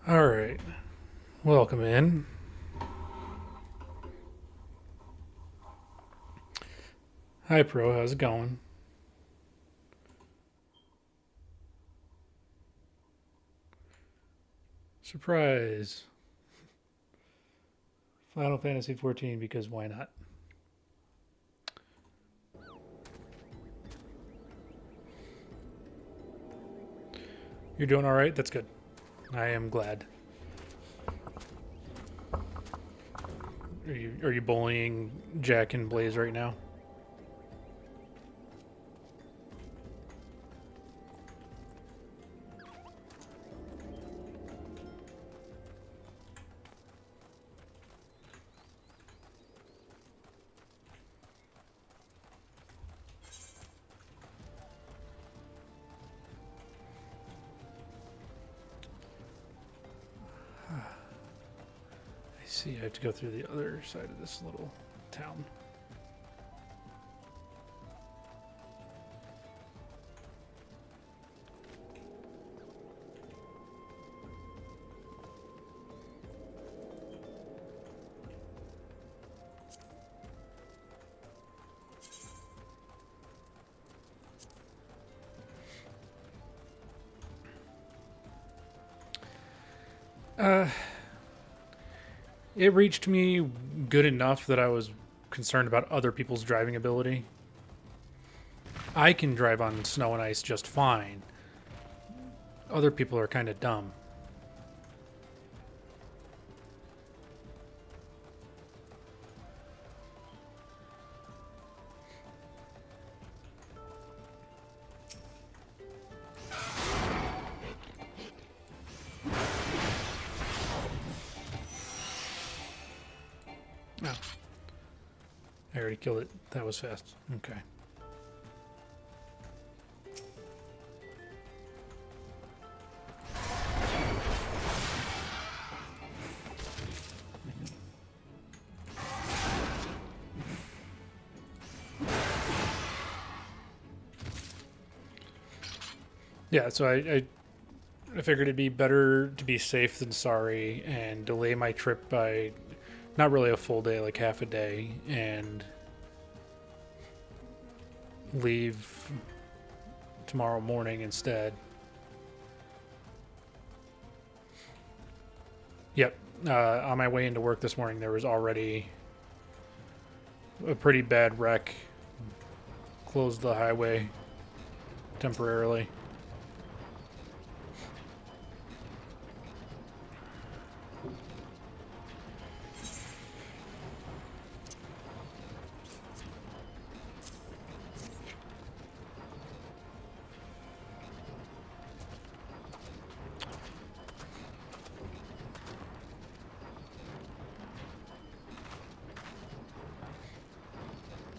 All right. Welcome in. Hi, Pro. How's it going? Surprise. Final Fantasy 14 because why not? You're doing all right? That's good. I am glad. Are you bullying Jack and Blaze right now? I see. I have to go through the other side of this little town. Uh, it reached me good enough that I was concerned about other people's driving ability. I can drive on snow and ice just fine. Other people are kind of dumb. Oh, I already killed it. That was fast. Okay. Yeah, so I figured it'd be better to be safe than sorry and delay my trip by not really a full day, like half a day, and leave tomorrow morning instead. Yep. On my way into work this morning, there was already a pretty bad wreck. Closed the highway temporarily.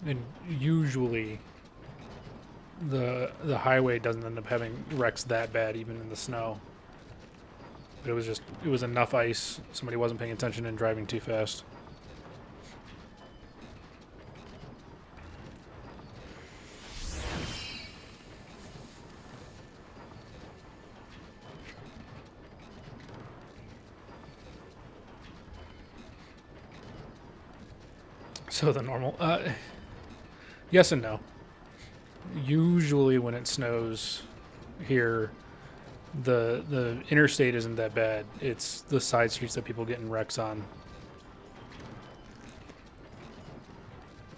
And usually the highway doesn't end up having wrecks that bad even in the snow. But it was enough ice. Somebody wasn't paying attention and driving too fast. So the normal yes and no. Usually when it snows here, the interstate isn't that bad. It's the side streets that people get in wrecks on.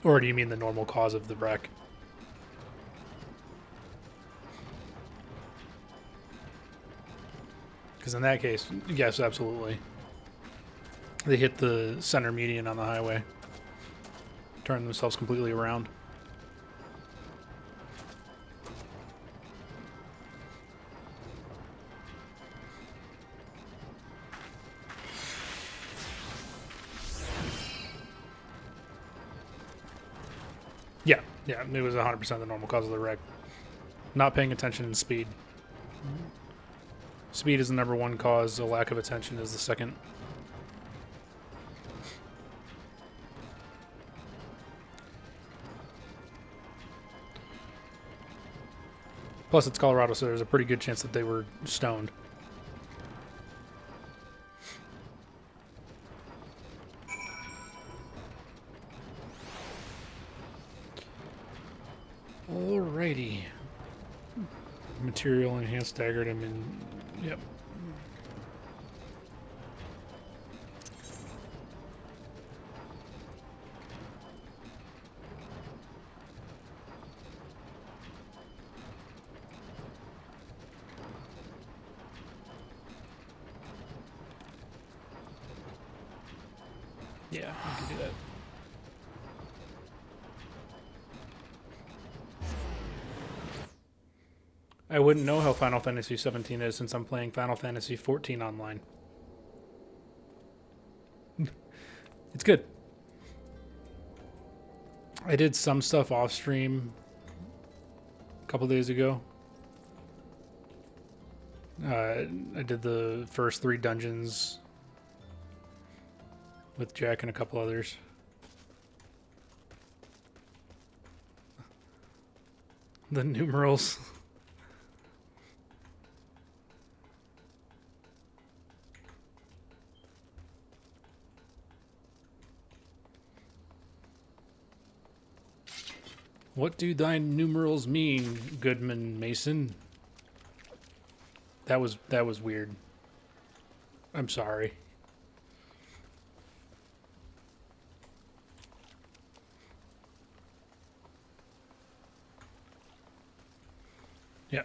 Or do you mean the normal cause of the wreck? Because in that case, yes, absolutely. They hit the center median on the highway, turn themselves completely around. Yeah, yeah, it was 100% the normal cause of the wreck. Not paying attention and speed. Speed is the number one cause, a lack of attention is the second. Plus, it's Colorado, so there's a pretty good chance that they were stoned. Alrighty. Material enhanced staggered. I'm in. Yep. Yeah, I can do that. I wouldn't know how Final Fantasy 17 is since I'm playing Final Fantasy 14 online. It's good. I did some stuff off stream a couple days ago. I did the first 3 dungeons with Jack and a couple others. The numerals. What do thy numerals mean, Goodman Mason? That was weird. I'm sorry. Yeah.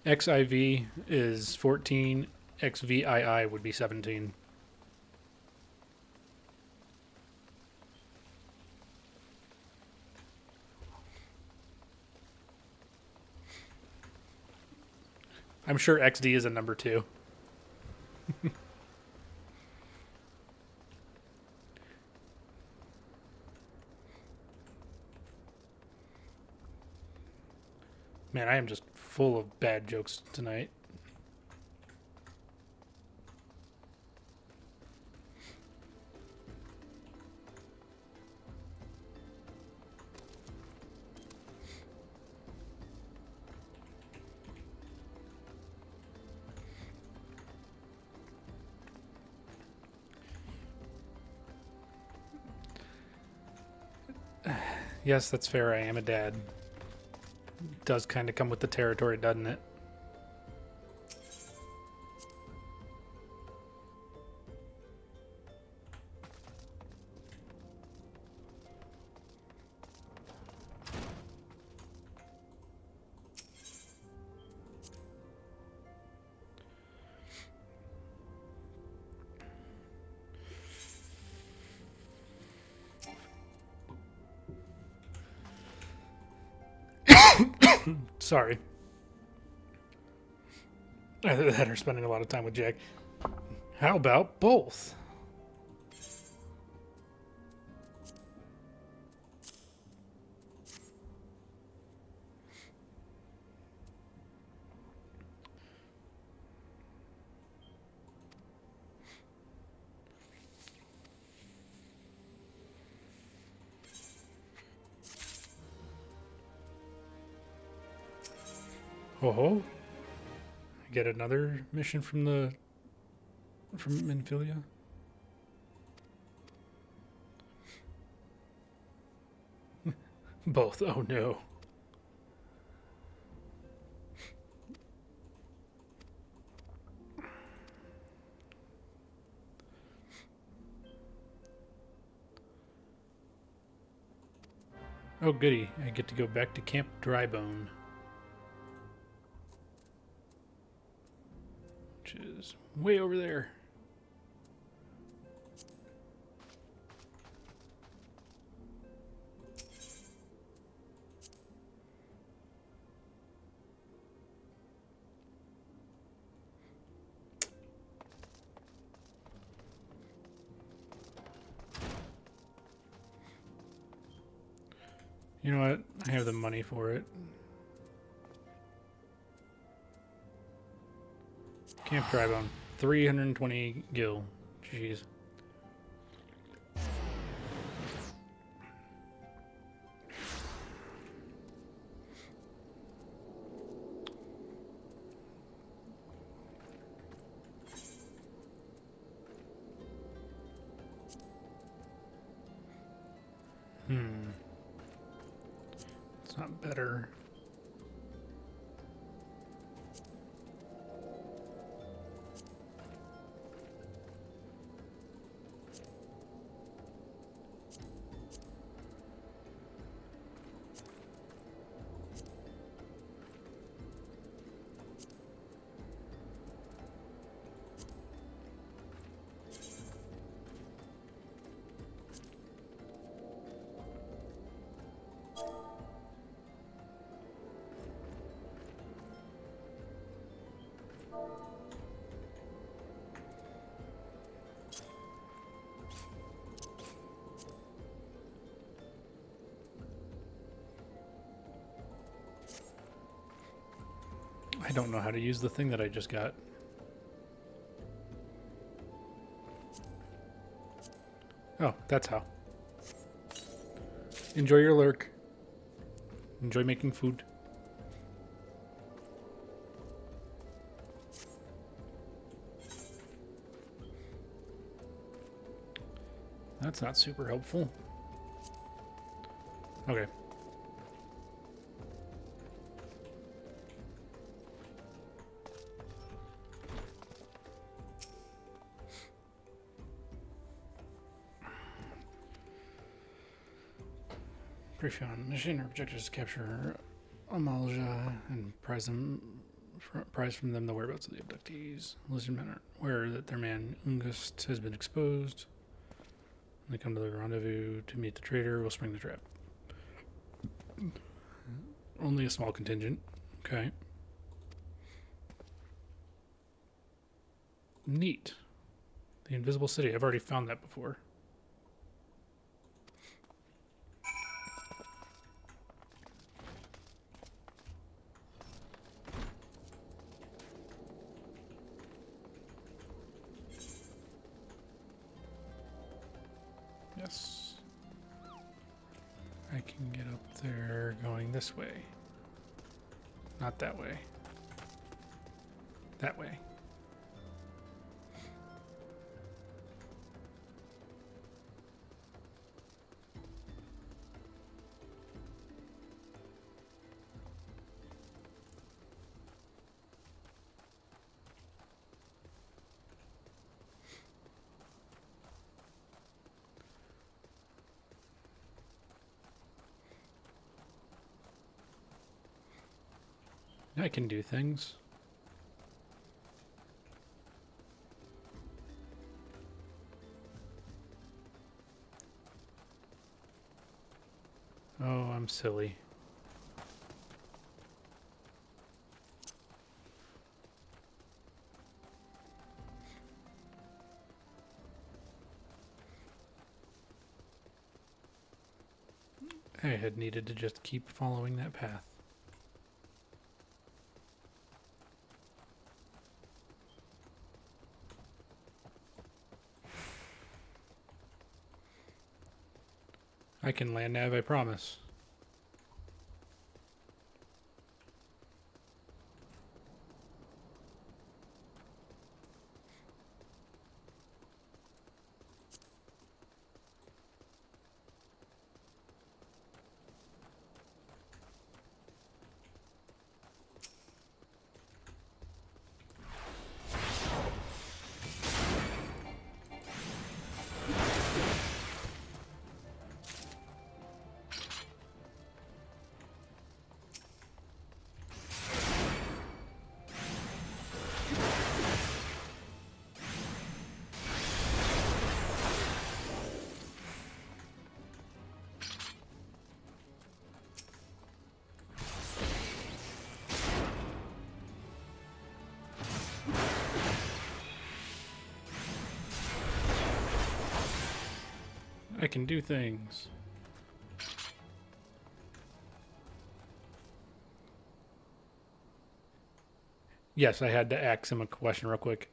XIV is 14, XVII would be 17. I'm sure XD is a number 2. Man, I am just full of bad jokes tonight. Yes, that's fair. I am a dad. Does kind of come with the territory, doesn't it? Sorry. Either that or spending a lot of time with Jack. How about both? Oh, I get another mission from Minfilia. Both. Oh no. Oh goody, I get to go back to Camp Drybone. Which is way over there. You know what? I have the money for it. Camp Drybone. 320 gil. Jeez. It's not better. I don't know how to use the thing that I just got. Oh, that's how. Enjoy your lurk. Enjoy making food. That's not super helpful. Okay. Brief you on mission. Our objective is to capture Amalja and prize from them the whereabouts of the abductees. Lizard men are aware that their man Ungust has been exposed. When they come to the rendezvous to meet the traitor, we'll spring the trap. Only a small contingent. Okay. Neat. The Invisible City. I've already found that before. Yes. I can get up there going this way. Not that way. That way. I can do things. Oh, I'm silly. I had needed to just keep following that path. I can land nav, I promise. I can do things. Yes, I had to ask him a question real quick.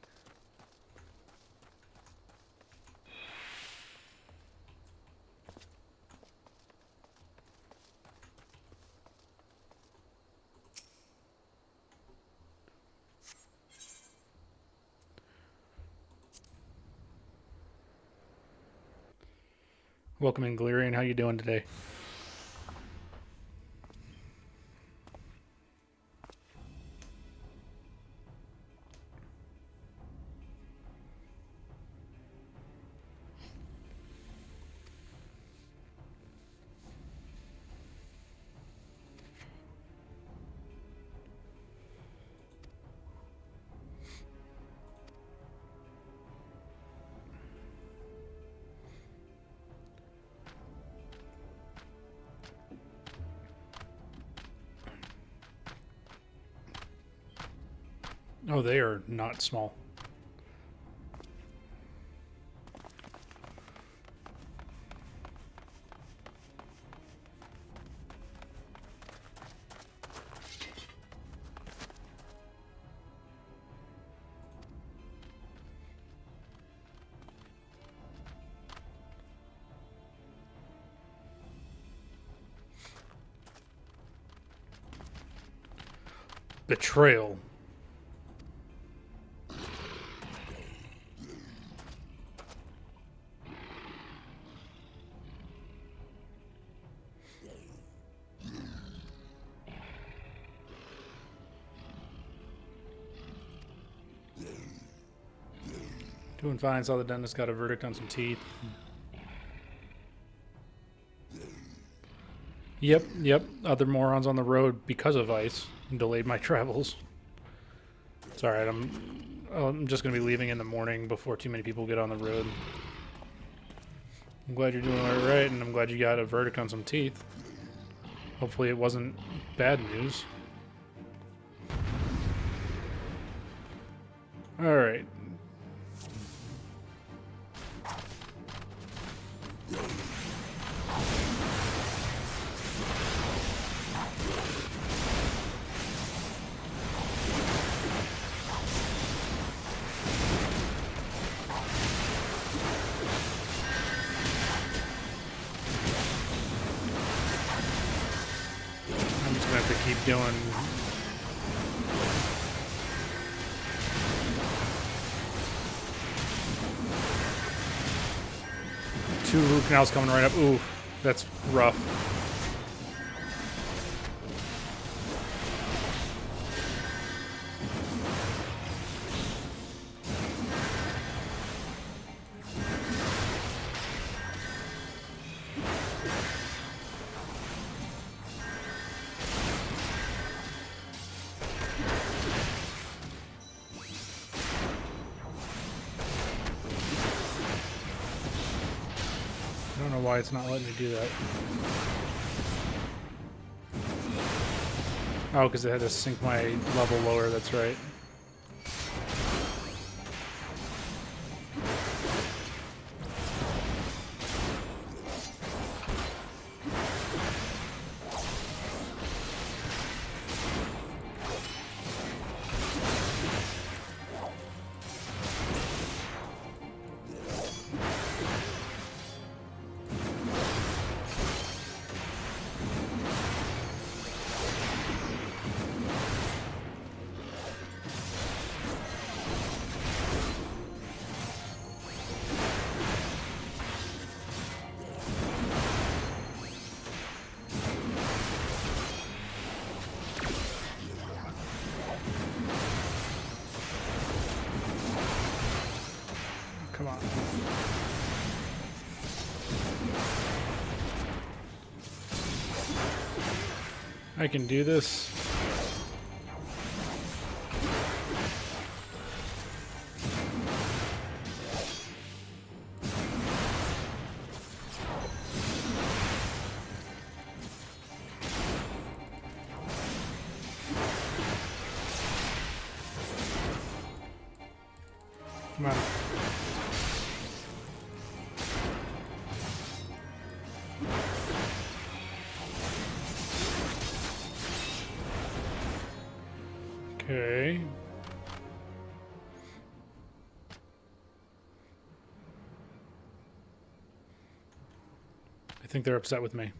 Welcome in, Galerian. How you doing today? Oh, they are not small. Betrayal. Doing fine. Saw the dentist got a verdict on some teeth. Yep. Other morons on the road because of ice delayed my travels. It's alright. I'm just going to be leaving in the morning before too many people get on the road. I'm glad you're doing all right, and I'm glad you got a verdict on some teeth. Hopefully it wasn't bad news. Alright. I'm just going to have to keep doing... Two root canals coming right up. Ooh, that's rough. I don't know why it's not letting me do that. Oh, because it had to sink my level lower, that's right. Come on. I can do this. Come on. Okay. I think they're upset with me.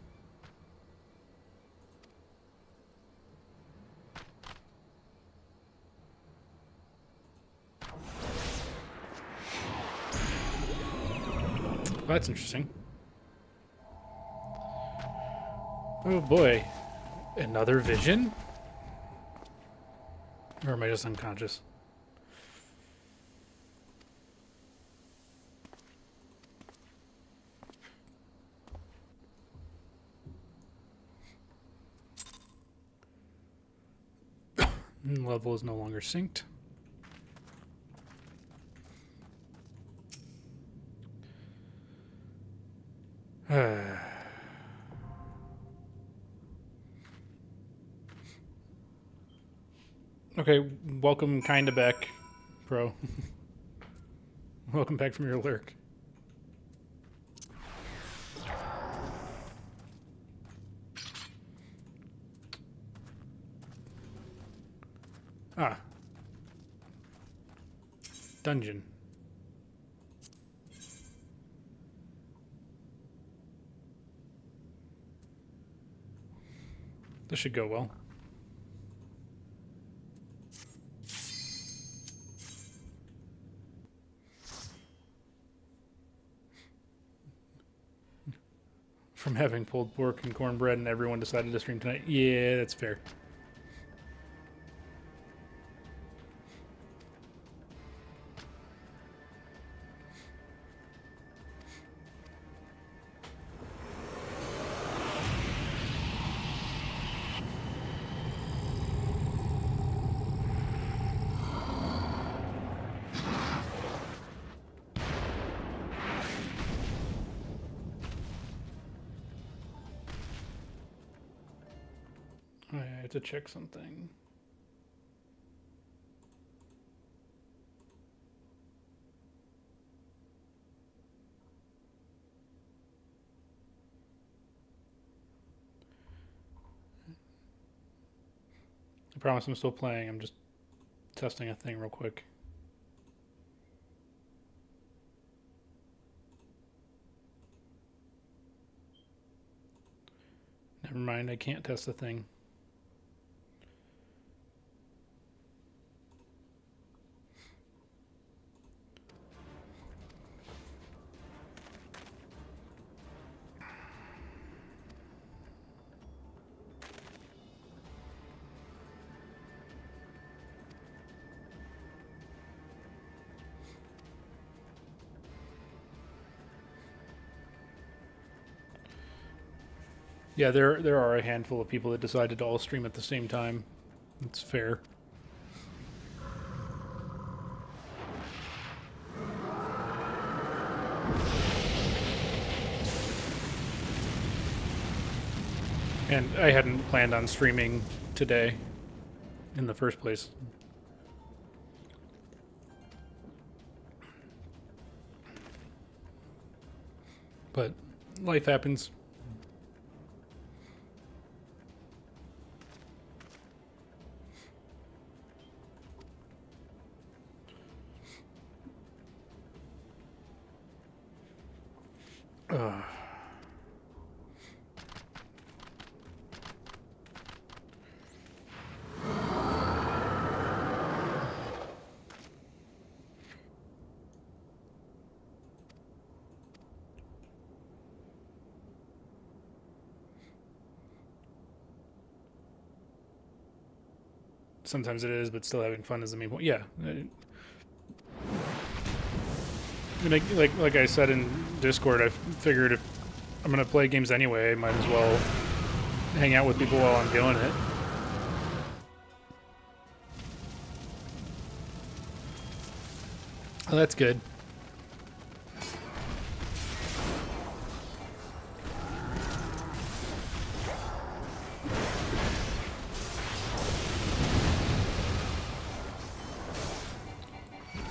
Well, that's interesting. Oh boy. Another vision? Or am I just unconscious? Level is no longer synced. Okay, welcome kinda back, bro. Welcome back from your lurk. Ah. Dungeon. This should go well. From having pulled pork and cornbread and everyone decided to stream tonight. Yeah, that's fair. I have to check something. I promise I'm still playing. I'm just testing a thing real quick. Never mind, I can't test the thing. Yeah, there are a handful of people that decided to all stream at the same time. It's fair. And I hadn't planned on streaming today in the first place. But life happens. Sometimes it is, but still having fun is the main point. Yeah. I mean, like I said in Discord, I figured if I'm gonna play games anyway, I might as well hang out with people while I'm doing it. Oh, that's good.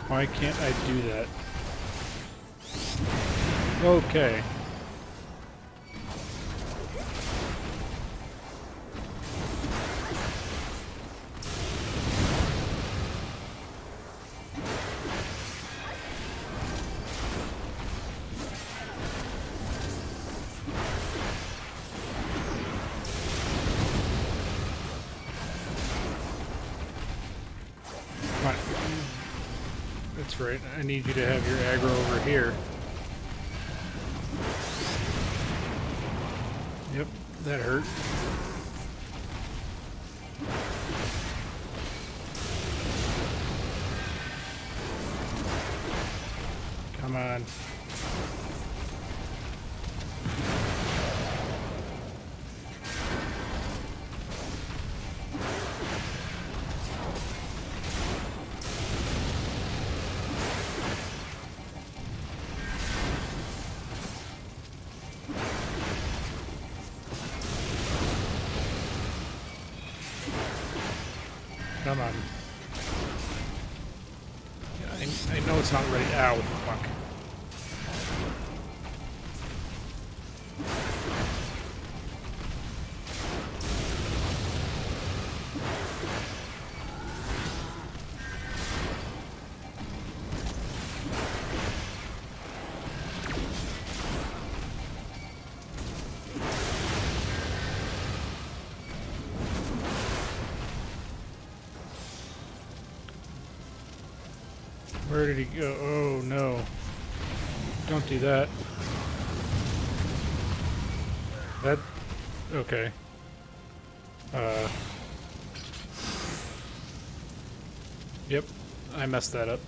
Why can't I do that? Okay. Right. That's right. I need you to have your aggro over here. Yep, that hurt. Come on. Come on. Yeah, I know it's not ready. Ow, fuck. Where did he go? Oh no. Don't do that. That... okay. Yep. I messed that up.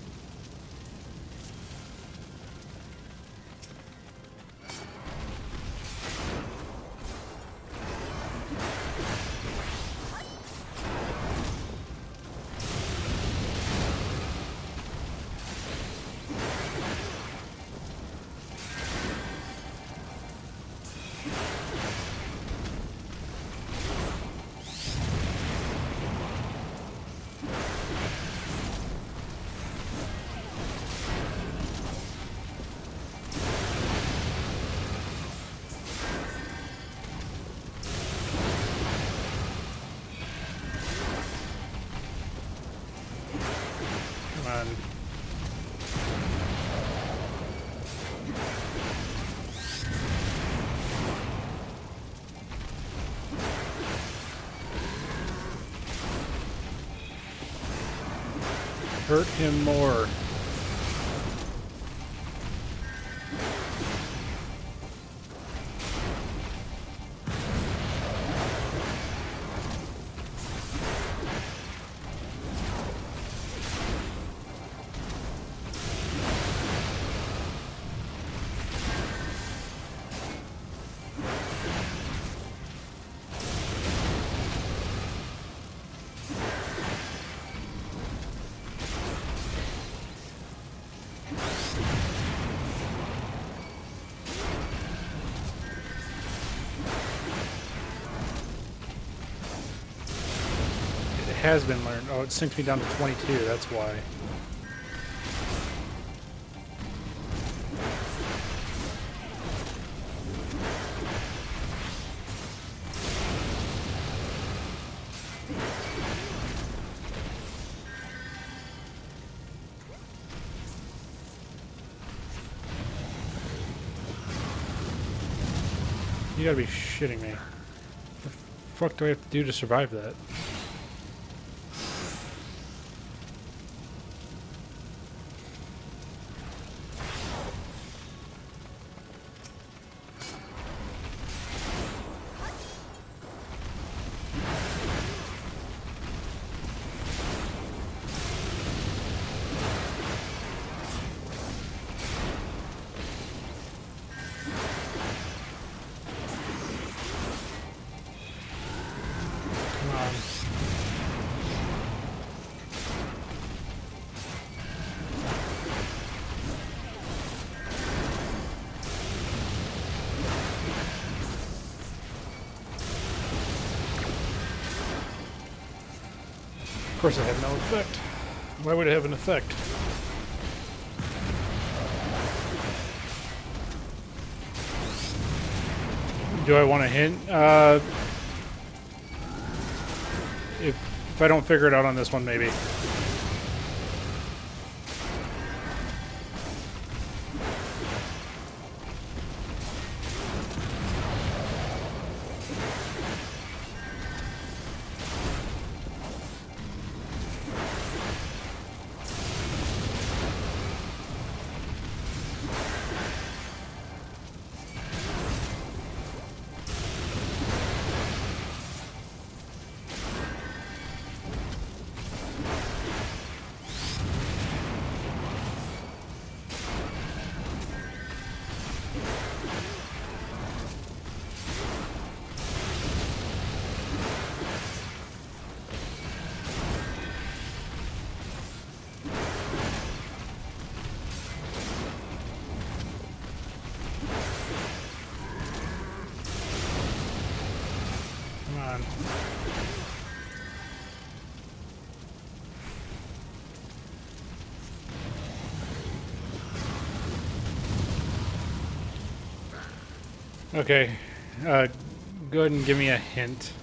Come on. Hurt him more. It has been learned. Oh, it sinks me down to 22, that's why. You gotta be shitting me. What the fuck do I have to do to survive that? Of course it had no effect. Why would it have an effect? Do I want a hint? If I don't figure it out on this one, maybe. Okay. Go ahead and give me a hint.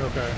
Okay.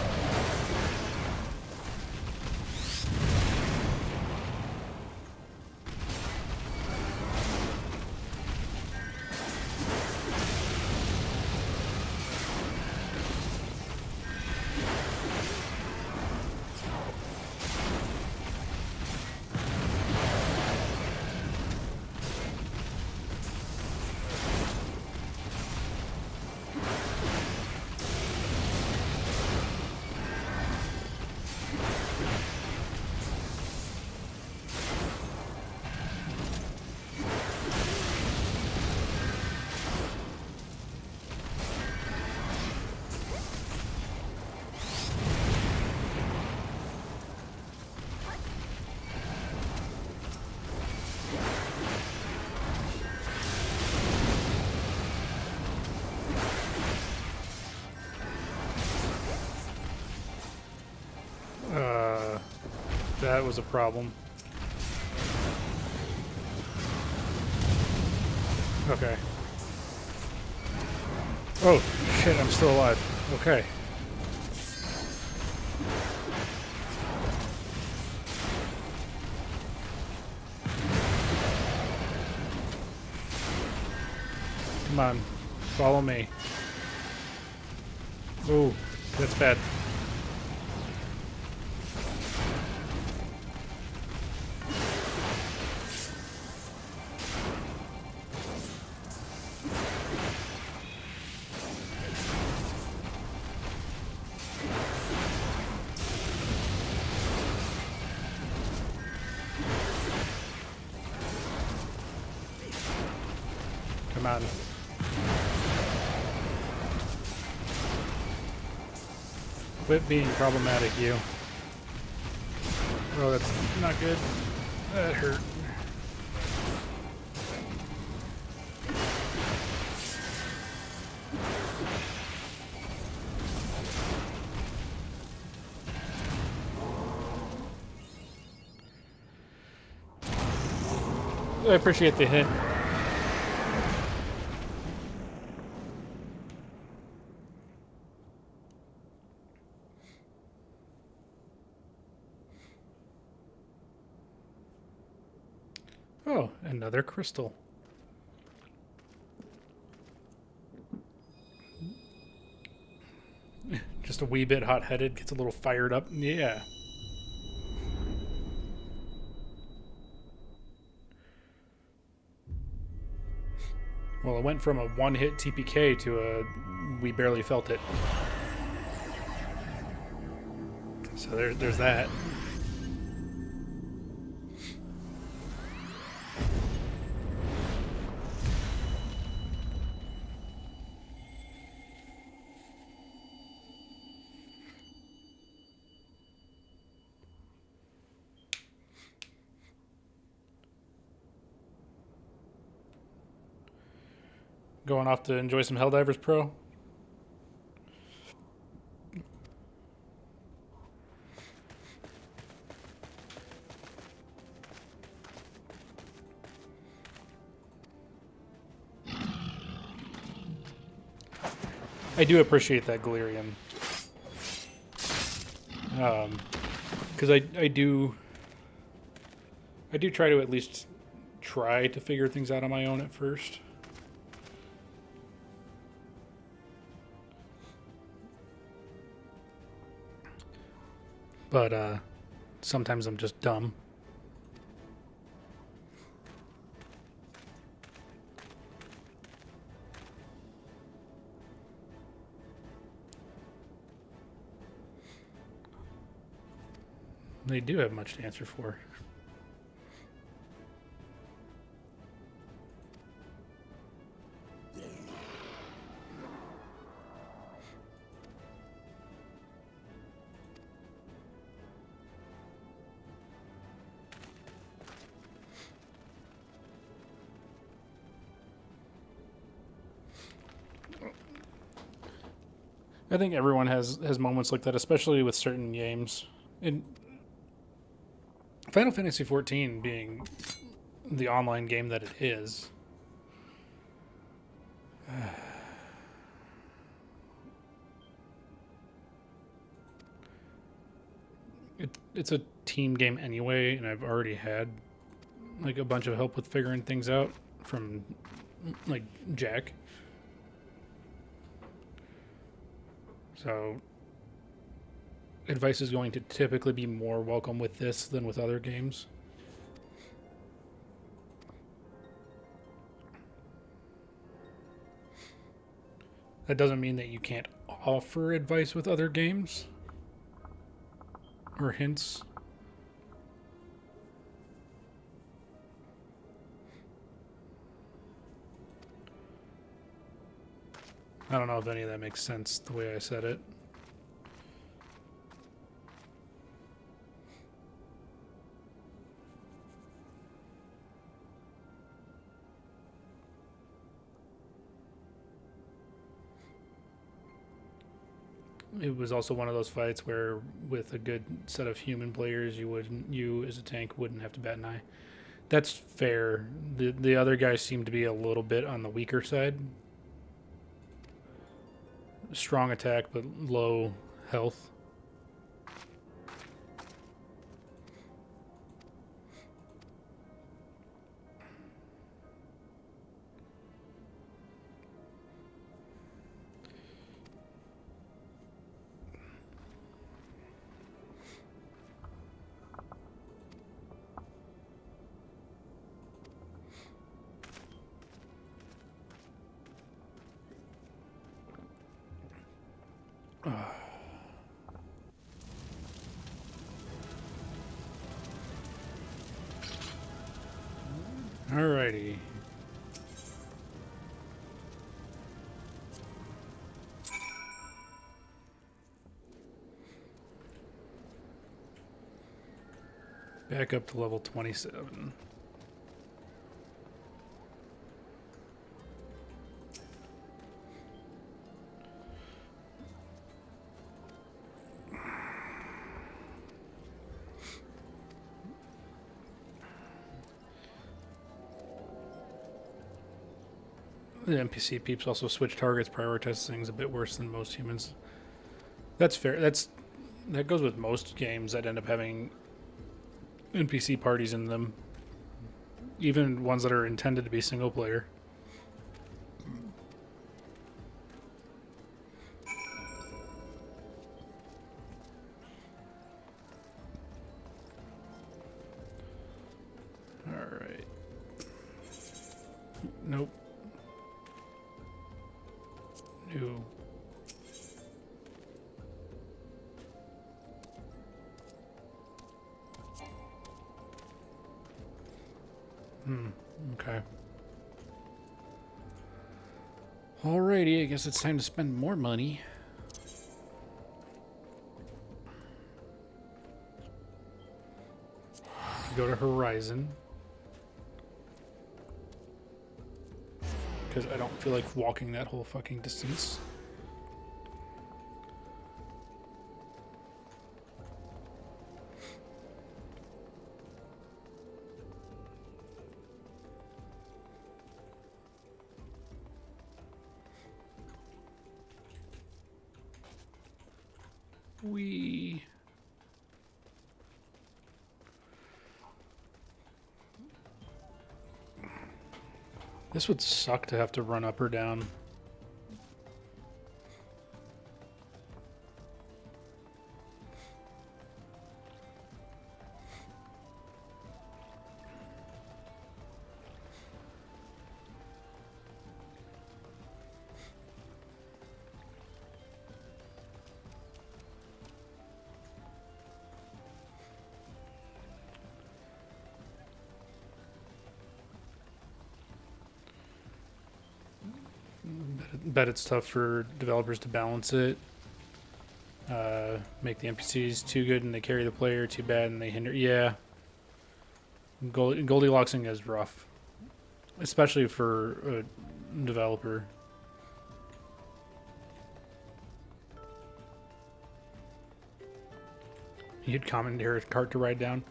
That was a problem. Okay. Oh, shit, I'm still alive. Okay. Come on. Follow me. Ooh, that's bad. Come on. Quit being problematic, you. Oh, that's not good. That hurt. I appreciate the hit. Oh, another crystal. Just a wee bit hot-headed, gets a little fired up. Yeah. Well, it went from a one-hit TPK to a we barely felt it. So there's that. Going off to enjoy some Helldivers Pro. I do appreciate that Galerium. Because I do try to at least try to figure things out on my own at first. But sometimes I'm just dumb They do have much to answer for. I think everyone has moments like that, especially with certain games. In Final Fantasy XIV being the online game that it is, it's a team game anyway, and I've already had like a bunch of help with figuring things out from like Jack. So advice is going to typically be more welcome with this than with other games. That doesn't mean that you can't offer advice with other games or hints. I don't know if any of that makes sense the way I said it. It was also one of those fights where, with a good set of human players, you as a tank wouldn't have to bat an eye. That's fair. The other guys seem to be a little bit on the weaker side. Strong attack, but low health. Alrighty. Back up to level 27. The NPC peeps also switch targets, prioritize things a bit worse than most humans. That's fair. That goes with most games that end up having NPC parties in them, even ones that are intended to be single player. All right. Nope. New. Okay. Alrighty, I guess it's time to spend more money. Go to Horizon. Because I don't feel like walking that whole fucking distance. This would suck to have to run up or down. Bet it's tough for developers to balance it. Make the NPCs too good and they carry the player, too bad and they hinder. Yeah. Goldilocksing is rough. Especially for a developer. You'd commandeer a cart to ride down.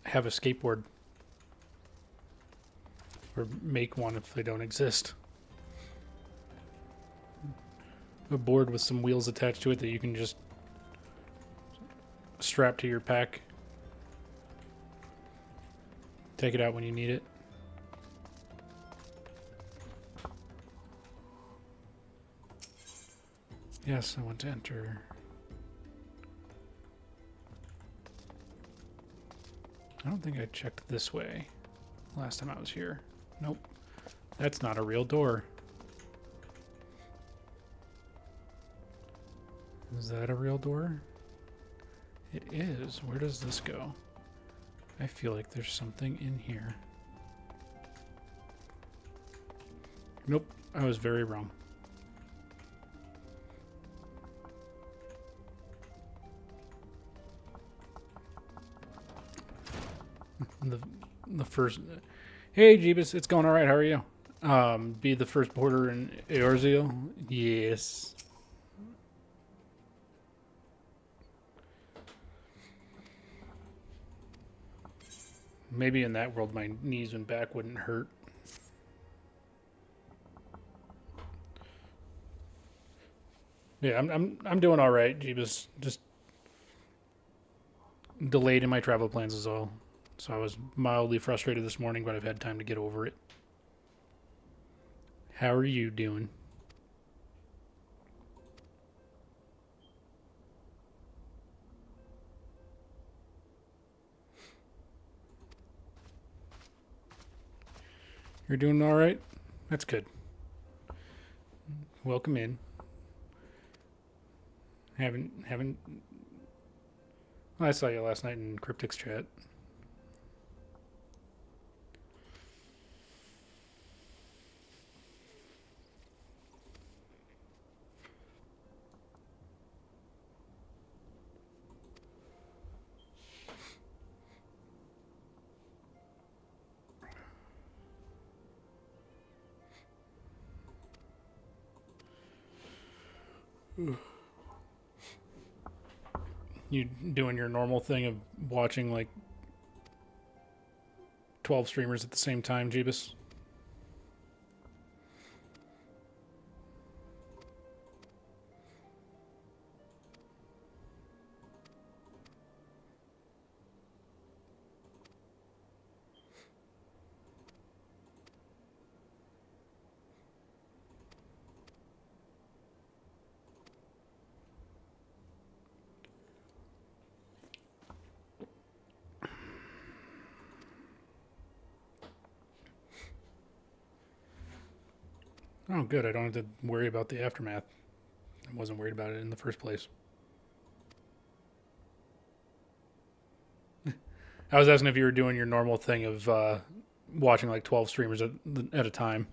Have a skateboard. Or make one if they don't exist. A board with some wheels attached to it that you can just strap to your pack. Take it out when you need it. Yes, I want to enter. I don't think I checked this way last time I was here. Nope. That's not a real door. Is that a real door? It is. Where does this go? I feel like there's something in here. Nope. I was very wrong. The first... Hey, Jeebus. It's going all right. How are you? Be the first border in Eorzea? Yes. Maybe in that world my knees and back wouldn't hurt. Yeah, I'm doing all right, Jeebus. Just delayed in my travel plans is all. So I was mildly frustrated this morning, but I've had time to get over it. How are you doing? You're doing all right? That's good. Welcome in. Haven't. Well, I saw you last night in Cryptic's chat. You doing your normal thing of watching like 12 streamers at the same time, Jeebus? Oh, good. I don't have to worry about the aftermath. I wasn't worried about it in the first place. I was asking if you were doing your normal thing of watching like 12 streamers at a time.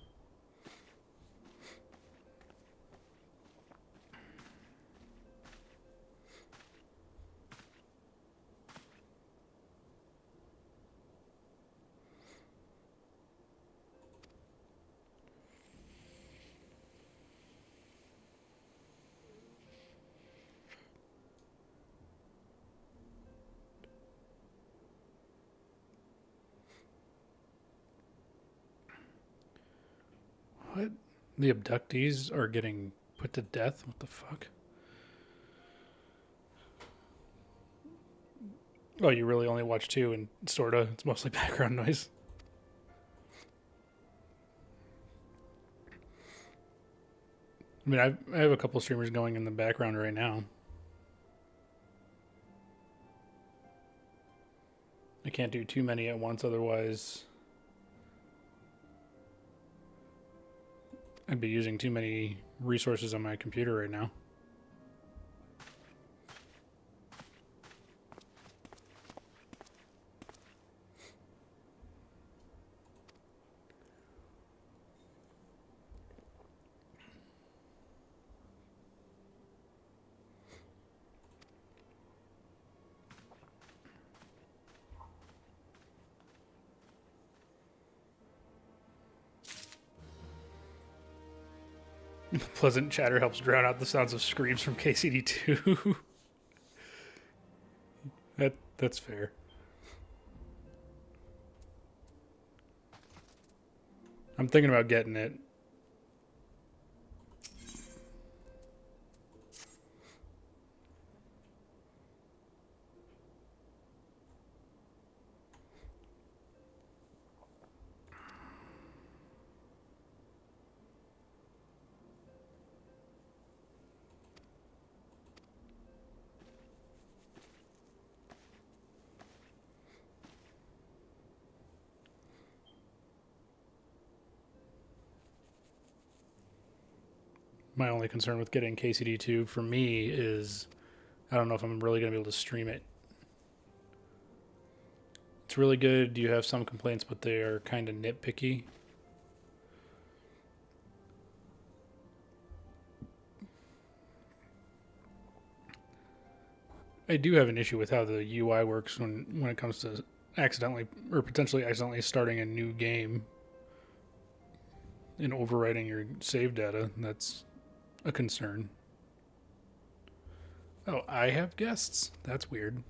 What? The abductees are getting put to death? What the fuck? Oh, you really only watch two and sorta. It's mostly background noise. I mean, I have a couple streamers going in the background right now. I can't do too many at once, otherwise I'd be using too many resources on my computer right now. Pleasant chatter helps drown out the sounds of screams from KCD2. That's fair. I'm thinking about getting it. My only concern with getting KCD2 for me is I don't know if I'm really going to be able to stream it. It's really good. You have some complaints, but they are kind of nitpicky. I do have an issue with how the UI works when it comes to accidentally or potentially accidentally starting a new game and overwriting your save data. That's a concern. Oh, I have guests? That's weird.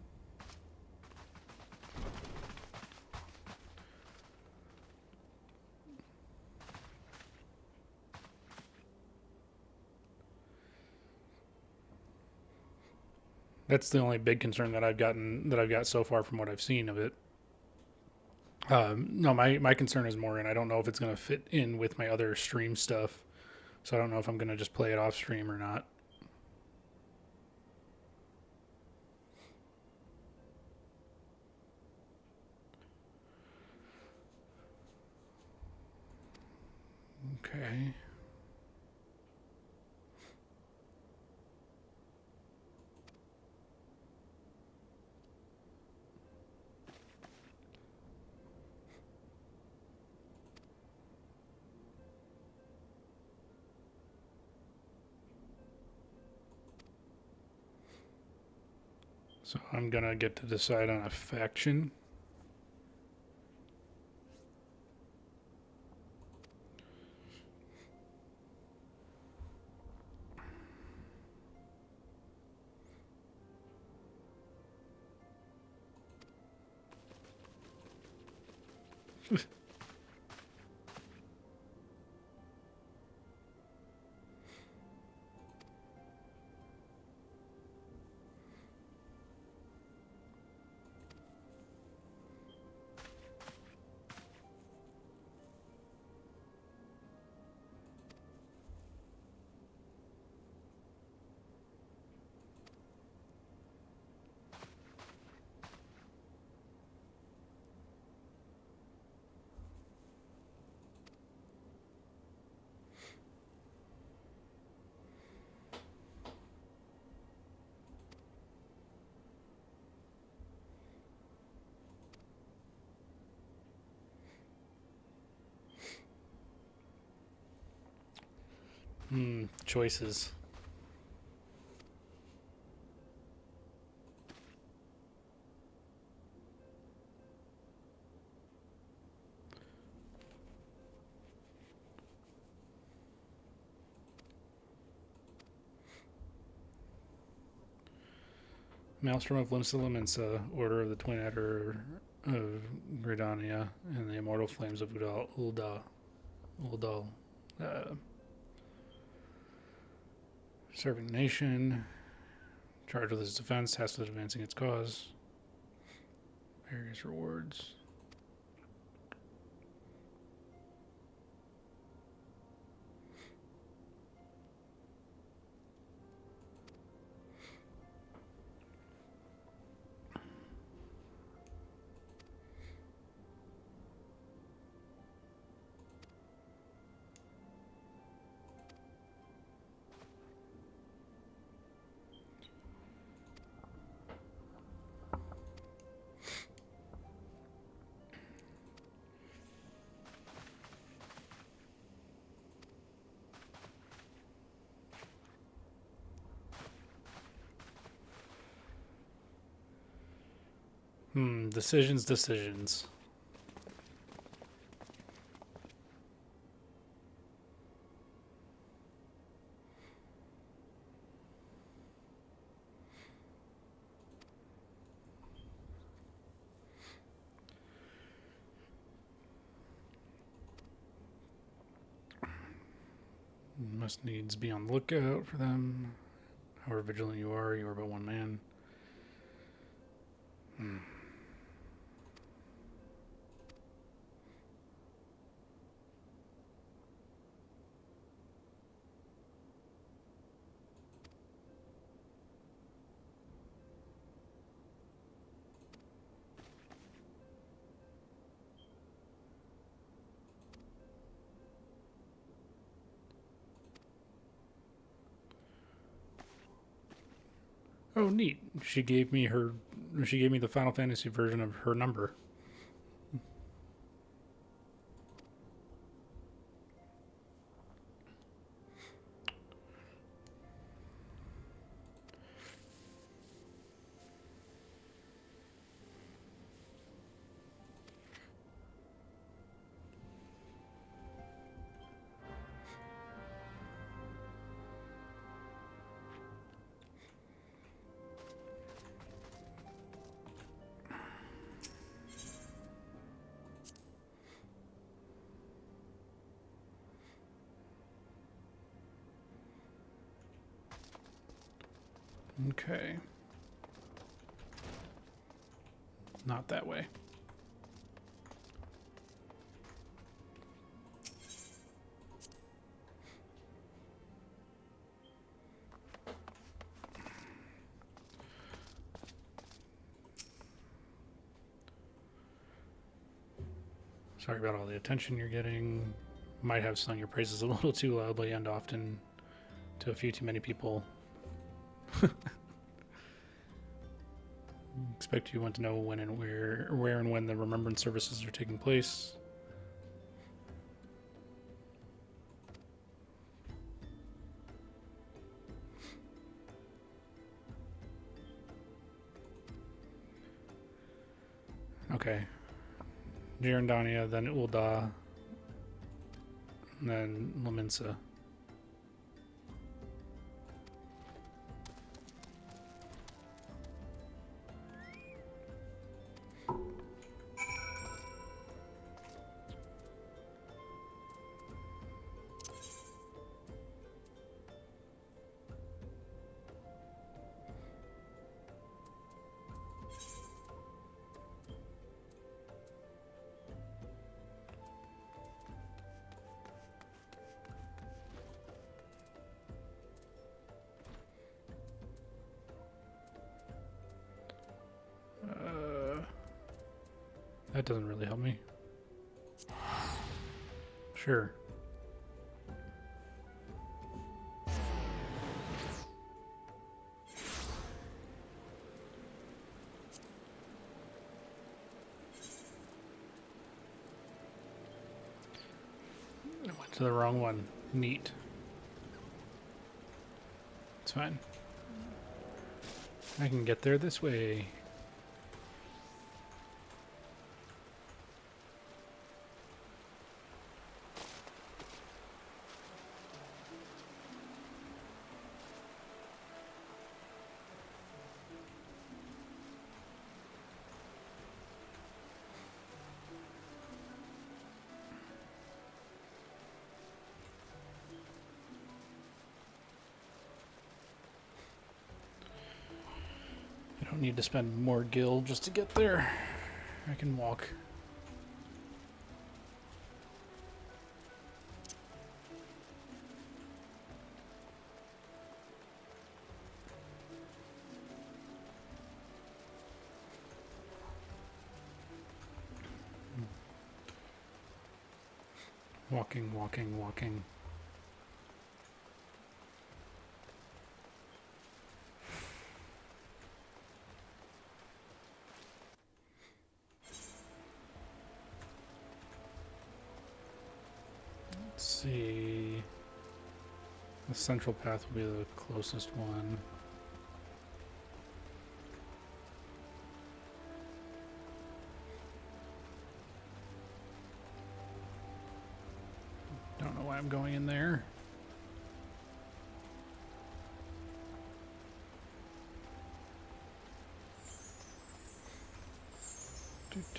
That's the only big concern that I've got so far from what I've seen of it. No, my concern is more, and I don't know if it's going to fit in with my other stream stuff. So I don't know if I'm going to just play it off stream or not. Okay. So I'm going to get to decide on a faction. Choices. Maelstrom of Limsa Limensa, Order of the Twin Adder of Gridania, and the Immortal Flames of Uldal. Serving the nation, charged with its defense, tasked with advancing its cause. Various rewards. Decisions. Must needs be on the lookout for them. However vigilant you are but one man. Oh, neat. She gave me the Final Fantasy version of her number. Okay. Not that way. Sorry about all the attention you're getting. Might have sung your praises a little too loudly and often to a few too many people. Expect you want to know when and where and when the remembrance services are taking place. Okay. Girondania, then Ul'dah, and then Laminsa. That doesn't really help me. Sure. I went to the wrong one. Neat. It's fine. I can get there this way. I don't need to spend more gil just to get there. I can walk. Walking, walking, walking. Let's see. The central path will be the closest one. Don't know why I'm going in there.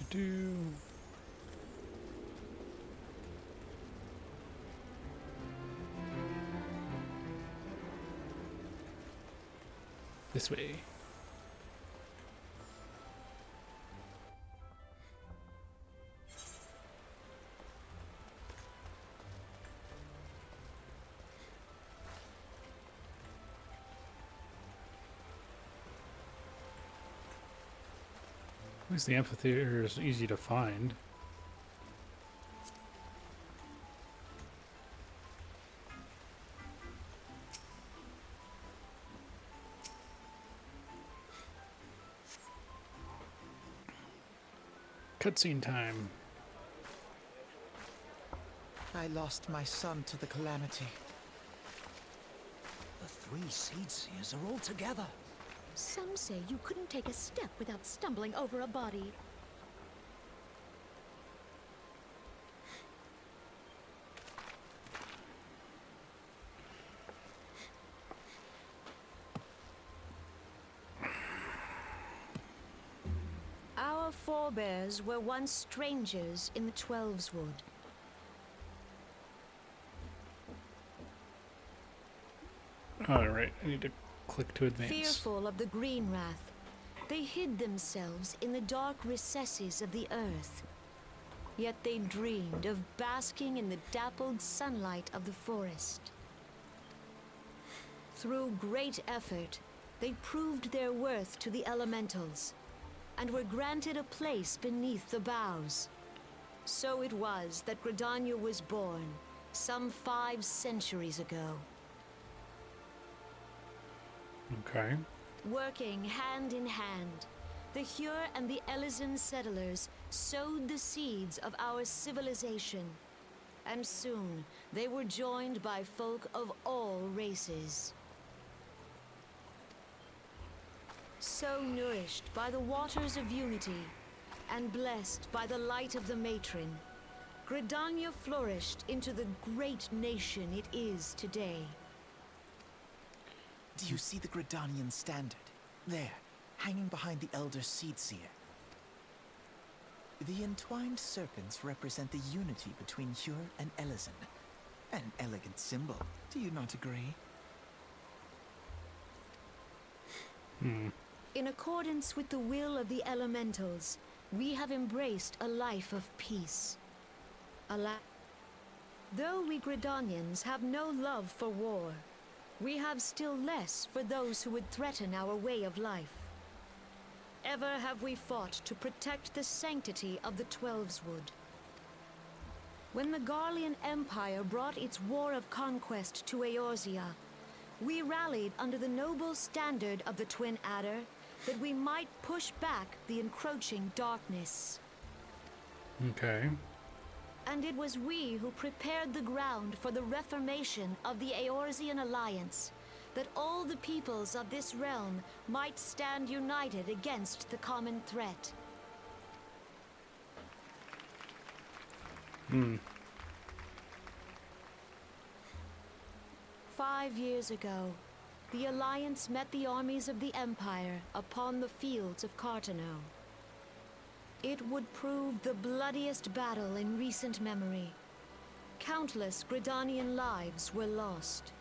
Do. This way. At least the amphitheater is easy to find. Cutscene time. I lost my son to the calamity. The three Seed Seers are all together. Some say you couldn't take a step without stumbling over a body. Our forebears were once strangers in the Twelveswood. Alright, I need to click to advance. Fearful of the Green Wrath, they hid themselves in the dark recesses of the earth. Yet they dreamed of basking in the dappled sunlight of the forest. Through great effort, they proved their worth to the elementals, and were granted a place beneath the boughs. So it was that Gridania was born, some 5 centuries ago. Okay. Working hand in hand, the Hyur and the Elysian settlers sowed the seeds of our civilization, and soon they were joined by folk of all races. So nourished by the waters of unity, and blessed by the light of the matron, Gridania flourished into the great nation it is today. Do you see the Gridanian standard? There, hanging behind the Elder Seed Seer. The entwined serpents represent the unity between Hyur and Elysian. An elegant symbol, do you not agree? In accordance with the will of the elementals, we have embraced a life of peace. Though we Gridanians have no love for war, we have still less for those who would threaten our way of life. Ever have we fought to protect the sanctity of the Twelveswood. When the Garlean Empire brought its war of conquest to Eorzea, we rallied under the noble standard of the Twin Adder that we might push back the encroaching darkness. Okay. And it was we who prepared the ground for the reformation of the Eorzean Alliance, that all the peoples of this realm might stand united against the common threat. 5 years ago, the Alliance met the armies of the Empire upon the fields of Carteneau. It would prove the bloodiest battle in recent memory. Countless Gridanian lives were lost.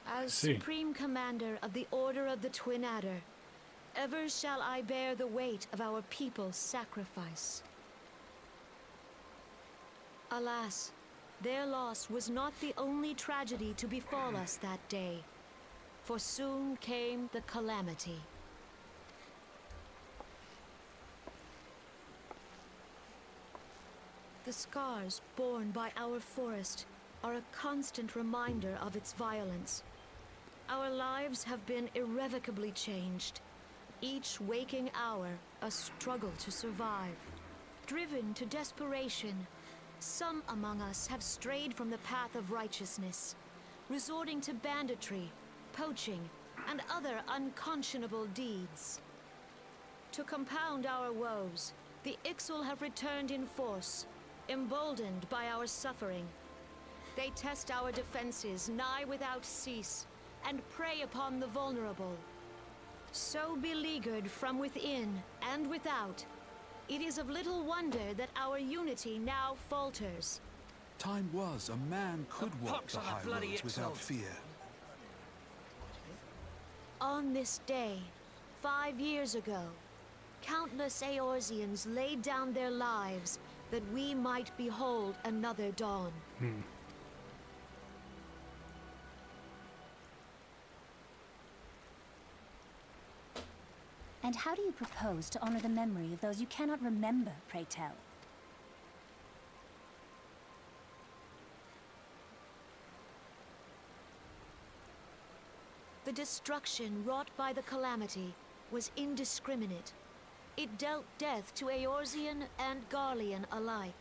As Supreme Commander of the Order of the Twin Adder, ever shall I bear the weight of our people's sacrifice. Alas, their loss was not the only tragedy to befall us that day, for soon came the calamity. The scars borne by our forest are a constant reminder of its violence. Our lives have been irrevocably changed. Each waking hour, a struggle to survive. Driven to desperation, some among us have strayed from the path of righteousness, resorting to banditry, poaching, and other unconscionable deeds. To compound our woes, the Ixal have returned in force, emboldened by our suffering. They test our defenses nigh without cease, and prey upon the vulnerable. So beleaguered from within and without, it is of little wonder that our unity now falters. Time was a man could walk pox the on that high bloody roads without Ixal. fear. On this day, 5 years ago, countless Eorzeans laid down their lives that we might behold another dawn. And how do you propose to honor the memory of those you cannot remember, pray tell? The destruction wrought by the Calamity was indiscriminate. It dealt death to Eorzean and Garlean alike.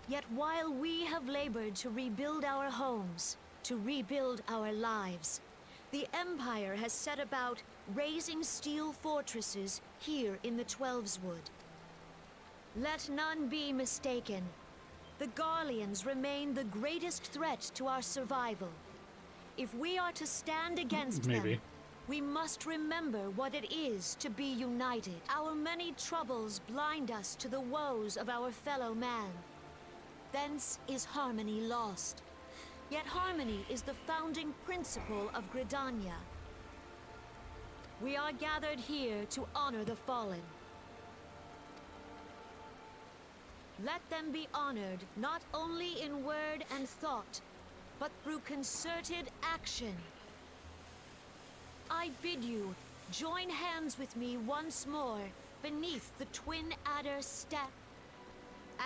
Yet while we have labored to rebuild our homes, to rebuild our lives, the Empire has set about raising steel fortresses here in the Twelveswood. Let none be mistaken. The Garleans remain the greatest threat to our survival. If we are to stand against them, we must remember what it is to be united. Our many troubles blind us to the woes of our fellow man. Thence is harmony lost. Yet harmony is the founding principle of Gridania. We are gathered here to honor the fallen. Let them be honored not only in word and thought, but through concerted action. I bid you join hands with me once more beneath the Twin Adder step.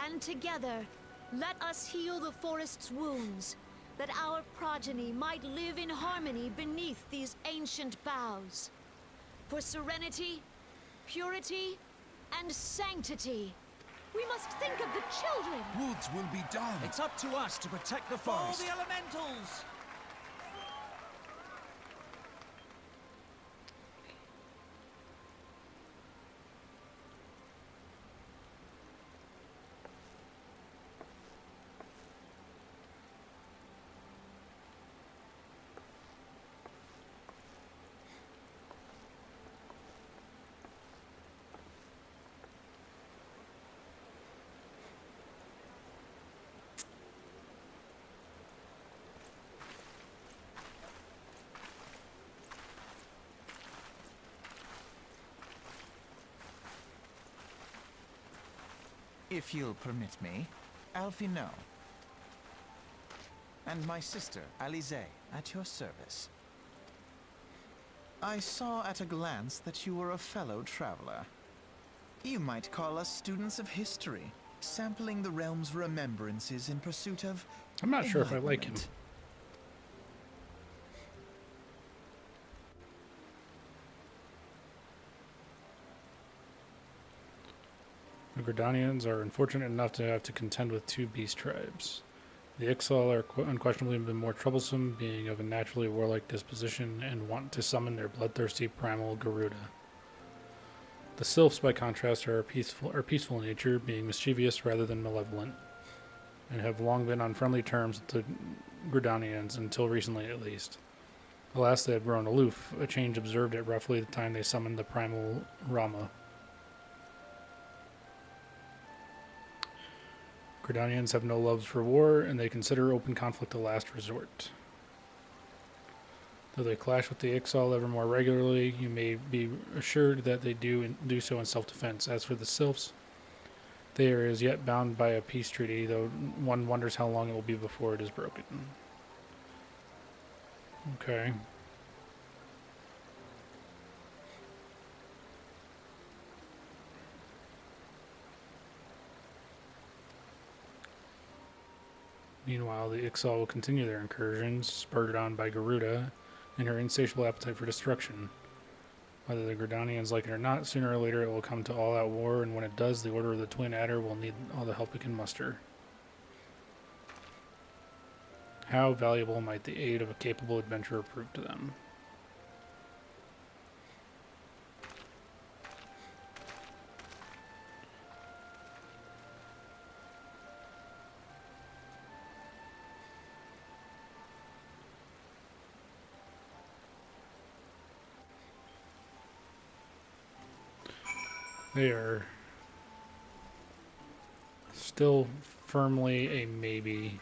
And together, let us heal the forest's wounds, that our progeny might live in harmony beneath these ancient boughs. For serenity, purity, and sanctity, we must think of the children. Woods will be done. It's up to us to protect the forest. For the elementals! If you'll permit me, Alphino. And my sister, Alize, at your service. I saw at a glance that you were a fellow traveler. You might call us students of history, sampling the realm's remembrances in pursuit of I'm not sure if I like him. enlightenment. The Gridanians are unfortunate enough to have to contend with two beast tribes. The Ixal are unquestionably been more troublesome, being of a naturally warlike disposition and want to summon their bloodthirsty primal Garuda. The Sylphs, by contrast, are peaceful in nature, being mischievous rather than malevolent, and have long been on friendly terms with the Gridanians, until recently at least. Alas, they have grown aloof, a change observed at roughly the time they summoned the primal Rama. Gridanians have no love for war, and they consider open conflict a last resort. Though they clash with the Ixal ever more regularly, you may be assured that they do so in self-defense. As for the Sylphs, they are as yet bound by a peace treaty, though one wonders how long it will be before it is broken. Okay. Meanwhile, the Ixal will continue their incursions, spurred on by Garuda and her insatiable appetite for destruction. Whether the Gridanians like it or not, sooner or later it will come to all-out war, and when it does, the Order of the Twin Adder will need all the help it can muster. How valuable might the aid of a capable adventurer prove to them? They are still firmly a maybe.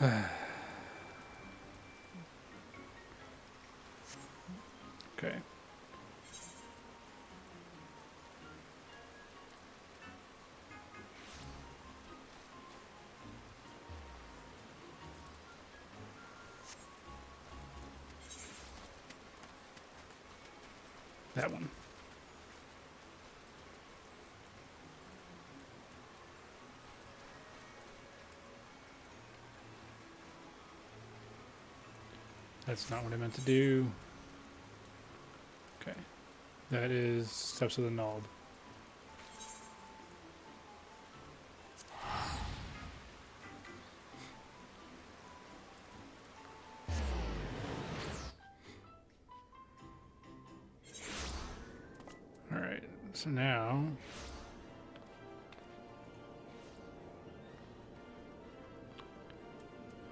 Okay. That one. That's not what I meant to do. Okay. That is Steps of the Nald. Alright, so now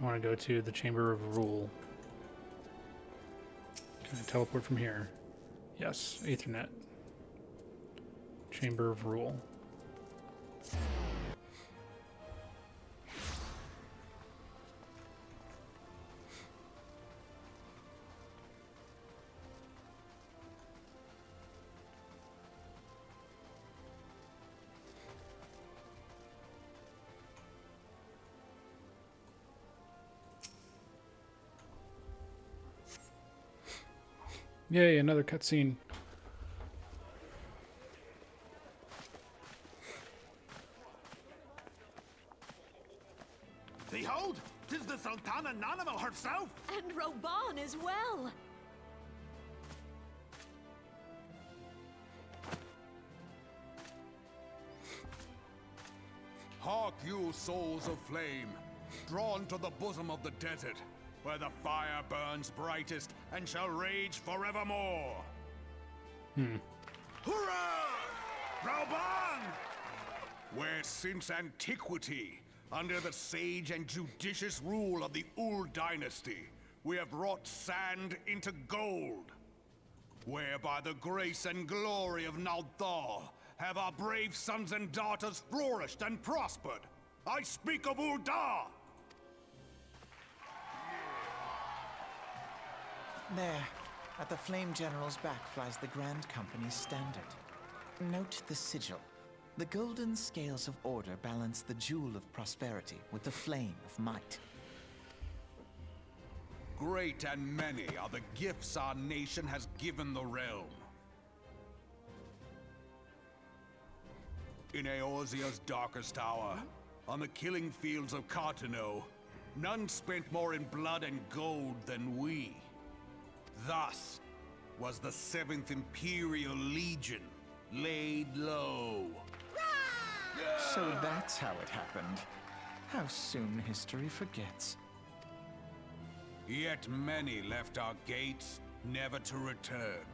I want to go to the Chamber of Rule. Can I teleport from here? Yes, Aethernet. Chamber of Rule. Yay, another cutscene. Behold, 'tis the Sultana Nanamo herself! And Roban as well! Hark you, souls of flame, drawn to the bosom of the desert, where the fire burns brightest and shall rage forevermore. Hurrah! Rauban! Where since antiquity, under the sage and judicious rule of the Ul dynasty, we have wrought sand into gold. Where by the grace and glory of Nalthal have our brave sons and daughters flourished and prospered. I speak of Ul'dah! There, at the Flame General's back flies the Grand Company's standard. Note the sigil. The golden scales of order balance the jewel of prosperity with the flame of might. Great and many are the gifts our nation has given the realm. In Eorzea's darkest hour, on the killing fields of Cartano, none spent more in blood and gold than we. Thus was the 7th Imperial Legion laid low. So that's how it happened. How soon history forgets. Yet many left our gates, never to return.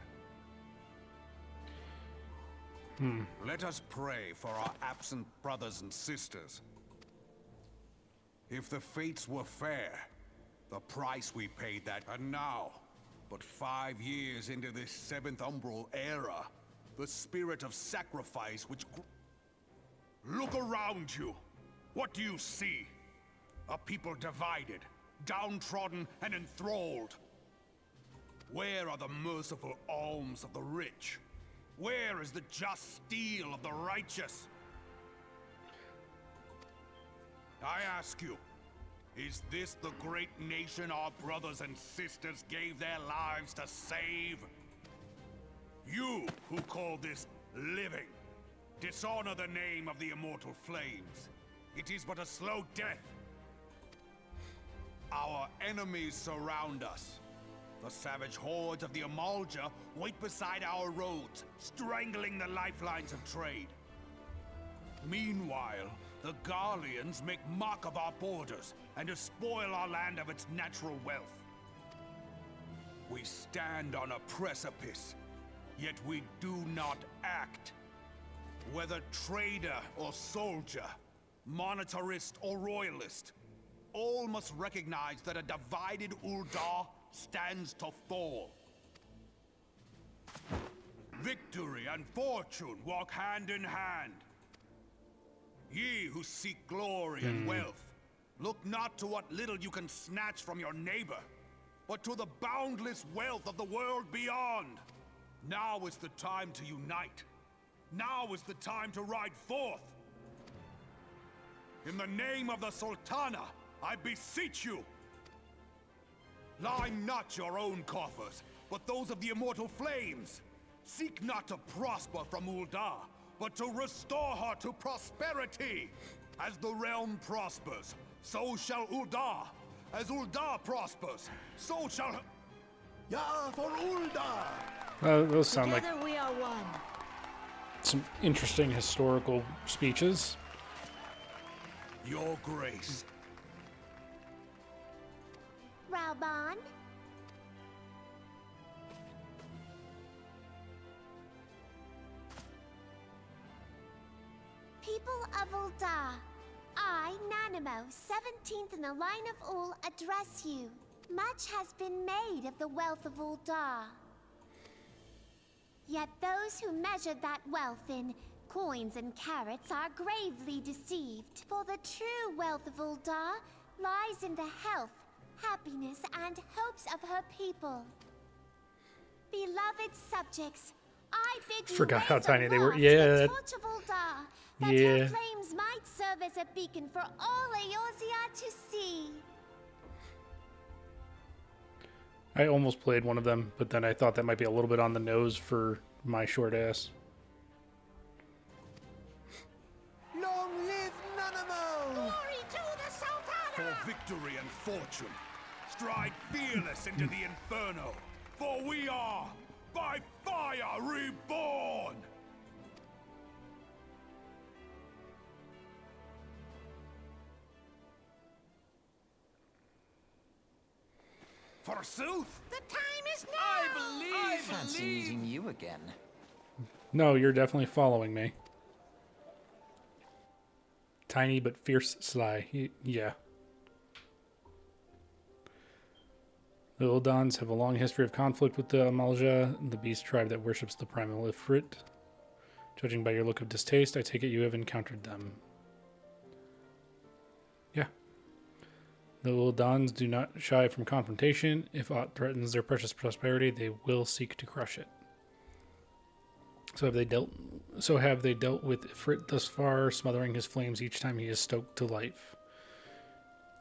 Let us pray for our absent brothers and sisters. If the fates were fair, the price we paid that, and now, but 5 years into this 7th Umbral era, the spirit of sacrifice which... Look around you. What do you see? A people divided, downtrodden and enthralled. Where are the merciful alms of the rich? Where is the just steel of the righteous? I ask you, is this the great nation our brothers and sisters gave their lives to save? You who call this living, dishonor the name of the immortal flames. It is but a slow death. Our enemies surround us. The savage hordes of the Amalja wait beside our roads, strangling the lifelines of trade. Meanwhile, the Garleans make mock of our borders and despoil our land of its natural wealth. We stand on a precipice, yet we do not act. Whether trader or soldier, monetarist or royalist, all must recognize that a divided Ul'dah stands to fall. Victory and fortune walk hand in hand. Ye who seek glory and wealth, Look not to what little you can snatch from your neighbor, but to the boundless wealth of the world beyond. Now is the time to unite. Now is the time to ride forth. In the name of the Sultana, I beseech you. Line not your own coffers, but those of the immortal flames. Seek not to prosper from Ul'dah, but to restore her to prosperity. As the realm prospers, so shall Ul'dah. As Ul'dah prospers, so shall her... Ya for Ul'dah! Those sound like Together we are one. some interesting historical speeches. Your grace. Raoban? People of Ul'dah, I, Nanimo, 17th in the line of Ul, address you. Much has been made of the wealth of Ul'dah. Yet those who measure that wealth in coins and carats are gravely deceived. For the true wealth of Ul'dah lies in the health, happiness, and hopes of her people. Beloved subjects, I bid you Forgot how raise tiny they were. aloft Yeah, the that- torch of Ul'dah, that Yeah. her flames might serve as a beacon for all Eorzea to see. I almost played one of them, but then I thought that might be a little bit on the nose for my short ass. Long live Nanamo! Glory to the Sultana! For victory and fortune, stride fearless into the inferno, for we are, by fire, reborn! Forsooth! The time is now! Fancy meeting you again. No, you're definitely following me. Tiny but fierce sly. Yeah. The Uldans have a long history of conflict with the Amalja, the beast tribe that worships the primal Ifrit. Judging by your look of distaste, I take it you have encountered them. Yeah. The Uldans do not shy from confrontation. If aught threatens their precious prosperity, they will seek to crush it. So have they dealt with Ifrit thus far, smothering his flames each time he is stoked to life.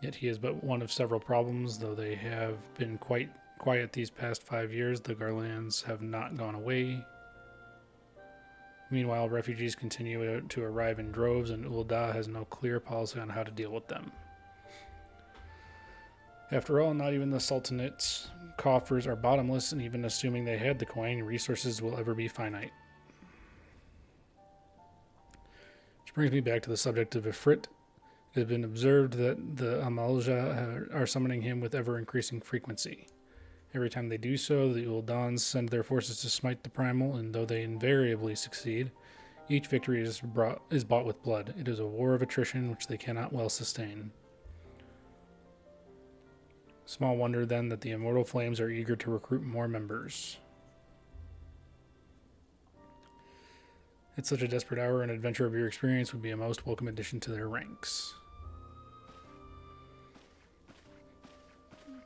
Yet he is but one of several problems, though they have been quite quiet these past 5 years. The Garlands have not gone away. Meanwhile, refugees continue to arrive in droves, and Ul'dah has no clear policy on how to deal with them. After all, not even the Sultanate's coffers are bottomless, and even assuming they had the coin, resources will ever be finite. Which brings me back to the subject of Ifrit. It has been observed that the Amalja are summoning him with ever-increasing frequency. Every time they do so, the Uldans send their forces to smite the primal, and though they invariably succeed, each victory is bought with blood. It is a war of attrition which they cannot well sustain. Small wonder, then, that the Immortal Flames are eager to recruit more members. At such a desperate hour, an adventure of your experience would be a most welcome addition to their ranks.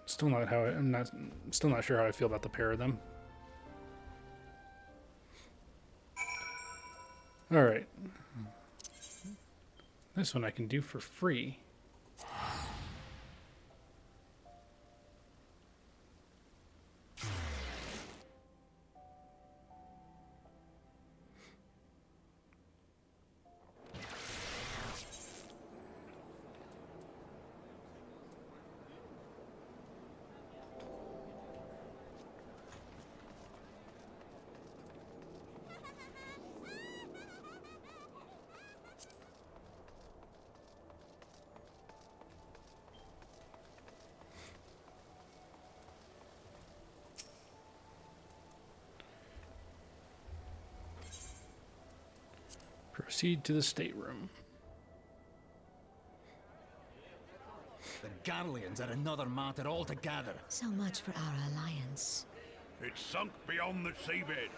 Still not sure how I feel about the pair of them. All right. This one I can do for free. Proceed to the stateroom. The Garleans are another matter altogether. So much for our alliance. It's sunk beyond the seabed.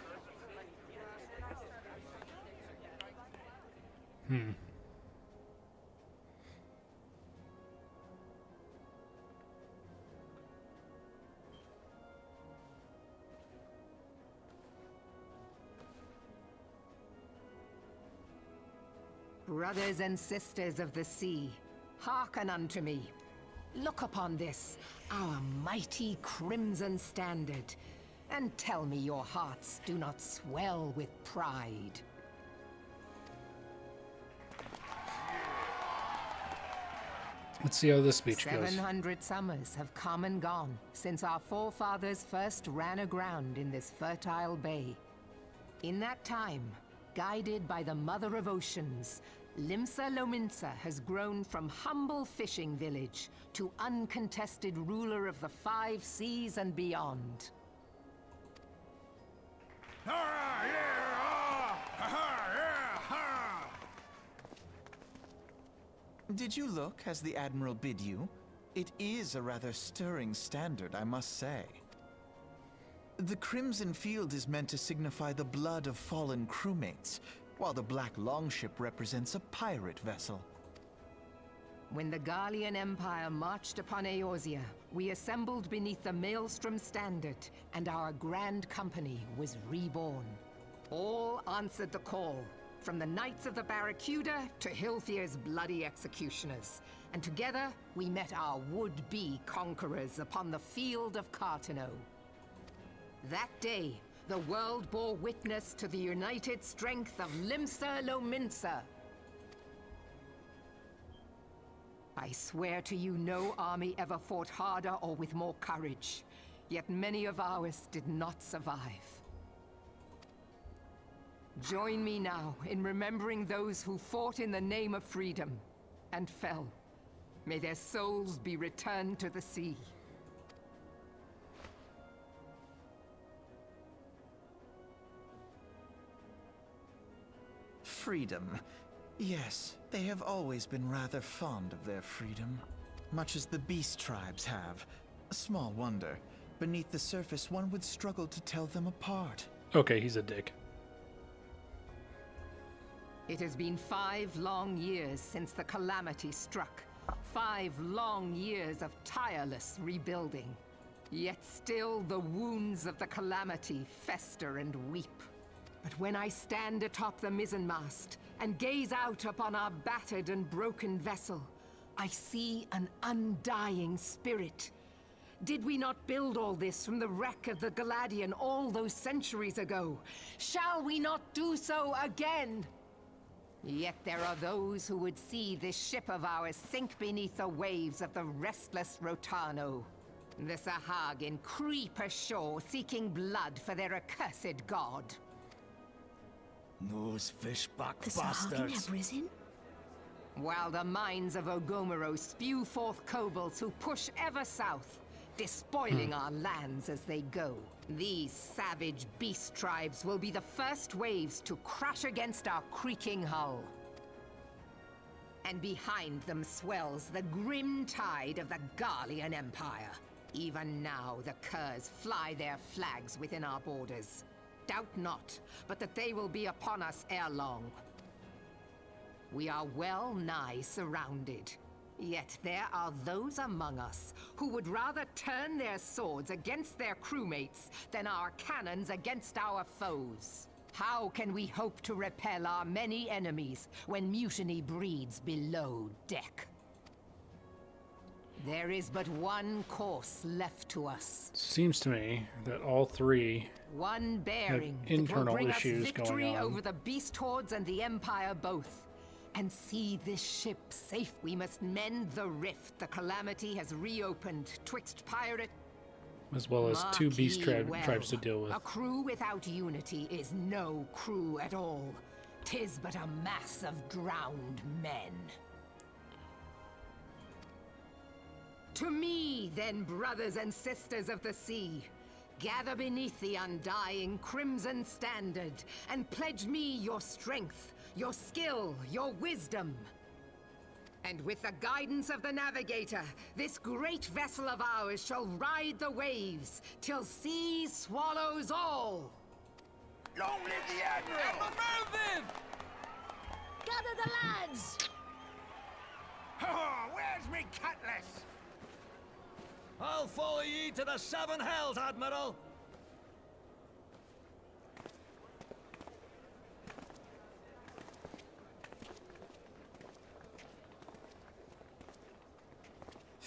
Brothers and sisters of the sea, hearken unto me. Look upon this, our mighty Crimson Standard, and tell me your hearts do not swell with pride. Let's see how this speech goes. 700 summers have come and gone since our forefathers first ran aground in this fertile bay. In that time, guided by the Mother of Oceans, Limsa Lominsa has grown from humble fishing village to uncontested ruler of the 5 seas and beyond. Did you look as the Admiral bid you? It is a rather stirring standard, I must say. The Crimson Field is meant to signify the blood of fallen crewmates, while the Black Longship represents a pirate vessel. When the Garlean Empire marched upon Eorzea, we assembled beneath the Maelstrom Standard, and our Grand Company was reborn. All answered the call, from the Knights of the Barracuda to Hilthier's bloody executioners, and together we met our would-be conquerors upon the field of Carteneau. That day, the world bore witness to the united strength of Limsa Lominsa. I swear to you, no army ever fought harder or with more courage, yet many of ours did not survive. Join me now in remembering those who fought in the name of freedom and fell. May their souls be returned to the sea. Freedom. Yes, they have always been rather fond of their freedom. Much as the beast tribes have. Small wonder. Beneath the surface, one would struggle to tell them apart. Okay, he's a dick. It has been 5 long years since the calamity struck. 5 long years of tireless rebuilding. Yet still the wounds of the calamity fester and weep. But when I stand atop the mizzenmast and gaze out upon our battered and broken vessel, I see an undying spirit. Did we not build all this from the wreck of the Galadian all those centuries ago? Shall we not do so again? Yet there are those who would see this ship of ours sink beneath the waves of the restless Rotano. The Sahagin creep ashore seeking blood for their accursed god. Those fishback The Sahagin have risen? While the mines of Ogomero spew forth kobolds who push ever south, despoiling our lands as they go. These savage beast tribes will be the first waves to crash against our creaking hull. And behind them swells the grim tide of the Garlean Empire. Even now the Curs fly their flags within our borders. Doubt not, but that they will be upon us ere long. We are well nigh surrounded. Yet there are those among us who would rather turn their swords against their crewmates than our cannons against our foes. How can we hope to repel our many enemies when mutiny breeds below deck? There is but one course left to us. Seems to me that all three One bearing have that will internal bring us issues victory going on. over the beast hordes and the Empire both. And see this ship safe. We must mend the rift the calamity has reopened twixt pirate. as well as 2 beast tribes to deal with. A crew without unity is no crew at all. 'Tis but a mass of drowned men. To me, then, brothers and sisters of the sea, gather beneath the undying Crimson Standard and pledge me your strength, your skill, your wisdom. And with the guidance of the navigator, this great vessel of ours shall ride the waves till sea swallows all. Long live the Admiral! Mervyn! Gather the lads! Oh, where's me cutlass? I'll follow ye to the 7 hells, Admiral!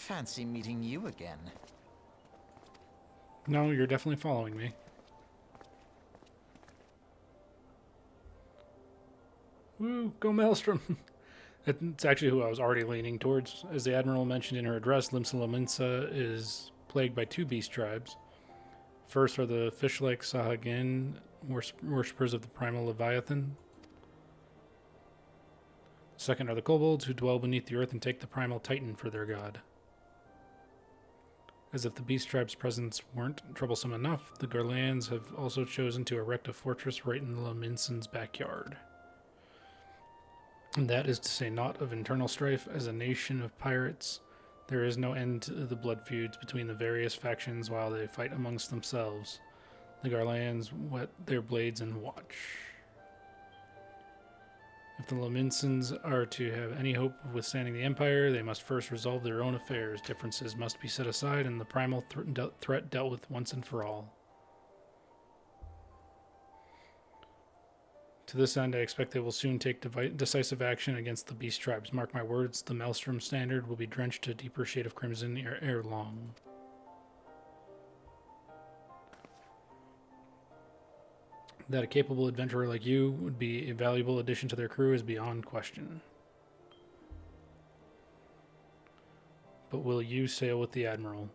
Fancy meeting you again. No, you're definitely following me. Woo, go Maelstrom! It's actually who I was already leaning towards. As the Admiral mentioned in her address, Limsa Lominsa is plagued by 2 beast tribes. First are the fish-like Sahagin, worshippers of the primal Leviathan. Second are the kobolds, who dwell beneath the earth and take the primal Titan for their god. As if the beast tribe's presence weren't troublesome enough, the Garlands have also chosen to erect a fortress right in the Lominsans' backyard. And that is to say naught of internal strife. As a nation of pirates, there is no end to the blood feuds between the various factions while they fight amongst themselves. The Garlands whet their blades and watch. If the Lominsans are to have any hope of withstanding the Empire, they must first resolve their own affairs. Differences must be set aside and the primal threat dealt with once and for all. To this end, I expect they will soon take decisive action against the beast tribes. Mark my words, the Maelstrom standard will be drenched a deeper shade of crimson ere long. That a capable adventurer like you would be a valuable addition to their crew is beyond question. But will you sail with the Admiral?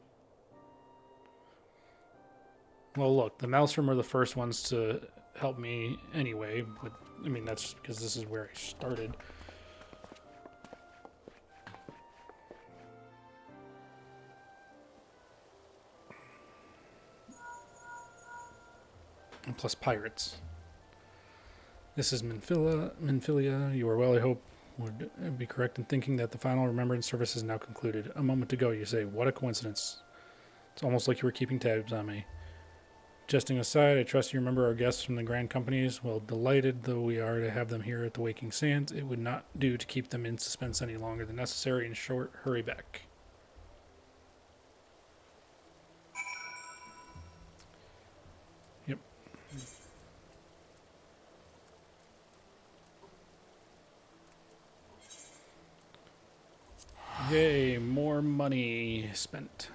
Well, look, the Maelstrom are the first ones to help me anyway, but I mean, that's just because this is where I started. And plus pirates. This is Minfilia. You are well, I hope, would be correct in thinking that the final remembrance service is now concluded. A moment ago, you say, what a coincidence. It's almost like you were keeping tabs on me. Jesting aside, I trust you remember our guests from the Grand Companies. Well, delighted though we are to have them here at the Waking Sands, it would not do to keep them in suspense any longer than necessary. In short, hurry back. Yep. Yay, more money spent.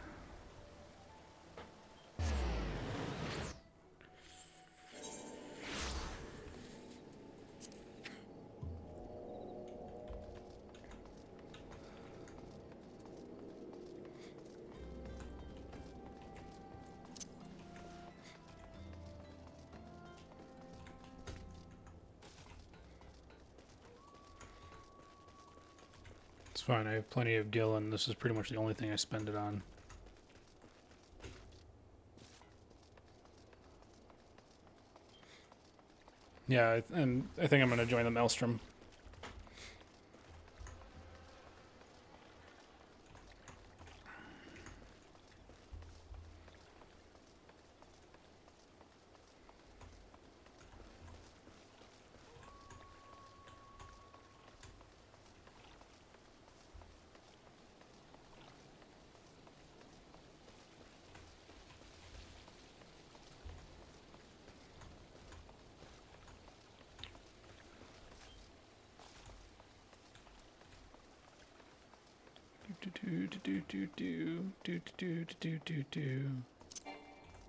It's fine, I have plenty of gil, and this is pretty much the only thing I spend it on. Yeah, and I think I'm going to join the Maelstrom.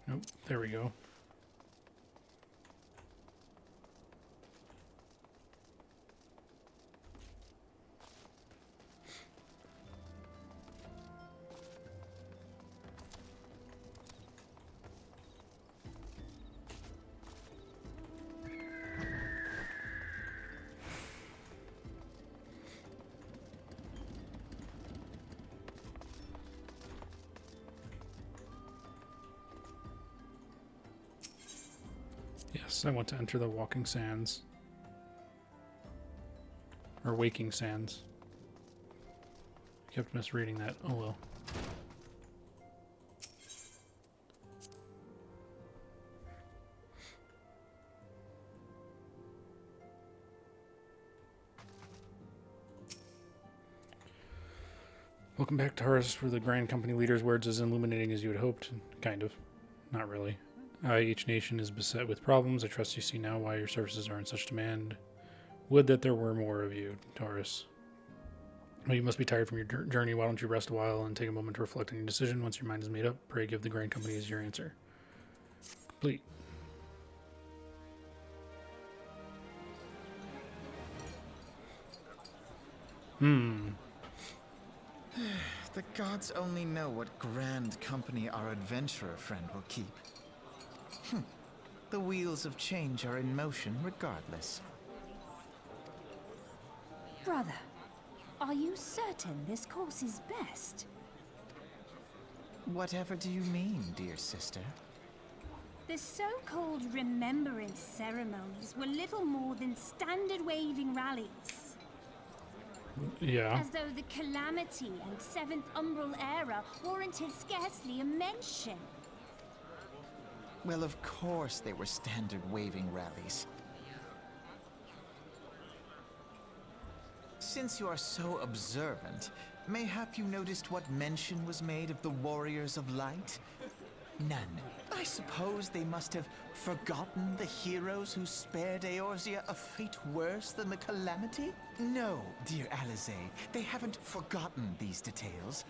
Nope, there we go. Yes, I want to enter the Walking Sands. Or Waking Sands. Kept misreading that. Oh well. Welcome back, Taurus, where the Grand Company leader's words as illuminating as you had hoped. Kind of. Not really. Each nation is beset with problems. I trust you see now why your services are in such demand. Would that there were more of you, Taurus. Well, you must be tired from your journey. Why don't you rest a while and take a moment to reflect on your decision? Once your mind is made up, pray give the Grand Company as your answer. Complete. The gods only know what grand company our adventurer friend will keep. The wheels of change are in motion regardless. Brother, are you certain this course is best? Whatever do you mean, dear sister? The so-called remembrance ceremonies were little more than standard waving rallies. Yeah. As though the Calamity and Seventh Umbral era warranted scarcely a mention. Well, of course they were standard waving rallies. Since you are so observant, mayhap you noticed what mention was made of the Warriors of Light? None. I suppose they must have forgotten the heroes who spared Eorzea a fate worse than the Calamity? No, dear Alisaie, they haven't forgotten these details.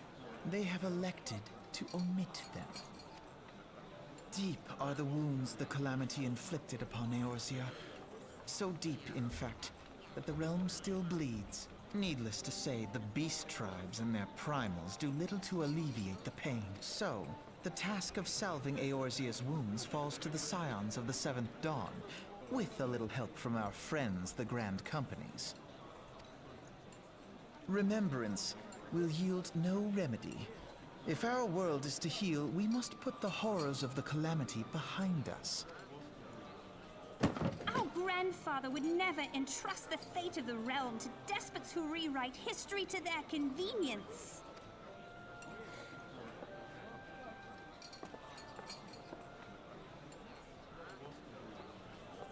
They have elected to omit them. Deep are the wounds the Calamity inflicted upon Eorzea. So deep, in fact, that the realm still bleeds. Needless to say, the beast tribes and their primals do little to alleviate the pain. So, the task of salving Eorzea's wounds falls to the scions of the Seventh Dawn, with a little help from our friends, the Grand Companies. Remembrance will yield no remedy. If our world is to heal, we must put the horrors of the Calamity behind us. Our grandfather would never entrust the fate of the realm to despots who rewrite history to their convenience.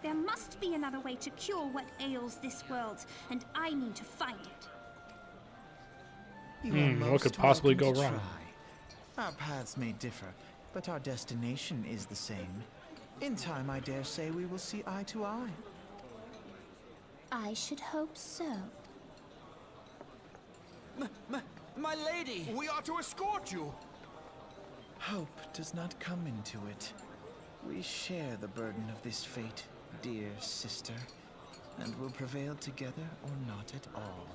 There must be another way to cure what ails this world, and I need to find it. You are What most could possibly welcome go to wrong? try. Our paths may differ, but our destination is the same. In time, I dare say we will see eye to eye. I should hope so. My lady! We are to escort you! Hope does not come into it. We share the burden of this fate, dear sister, and will prevail together or not at all.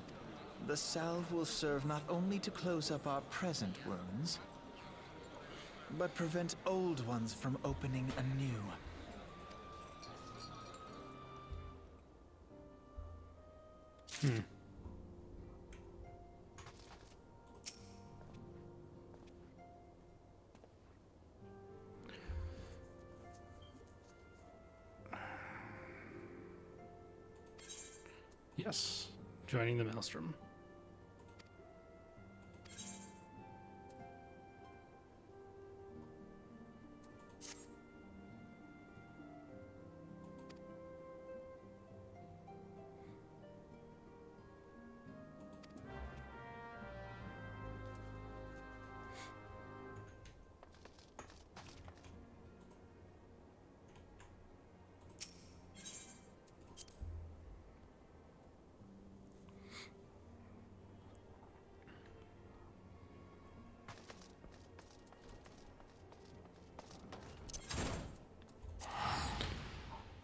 The salve will serve not only to close up our present wounds, but prevent old ones from opening anew. Yes. Joining the Maelstrom.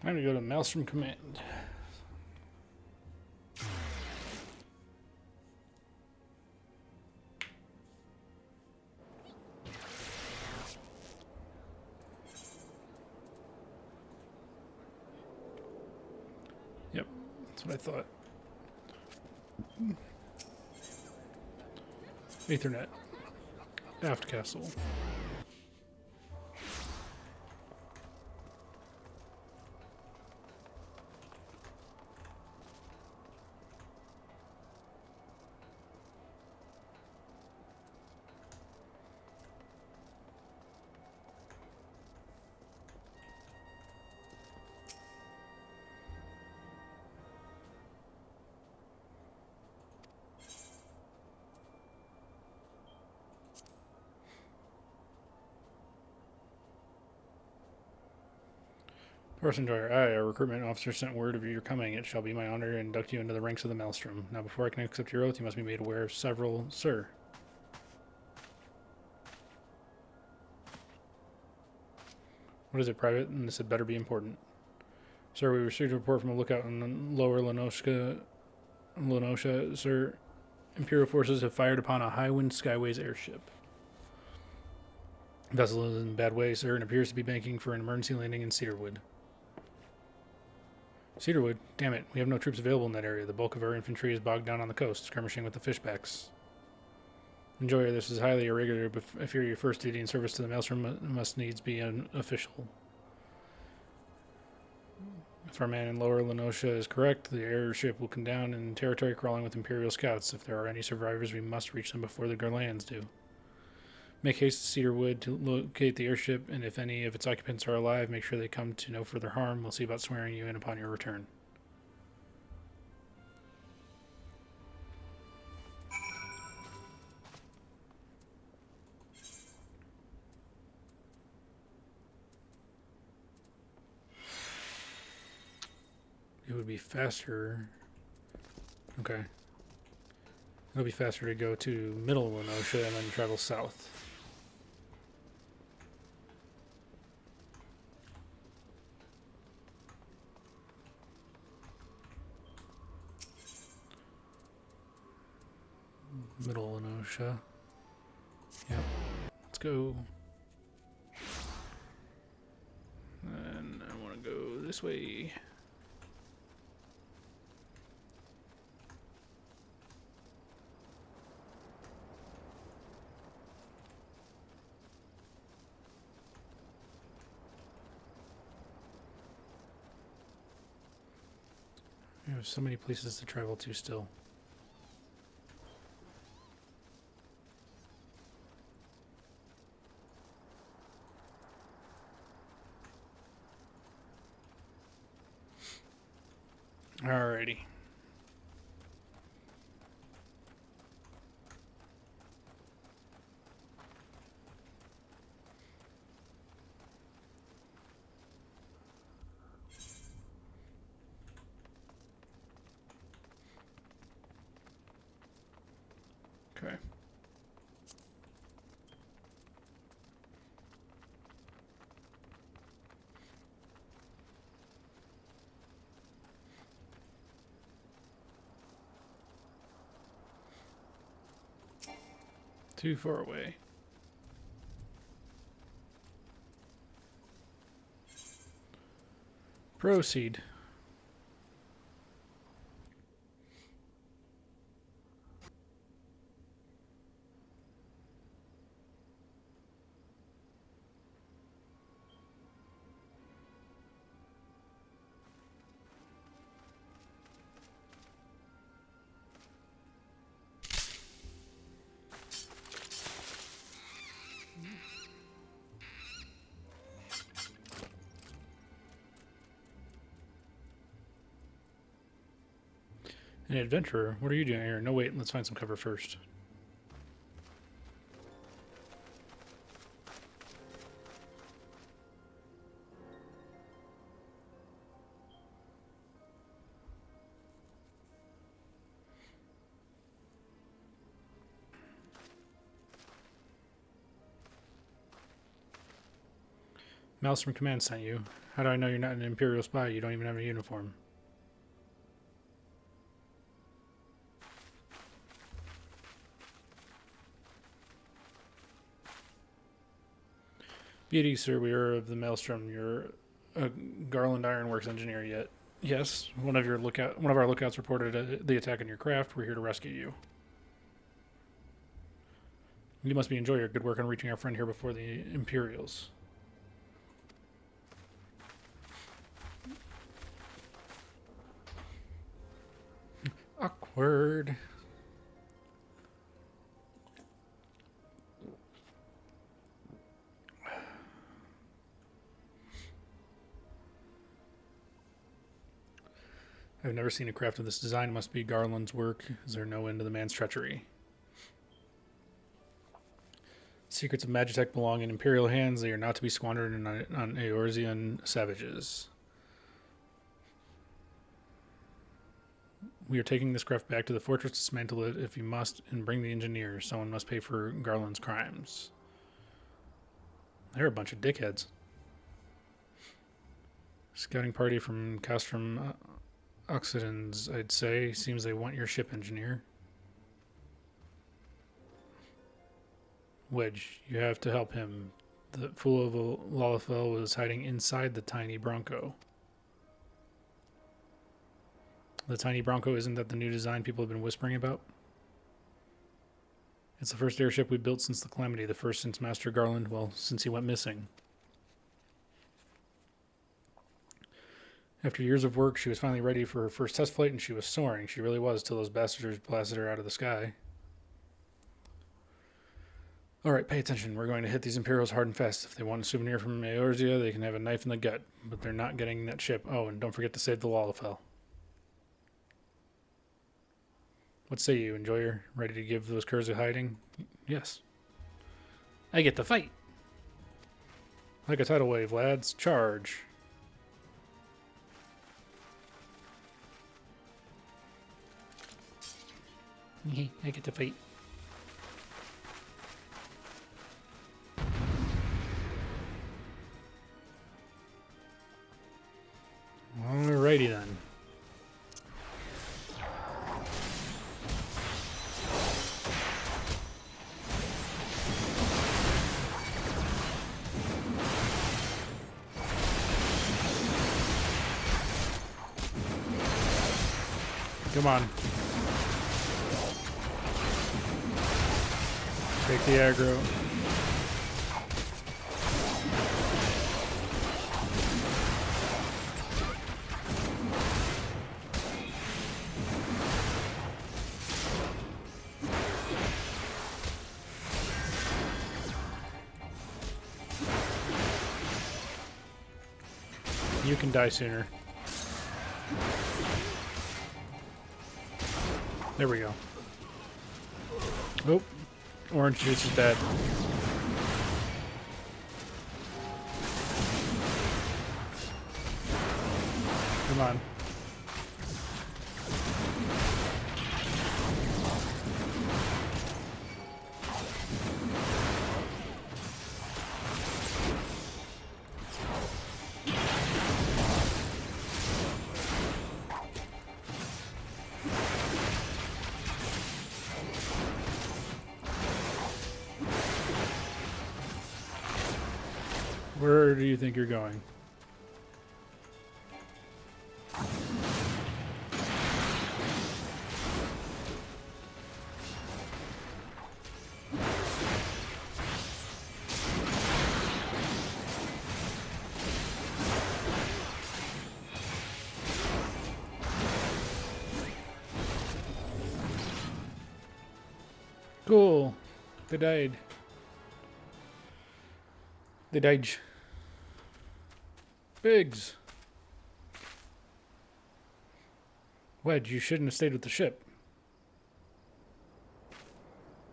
Time to go to Maelstrom Command. Yep, that's what I thought. Aethernet. Aft Castle. Orson Dwyer, aye, our recruitment officer sent word of your coming. It shall be my honor to induct you into the ranks of the Maelstrom. Now, before I can accept your oath, you must be made aware of several... Sir. What is it, private? And this had better be important. Sir, we received a report from a lookout in Lower Lenosha, sir. Imperial forces have fired upon a Highwind Skyways airship. The vessel is in a bad way, sir, and appears to be banking for an emergency landing in Cedarwood. Cedarwood? Damn it, we have no troops available in that area. The bulk of our infantry is bogged down on the coast, skirmishing with the fishbacks. Enjoyer, this is highly irregular, but I fear your first duty in service to the Maelstrom must needs be unofficial. If our man in Lower Lenosha is correct, the airship will come down in territory crawling with Imperial scouts. If there are any survivors, we must reach them before the Garleans do. Make haste to Cedarwood to locate the airship, and if any of its occupants are alive, make sure they come to no further harm. We'll see about swearing you in upon your return. It would be faster. Okay. It'll be faster to go to Middle Lenosha and then travel south. Middle Lenosha. Yep. Let's go. And I want to go this way. There's so many places to travel to still. Alrighty. Okay. Too far away. Proceed. An adventurer? What are you doing here? No, wait, let's find some cover first. Maelstrom Command sent you. How do I know you're not an Imperial spy? You don't even have a uniform. Beauty, sir, we are of the Maelstrom. You're a Garland Ironworks engineer yet. Yes, one of our lookouts reported the attack on your craft. We're here to rescue you. You must be enjoying your good work on reaching our friend here before the Imperials. Awkward. I've never seen a craft of this design. It must be Garland's work. Is there no end to the man's treachery? Secrets of Magitech belong in Imperial hands. They are not to be squandered on Eorzean savages. We are taking this craft back to the fortress to dismantle it if you must, and bring the engineers. Someone must pay for Garland's crimes. They're a bunch of dickheads. Scouting party from Castrum Occidens, I'd say. Seems they want your ship, engineer. Wedge, you have to help him. The fool of a Lalafell was hiding inside the tiny Bronco. The tiny Bronco, isn't that the new design people have been whispering about? It's the first airship we built since the Calamity, the first since Master Garland, well, since he went missing. After years of work, she was finally ready for her first test flight, and she was soaring. She really was, till those bastards blasted her out of the sky. Alright, pay attention. We're going to hit these Imperials hard and fast. If they want a souvenir from Eorzea, they can have a knife in the gut. But they're not getting that ship. Oh, and don't forget to save the Lalafell. What say you, enjoyer? Ready to give those curs a hiding? Yes. I get to fight. Like a tidal wave, lads. Charge. I get to fight. Alrighty then. Come on. Take the aggro. You can die sooner. There we go. Oh, orange juice is bad. Come on. Where do you think you're going? Cool. They died. They died. Biggs. Wedge, you shouldn't have stayed with the ship.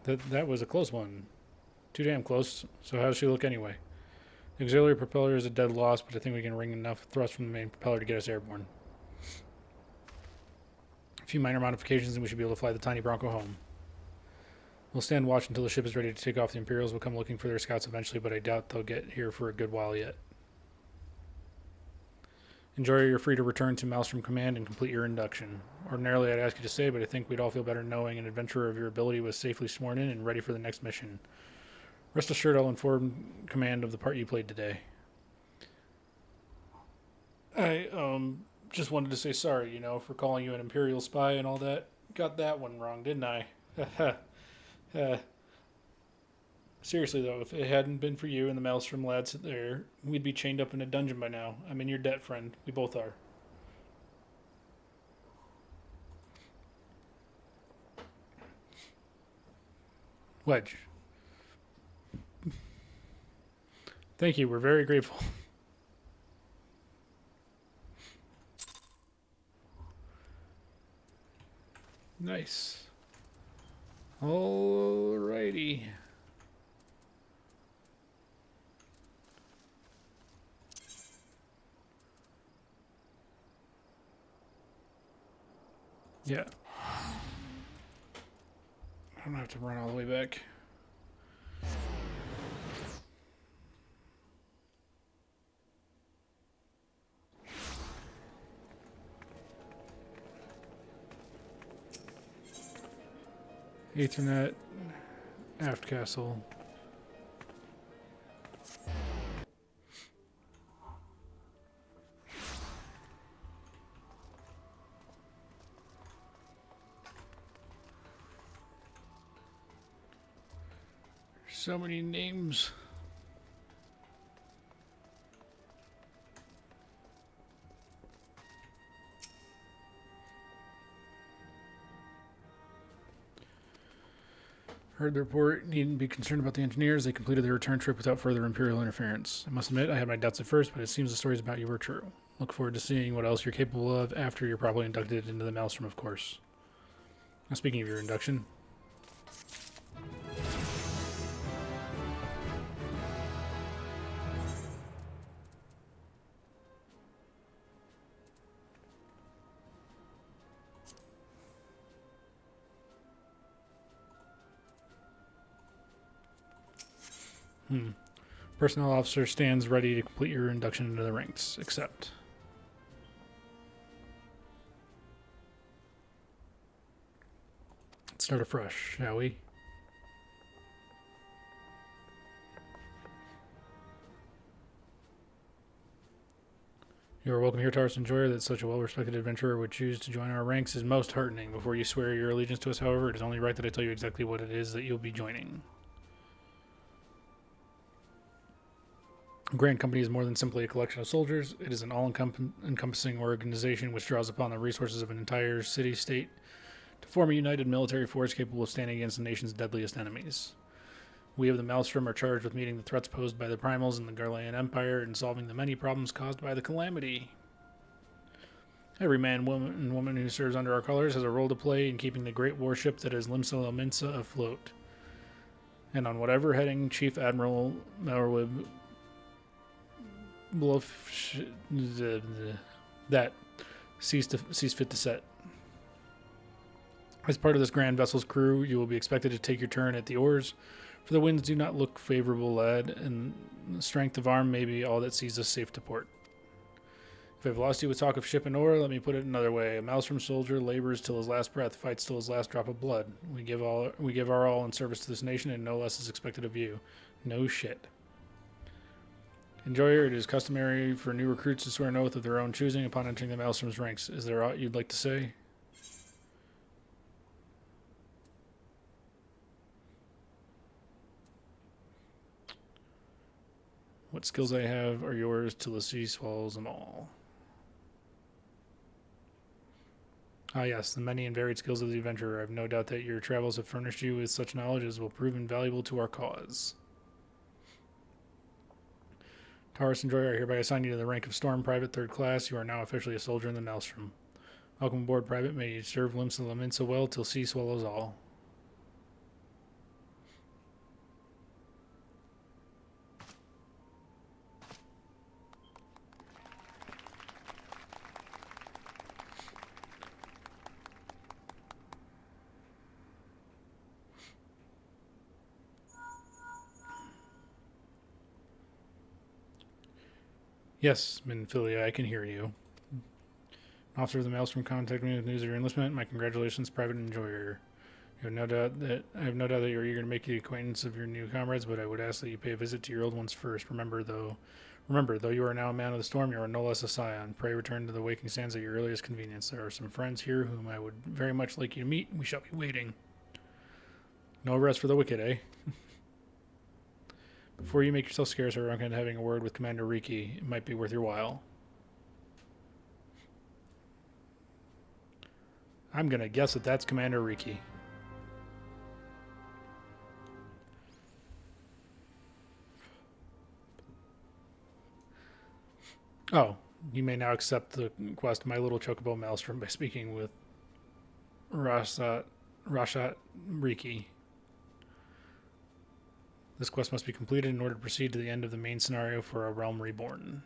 That was a close one. Too damn close. So how does she look anyway? The auxiliary propeller is a dead loss, but I think we can wring enough thrust from the main propeller to get us airborne. A few minor modifications and we should be able to fly the tiny Bronco home. We'll stand watch until the ship is ready to take off. The Imperials will come looking for their scouts eventually, but I doubt they'll get here for a good while yet. Enjoy, you're free to return to Maelstrom Command and complete your induction. Ordinarily, I'd ask you to stay, but I think we'd all feel better knowing an adventurer of your ability was safely sworn in and ready for the next mission. Rest assured, I'll inform Command of the part you played today. I, just wanted to say sorry, for calling you an Imperial spy and all that. Got that one wrong, didn't I? Seriously, though, if it hadn't been for you and the Maelstrom lads there, we'd be chained up in a dungeon by now. I'm in your debt, friend. We both are. Wedge. Thank you. We're very grateful. Nice. Alrighty. Yeah. I don't have to run all the way back. Ethernet, aft castle. So many names. Heard the report. Needn't be concerned about the engineers. They completed their return trip without further Imperial interference. I must admit, I had my doubts at first, but it seems the stories about you were true. Look forward to seeing what else you're capable of after you're probably inducted into the Maelstrom, of course. Now, speaking of your induction, personnel officer stands ready to complete your induction into the ranks. Accept. Let's start afresh, shall we? You are welcome here, Taurus Enjoyer. That such a well-respected adventurer would choose to join our ranks is most heartening. Before you swear your allegiance to us, however, it is only right that I tell you exactly what it is that you'll be joining. Grand Company is more than simply a collection of soldiers. It is an all-encompassing organization which draws upon the resources of an entire city-state to form a united military force capable of standing against the nation's deadliest enemies. We of the Maelstrom are charged with meeting the threats posed by the Primals and the Garlean Empire and solving the many problems caused by the Calamity. Every man, woman, and woman who serves under our colors has a role to play in keeping the great warship that is Limsa Lominsa afloat. And on whatever heading Chief Admiral Melwib that sees fit to set. As part of this grand vessel's crew, you will be expected to take your turn at the oars, for the winds do not look favorable, lad, and the strength of arm may be all that sees us safe to port. If I've lost you with talk of ship and oar, let me put it another way. A Maelstrom soldier labors till his last breath, fights till his last drop of blood. We give our all in service to this nation, and no less is expected of you. No shit. Enjoyer, it is customary for new recruits to swear an oath of their own choosing upon entering the Maelstrom's ranks. Is there aught you'd like to say? What skills I have are yours till the sea swallows them all. Ah yes, the many and varied skills of the adventurer. I have no doubt that your travels have furnished you with such knowledge as will prove invaluable to our cause. Taurus Enjoyer, I hereby assign you to the rank of Storm Private 3rd Class. You are now officially a soldier in the Maelstrom. Welcome aboard, Private. May you serve Limsa Lominsa well till sea swallows all. Yes, Minfilia, I can hear you. An officer of the Maelstrom contacted me with news of your enlistment. My congratulations, Private Enjoyer. I have no doubt that you're eager to make the acquaintance of your new comrades, but I would ask that you pay a visit to your old ones first. Remember, though you are now a man of the storm, you are no less a scion. Pray return to the Waking Sands at your earliest convenience. There are some friends here whom I would very much like you to meet. We shall be waiting. No rest for the wicked, eh? Before you make yourself scarce, I recommend having a word with Commander Riki. It might be worth your while. I'm going to guess that that's Commander Riki. Oh, you may now accept the quest My Little Chocobo Maelstrom by speaking with Rashat Riki. This quest must be completed in order to proceed to the end of the main scenario for A Realm Reborn.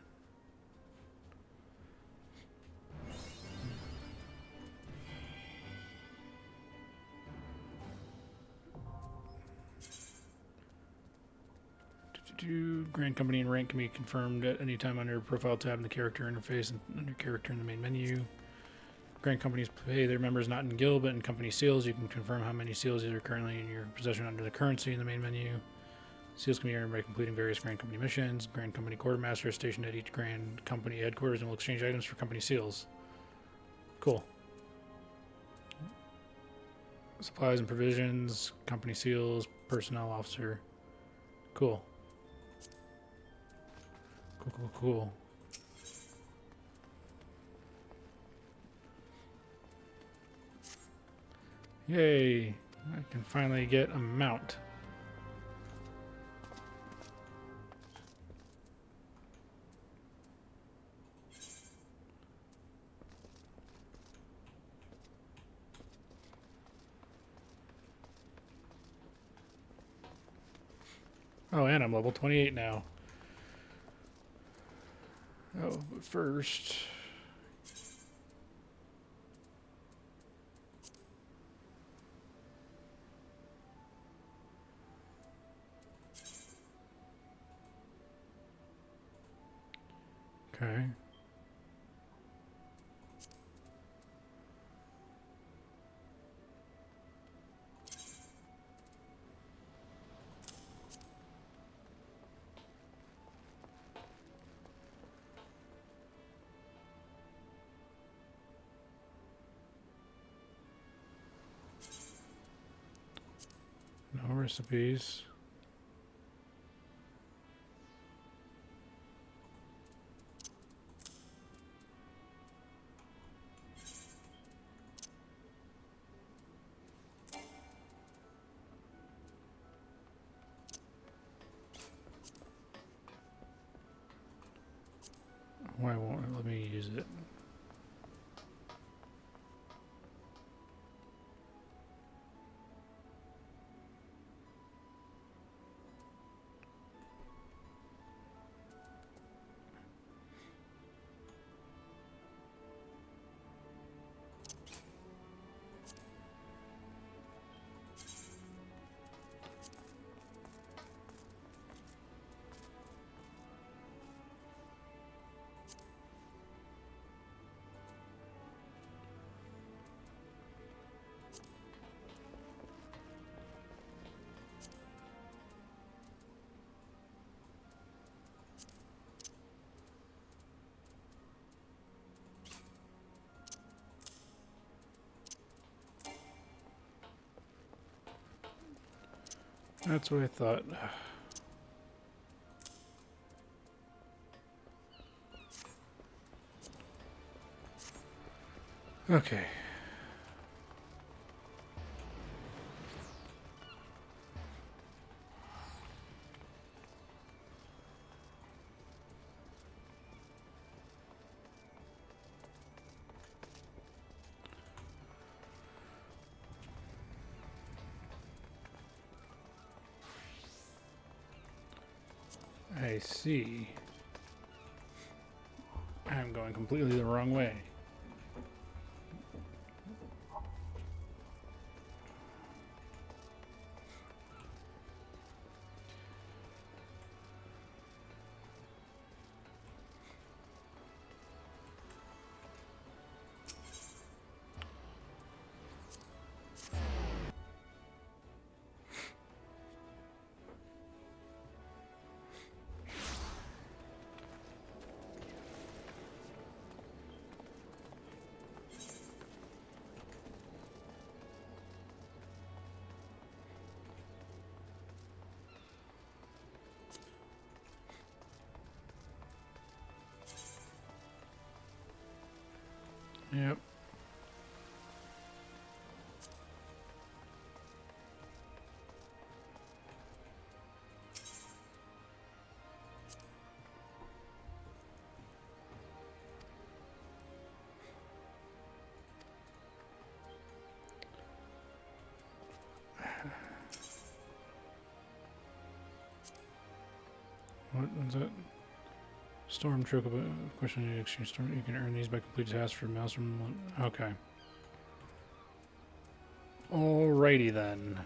Grand Company and rank can be confirmed at any time under Profile tab in the character interface and under Character in the main menu. Grand Companies pay their members not in guild but in company seals. You can confirm how many seals are currently in your possession under the currency in the main menu. Seals can be earned by completing various Grand Company missions. Grand Company Quartermaster is stationed at each Grand Company headquarters and will exchange items for company seals. Cool. Supplies and provisions, company seals, personnel officer. Cool. Cool. Yay! I can finally get a mount. Oh, and I'm level 28 now. Oh, but first... Okay. No recipes. Why won't it let me use it? That's what I thought. Okay. I see. I'm going completely the wrong way. Yep. What is it? Storm Chocobo. Question: exchange storm. You can earn these by complete tasks for mouse from one. Okay. Alrighty then.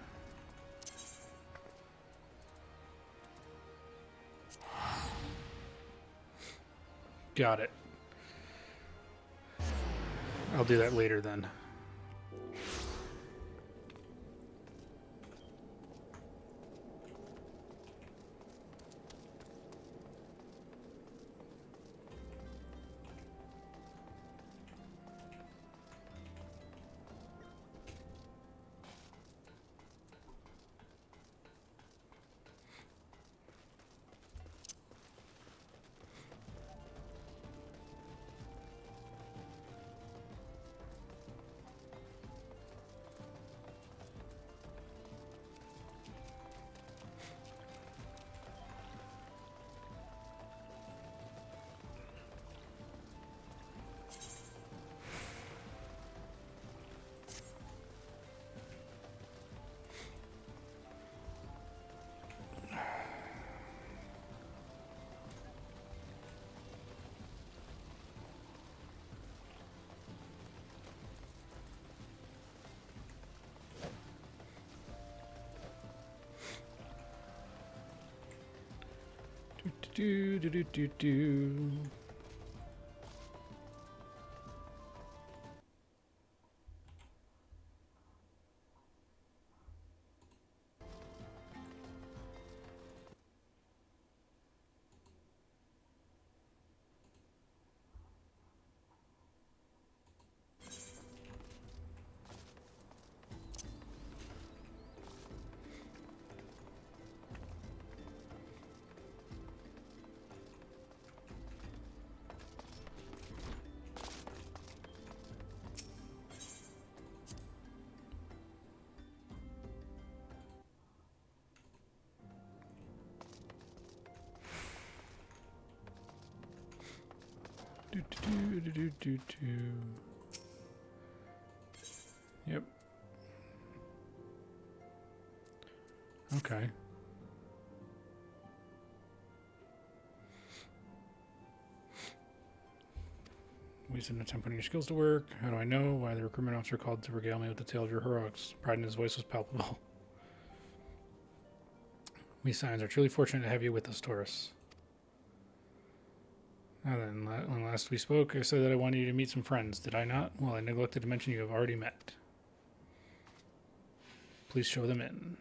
Got it. I'll do that later then. Do do do do do. Do, do, do, do, do, do. Yep. Okay. Wasted no time putting your skills to work. How do I know? Why the recruitment officer called to regale me with the tale of your heroics? Pride in his voice was palpable. We Scions are truly fortunate to have you with us, Taurus. Now then, when last we spoke, I said that I wanted you to meet some friends. Did I not? Well, I neglected to mention you have already met. Please show them in.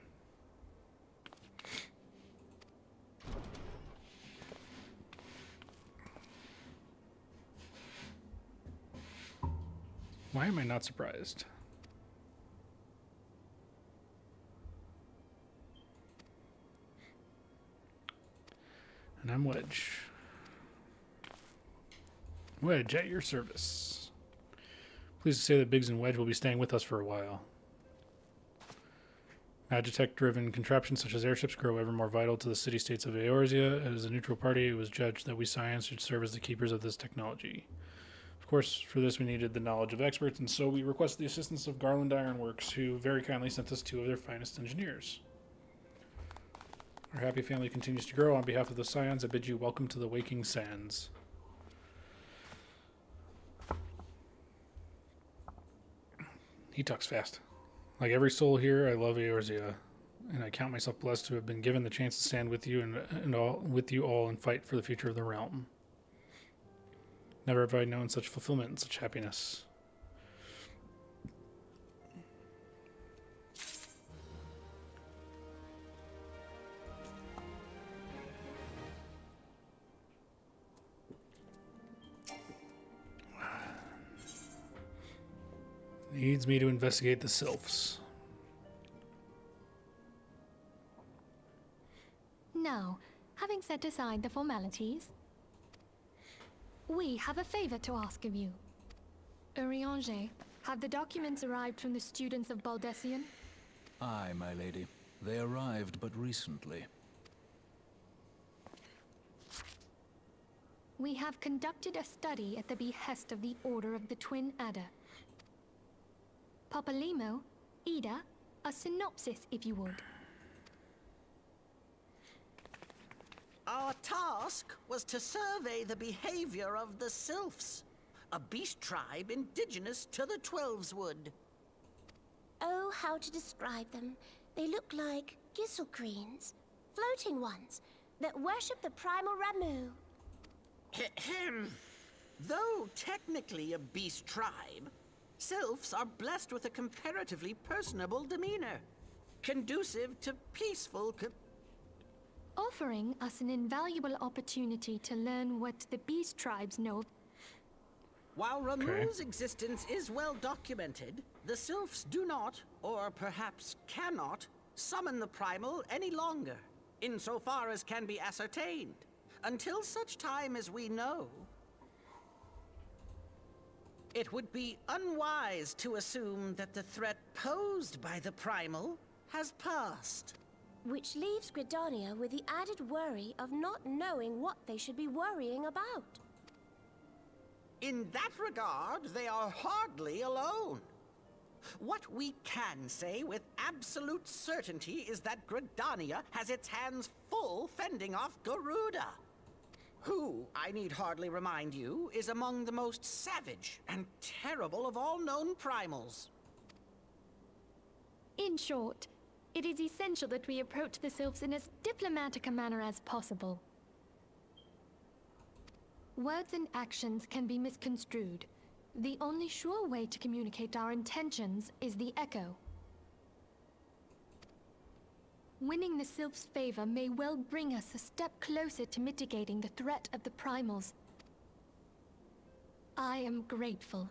Why am I not surprised? And I'm Wedge. Wedge, at your service. Pleased to say that Biggs and Wedge will be staying with us for a while. Magitech-driven contraptions such as airships grow ever more vital to the city-states of Eorzea. As a neutral party, it was judged that we Scions should serve as the keepers of this technology. Of course, for this we needed the knowledge of experts, and so we requested the assistance of Garland Ironworks, who very kindly sent us 2 of their finest engineers. Our happy family continues to grow. On behalf of the Scions, I bid you welcome to the Waking Sands. He talks fast. Like every soul here, I love Eorzea, and I count myself blessed to have been given the chance to stand with you and all and fight for the future of the realm. Never have I known such fulfillment and such happiness. Needs me to investigate the sylphs. Now, having set aside the formalities, we have a favor to ask of you. Urianger, have the documents arrived from the students of Baldessian? Aye, my lady. They arrived but recently. We have conducted a study at the behest of the Order of the Twin Adder. Papalymo, Ida, a synopsis, if you would. Our task was to survey the behavior of the Sylphs, a beast tribe indigenous to the Twelveswood. Oh, how to describe them. They look like Gisselcreens, floating ones, that worship the primal Ramu. Ahem. Though technically a beast tribe, sylphs are blessed with a comparatively personable demeanor, conducive to peaceful Offering us an invaluable opportunity to learn what the beast tribes know. While Ramuh's existence is well documented, the sylphs do not, or perhaps cannot, summon the primal any longer, insofar as can be ascertained, until such time as we know. It would be unwise to assume that the threat posed by the primal has passed. Which leaves Gridania with the added worry of not knowing what they should be worrying about. In that regard, they are hardly alone. What we can say with absolute certainty is that Gridania has its hands full fending off Garuda, who, I need hardly remind you, is among the most savage and terrible of all known primals. In short, it is essential that we approach the sylphs in as diplomatic a manner as possible. Words and actions can be misconstrued. The only sure way to communicate our intentions is the echo. Winning the sylphs' favor may well bring us a step closer to mitigating the threat of the primals. I am grateful.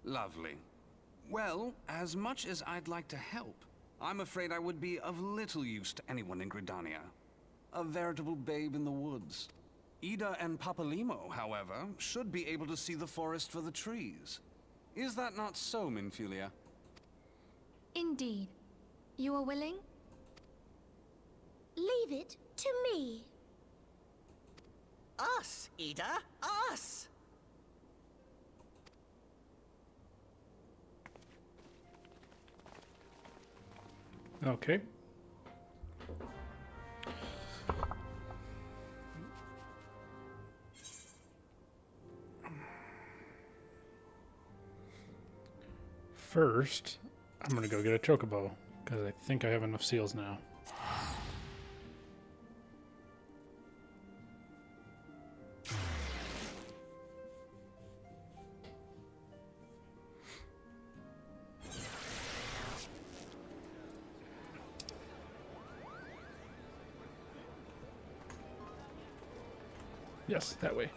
Lovely. Well, as much as I'd like to help, I'm afraid I would be of little use to anyone in Gridania. A veritable babe in the woods. Ida and Papalimo, however, should be able to see the forest for the trees. Is that not so, Minfilia? Indeed. You are willing? Leave it to me. Us, Ida, us! Okay. First, I'm gonna go get a chocobo, because I think I have enough seals now. Yes, that way.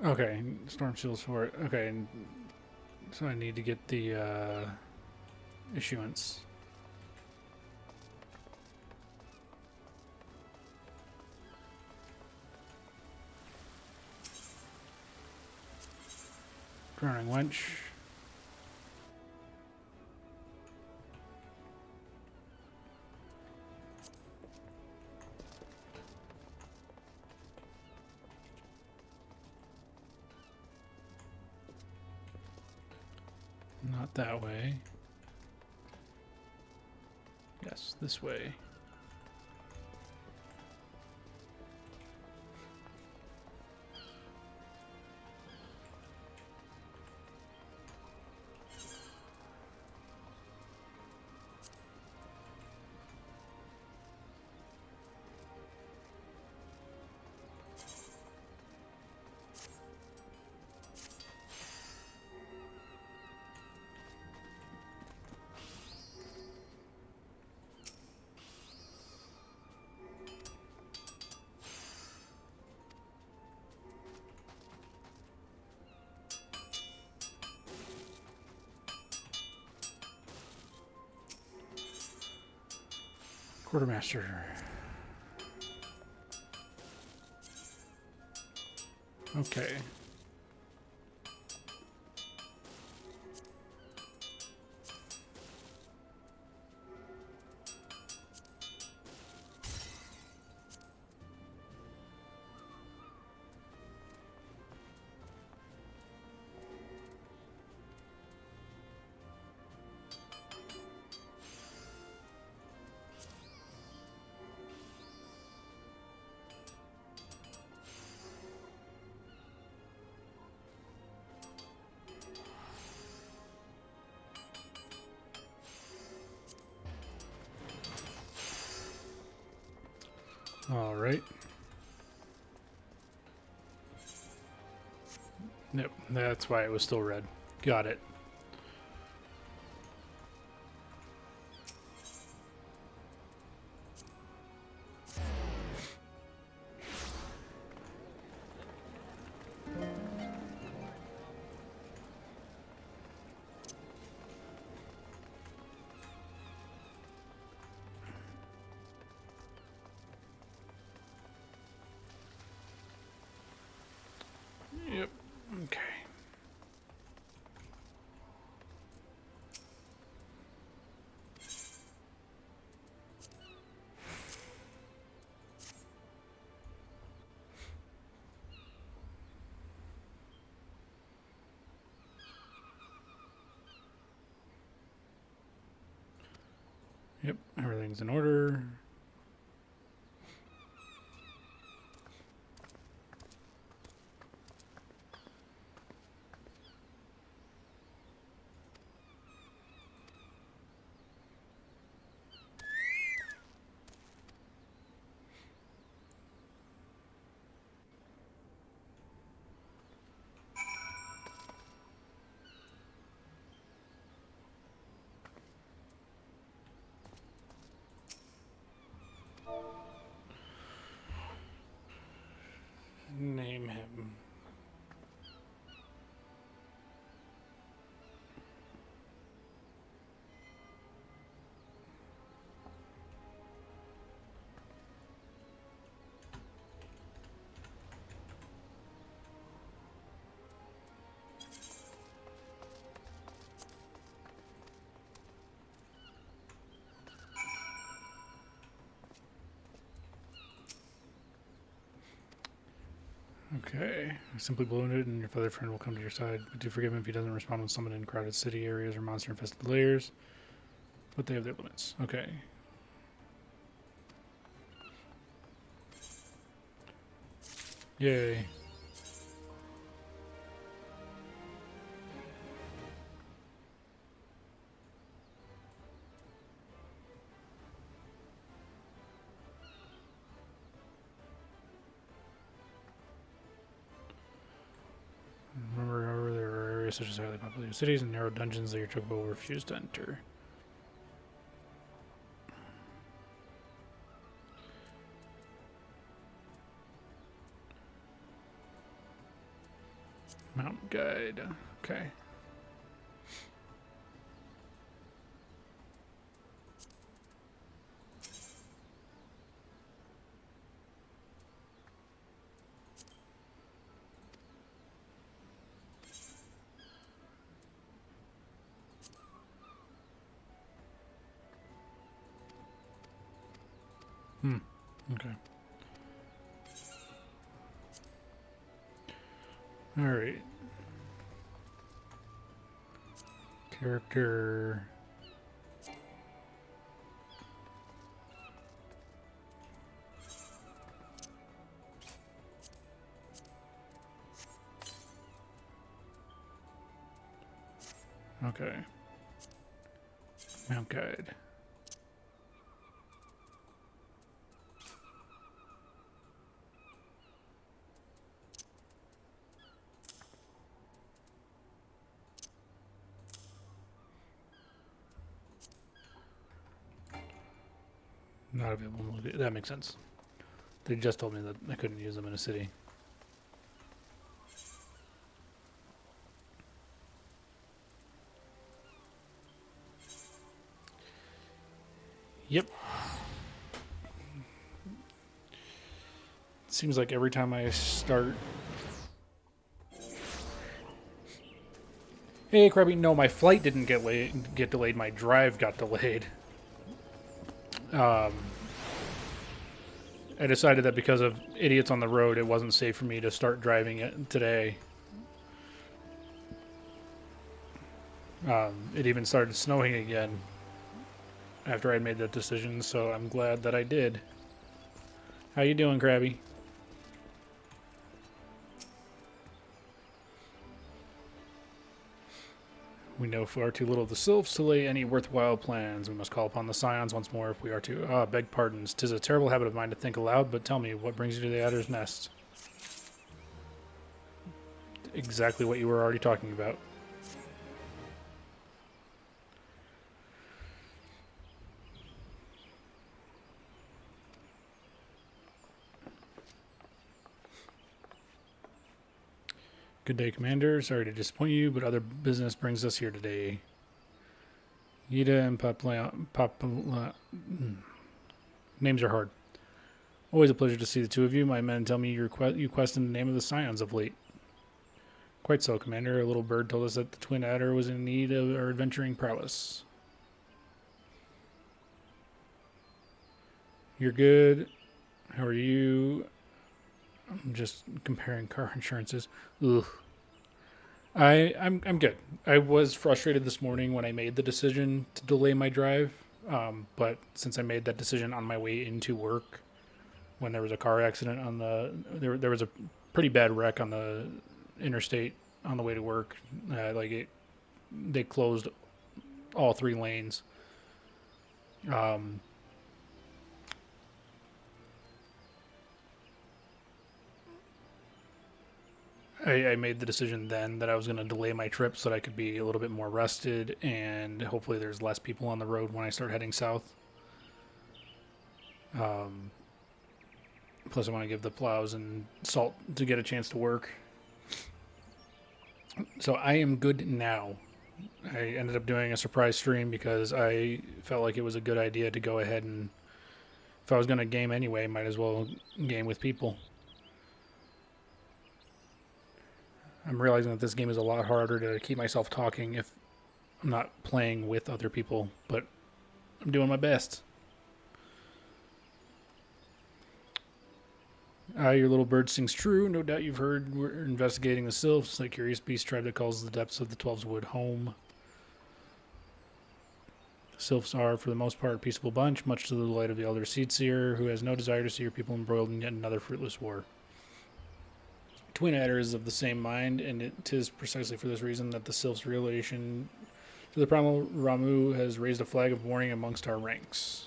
Okay, storm shields for it. Okay, so I need to get the issuance. Drowning Wench. Not that way. Yes, this way. Quartermaster. Okay. All right. Yep, that's why it was still red. Got it. Yep. Okay. Yep, everything's in order. Name him. Okay. Simply ballooned and your feather friend will come to your side. But do forgive him if he doesn't respond when summoned in crowded city areas or monster-infested layers. But they have their limits. Okay. Yay. Remember, however, there are areas such as highly populated cities and narrow dungeons that your chocobo will refuse to enter. Mountain guide. Okay. Okay. All right. Character. Okay. Mount guide. Not available. That makes sense. They just told me that I couldn't use them in a city. Yep. Seems like every time I start... Hey, Krabby, no, my flight didn't get delayed. My drive got delayed. I decided that because of idiots on the road, it wasn't safe for me to start driving it today. It even started snowing again after I made that decision, so I'm glad that I did. How you doing, Krabby? We know far too little of the sylphs to lay any worthwhile plans. We must call upon the scions once more if we are to... Ah, beg pardons. 'Tis a terrible habit of mine to think aloud, but tell me, what brings you to the Adder's Nest? Exactly what you were already talking about. Good day, Commander. Sorry to disappoint you, but other business brings us here today. Ida and names are hard. Always a pleasure to see the two of you. My men tell me you quest in the name of the Scions of late. Quite so, Commander. A little bird told us that the Twin Adder was in need of our adventuring prowess. You're good. How are you? I'm just comparing car insurances. Ugh. I'm good. I was frustrated this morning when I made the decision to delay my drive, but since I made that decision on my way into work, when there was a car accident on there was a pretty bad wreck on the interstate on the way to work. They closed all 3 lanes. I made the decision then that I was going to delay my trip so that I could be a little bit more rested, and hopefully there's less people on the road when I start heading south. Plus I want to give the plows and salt to get a chance to work. So I am good now. I ended up doing a surprise stream because I felt like it was a good idea to go ahead and, if I was going to game anyway, might as well game with people. I'm realizing that this game is a lot harder to keep myself talking if I'm not playing with other people, but I'm doing my best. Your little bird sings true. No doubt you've heard we're investigating the sylphs, the curious beast tribe that calls the depths of the Twelves Wood home. The sylphs are, for the most part, a peaceable bunch, much to the delight of the elder Seedseer, who has no desire to see your people embroiled in yet another fruitless war. Twin Adder is of the same mind, and it is precisely for this reason that the sylph's relation to the primal Ramu has raised a flag of warning amongst our ranks.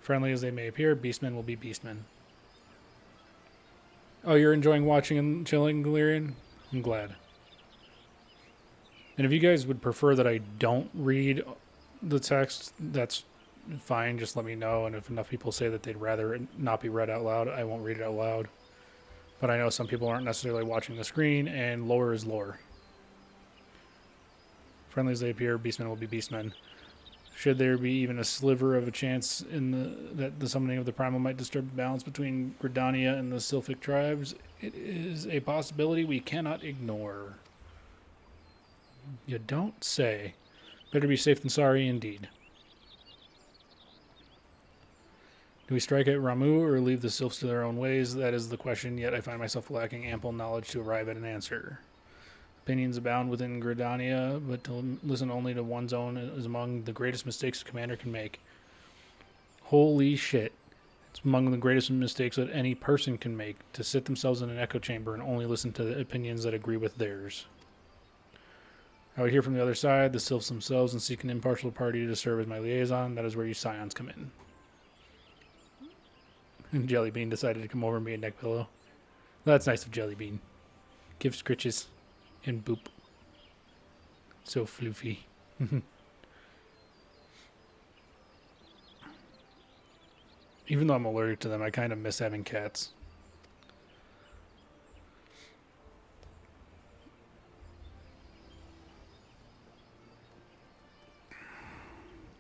Friendly as they may appear, beastmen will be beastmen. Oh, you're enjoying watching and chilling, Galerian? I'm glad. And if you guys would prefer that I don't read the text, that's fine. Just let me know, and if enough people say that they'd rather it not be read out loud, I won't read it out loud. But I know some people aren't necessarily watching the screen, and lore is lore. Friendly as they appear, beastmen will be beastmen. Should there be even a sliver of a chance that the summoning of the primal might disturb the balance between Gridania and the Sylphic tribes, it is a possibility we cannot ignore. You don't say. Better be safe than sorry indeed. Do we strike at Ramu or leave the sylphs to their own ways? That is the question, yet I find myself lacking ample knowledge to arrive at an answer. Opinions abound within Gridania, but to listen only to one's own is among the greatest mistakes a commander can make. Holy shit. It's among the greatest mistakes that any person can make, to sit themselves in an echo chamber and only listen to the opinions that agree with theirs. I would hear from the other side, the sylphs themselves, and seek an impartial party to serve as my liaison. That is where you scions come in. And Jellybean decided to come over and be a neck pillow. Well, that's nice of Jellybean. Give scritches and boop. So floofy. Even though I'm allergic to them, I kind of miss having cats.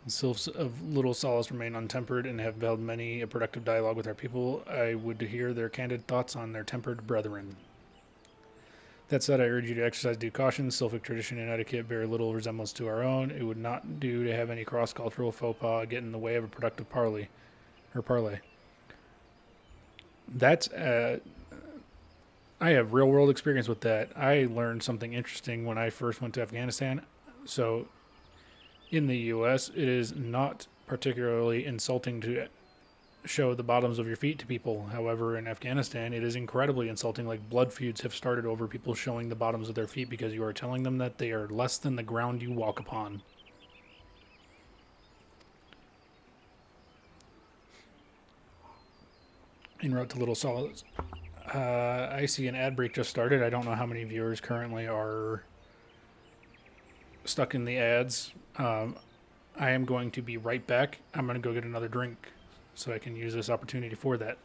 The sylphs of Little Solace remain untempered and have held many a productive dialogue with our people. I would hear their candid thoughts on their tempered brethren. That said, I urge you to exercise due caution. Sylphic tradition and etiquette bear little resemblance to our own. It would not do to have any cross-cultural faux pas get in the way of a productive parley. That's I have real-world experience with that. I learned something interesting when I first went to Afghanistan. So in the U.S., it is not particularly insulting to show the bottoms of your feet to people. However, in Afghanistan, it is incredibly insulting. Like, blood feuds have started over people showing the bottoms of their feet because you are telling them that they are less than the ground you walk upon. En route to Little Solace. I see an ad break just started. I don't know how many viewers currently are stuck in the ads. I am going to be right back. I'm going to go get another drink so I can use this opportunity for that.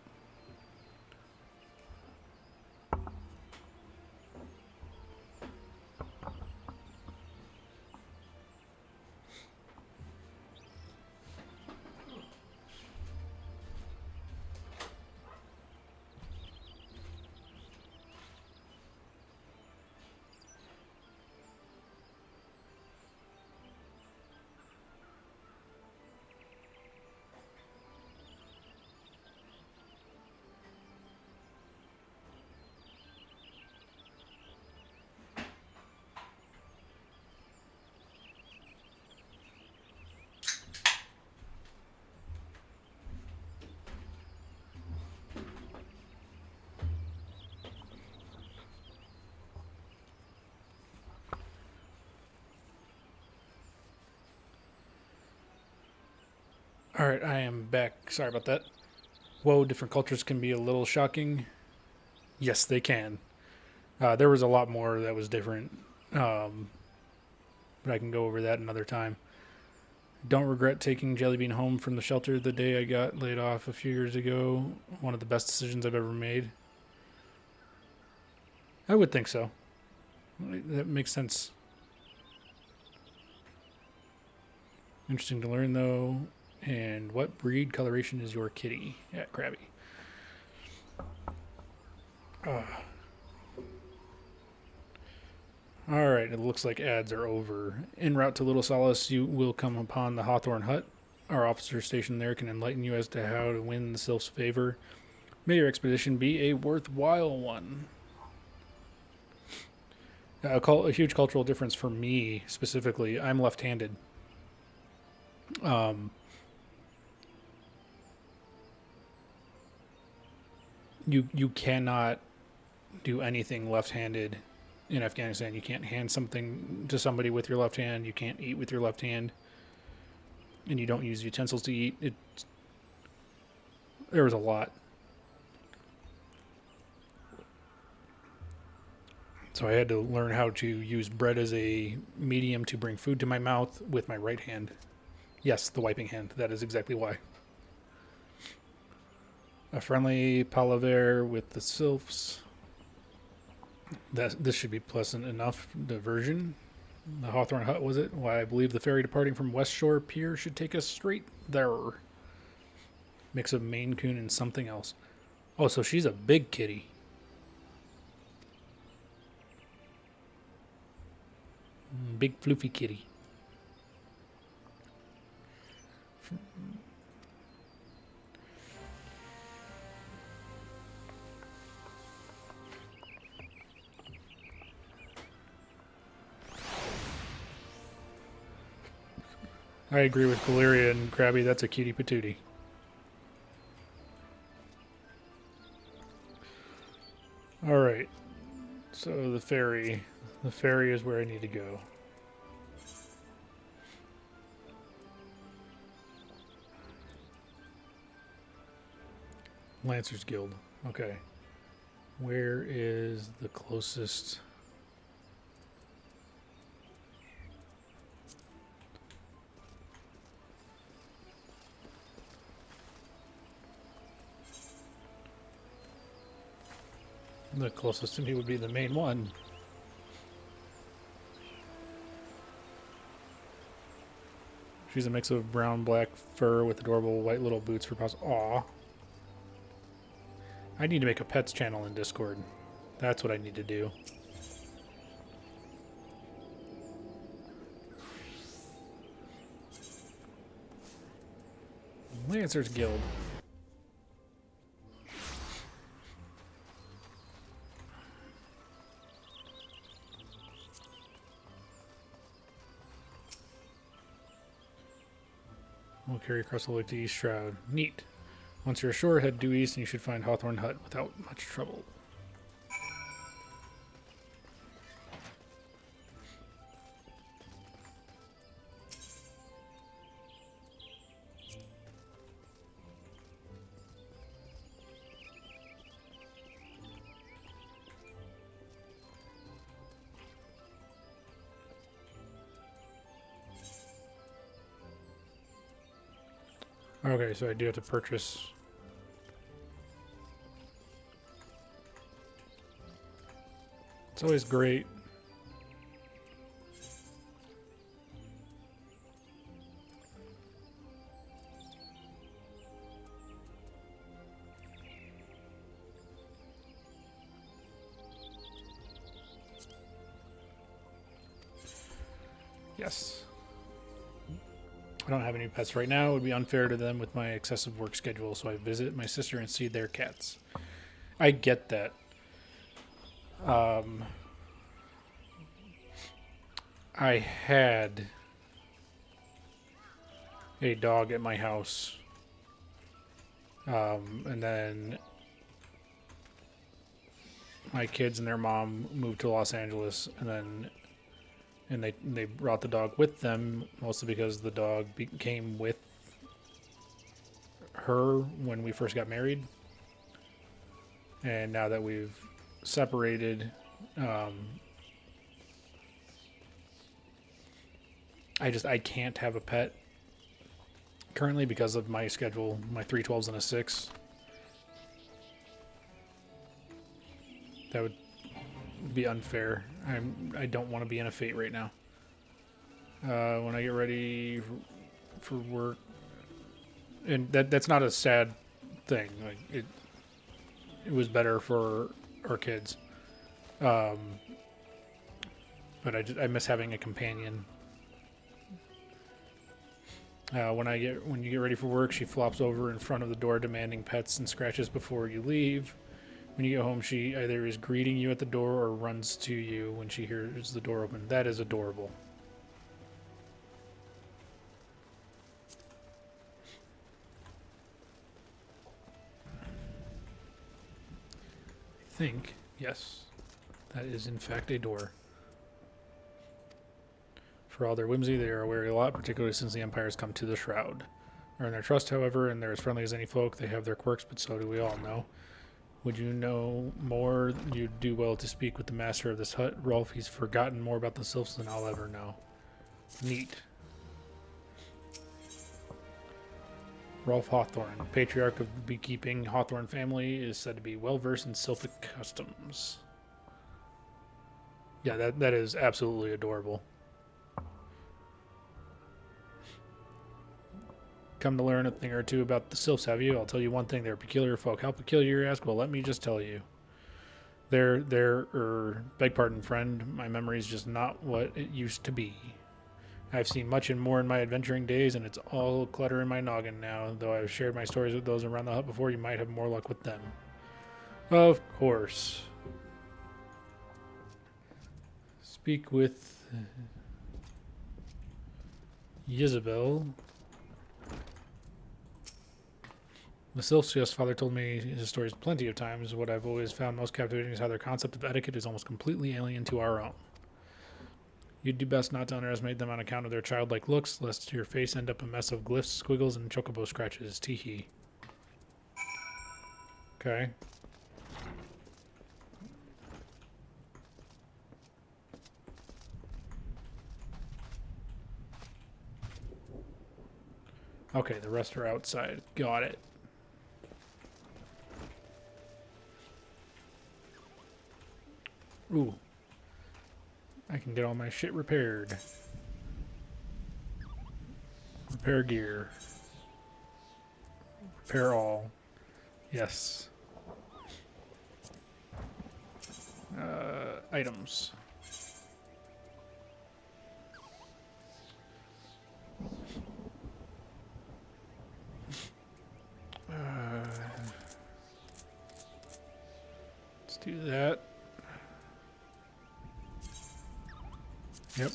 Alright, I am back. Sorry about that. Whoa, different cultures can be a little shocking. Yes, they can. There was a lot more that was different. But I can go over that another time. Don't regret taking Jellybean home from the shelter the day I got laid off a few years ago. One of the best decisions I've ever made. I would think so. That makes sense. Interesting to learn, though. And what breed coloration is your kitty? Yeah, Krabby. Alright, it looks like ads are over. En route to Little Solace, you will come upon the Hawthorne Hut. Our officer stationed there can enlighten you as to how to win the Sylph's favor. May your expedition be a worthwhile one. A huge cultural difference for me, specifically. I'm left-handed. You cannot do anything left-handed in Afghanistan. You can't hand something to somebody with your left hand. You can't eat with your left hand. And you don't use utensils to eat. There was a lot. So I had to learn how to use bread as a medium to bring food to my mouth with my right hand. Yes, the wiping hand. That is exactly why. A friendly palaver with the Sylphs. This should be pleasant enough diversion. The Hawthorne Hut, was it? Why, I believe the ferry departing from West Shore Pier should take us straight there. Mix of Maine Coon and something else. Oh, so she's a big kitty. Big floofy kitty. I agree with Valeria and Krabby. That's a cutie patootie. Alright. So the ferry. The ferry is where I need to go. Lancers Guild. Okay. Where is the closest... The closest to me would be the main one. She's a mix of brown, black fur with adorable white little boots for paws. Aw. I need to make a pets channel in Discord. That's what I need to do. Lancers Guild. We'll carry across the lake to East Shroud. Neat. Once you're ashore, head due east and you should find Hawthorne Hut without much trouble. Okay, so I do have to purchase. It's always great. Yes. I don't have any pets right now. It would be unfair to them with my excessive work schedule, so I visit my sister and see their cats. I get that. I had a dog at my house, and then my kids and their mom moved to Los Angeles, and they brought the dog with them, mostly because the dog came with her when we first got married. And now that we've separated, I can't have a pet currently because of my schedule, my 3 12s and a 6. That would be unfair. I don't want to be in a fate right now. When I get ready for work, and that's not a sad thing. Like it was better for our kids. But I miss having a companion. When you get ready for work, she flops over in front of the door demanding pets and scratches before you leave. When you get home, she either is greeting you at the door or runs to you when she hears the door open. That is adorable. I think, yes, that is in fact a door. For all their whimsy, they are wary a lot, particularly since the Empire has come to the Shroud. Earn their trust, however, and they're as friendly as any folk. They have their quirks, but so do we all know. Would you know more? You'd do well to speak with the master of this hut, Rolf. He's forgotten more about the sylphs than I'll ever know. Neat. Rolf Hawthorne, patriarch of the beekeeping Hawthorne family, is said to be well versed in sylphic customs. Yeah, that is absolutely adorable. Come to learn a thing or two about the sylphs, have you? I'll tell you one thing, they're peculiar folk. How peculiar, you ask? Well, let me just tell you. Beg pardon, friend, my memory's just not what it used to be. I've seen much and more in my adventuring days, and it's all clutter in my noggin now. Though I've shared my stories with those around the hut before, you might have more luck with them. Of course. Speak with Isabel. The Sylph's father told me his stories plenty of times. What I've always found most captivating is how their concept of etiquette is almost completely alien to our own. You'd do best not to underestimate them on account of their childlike looks, lest your face end up a mess of glyphs, squiggles, and chocobo scratches. Teehee. Okay. Okay, the rest are outside. Got it. Ooh. I can get all my shit repaired. Repair gear. Repair all. Yes. Items. Let's do that. Yep.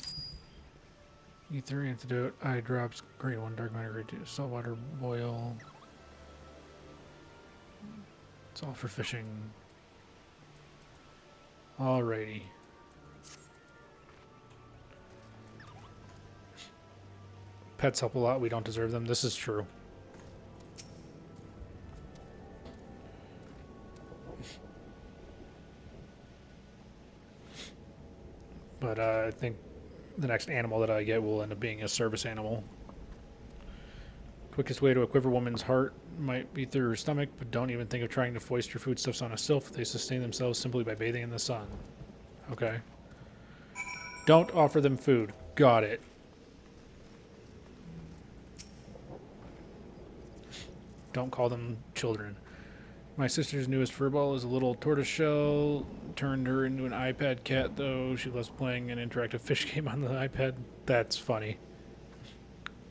Ether antidote, eye drops, green one, dark matter, grade 2, saltwater boil. It's all for fishing. Alrighty. Pets help a lot. We don't deserve them. This is true. But I think the next animal that I get will end up being a service animal. Quickest way to a quiver woman's heart might be through her stomach, but don't even think of trying to foist your foodstuffs on a sylph. They sustain themselves simply by bathing in the sun. Okay. Don't offer them food. Got it. Don't call them children. My sister's newest furball is a little tortoiseshell. Turned her into an iPad cat, though. She loves playing an interactive fish game on the iPad. That's funny.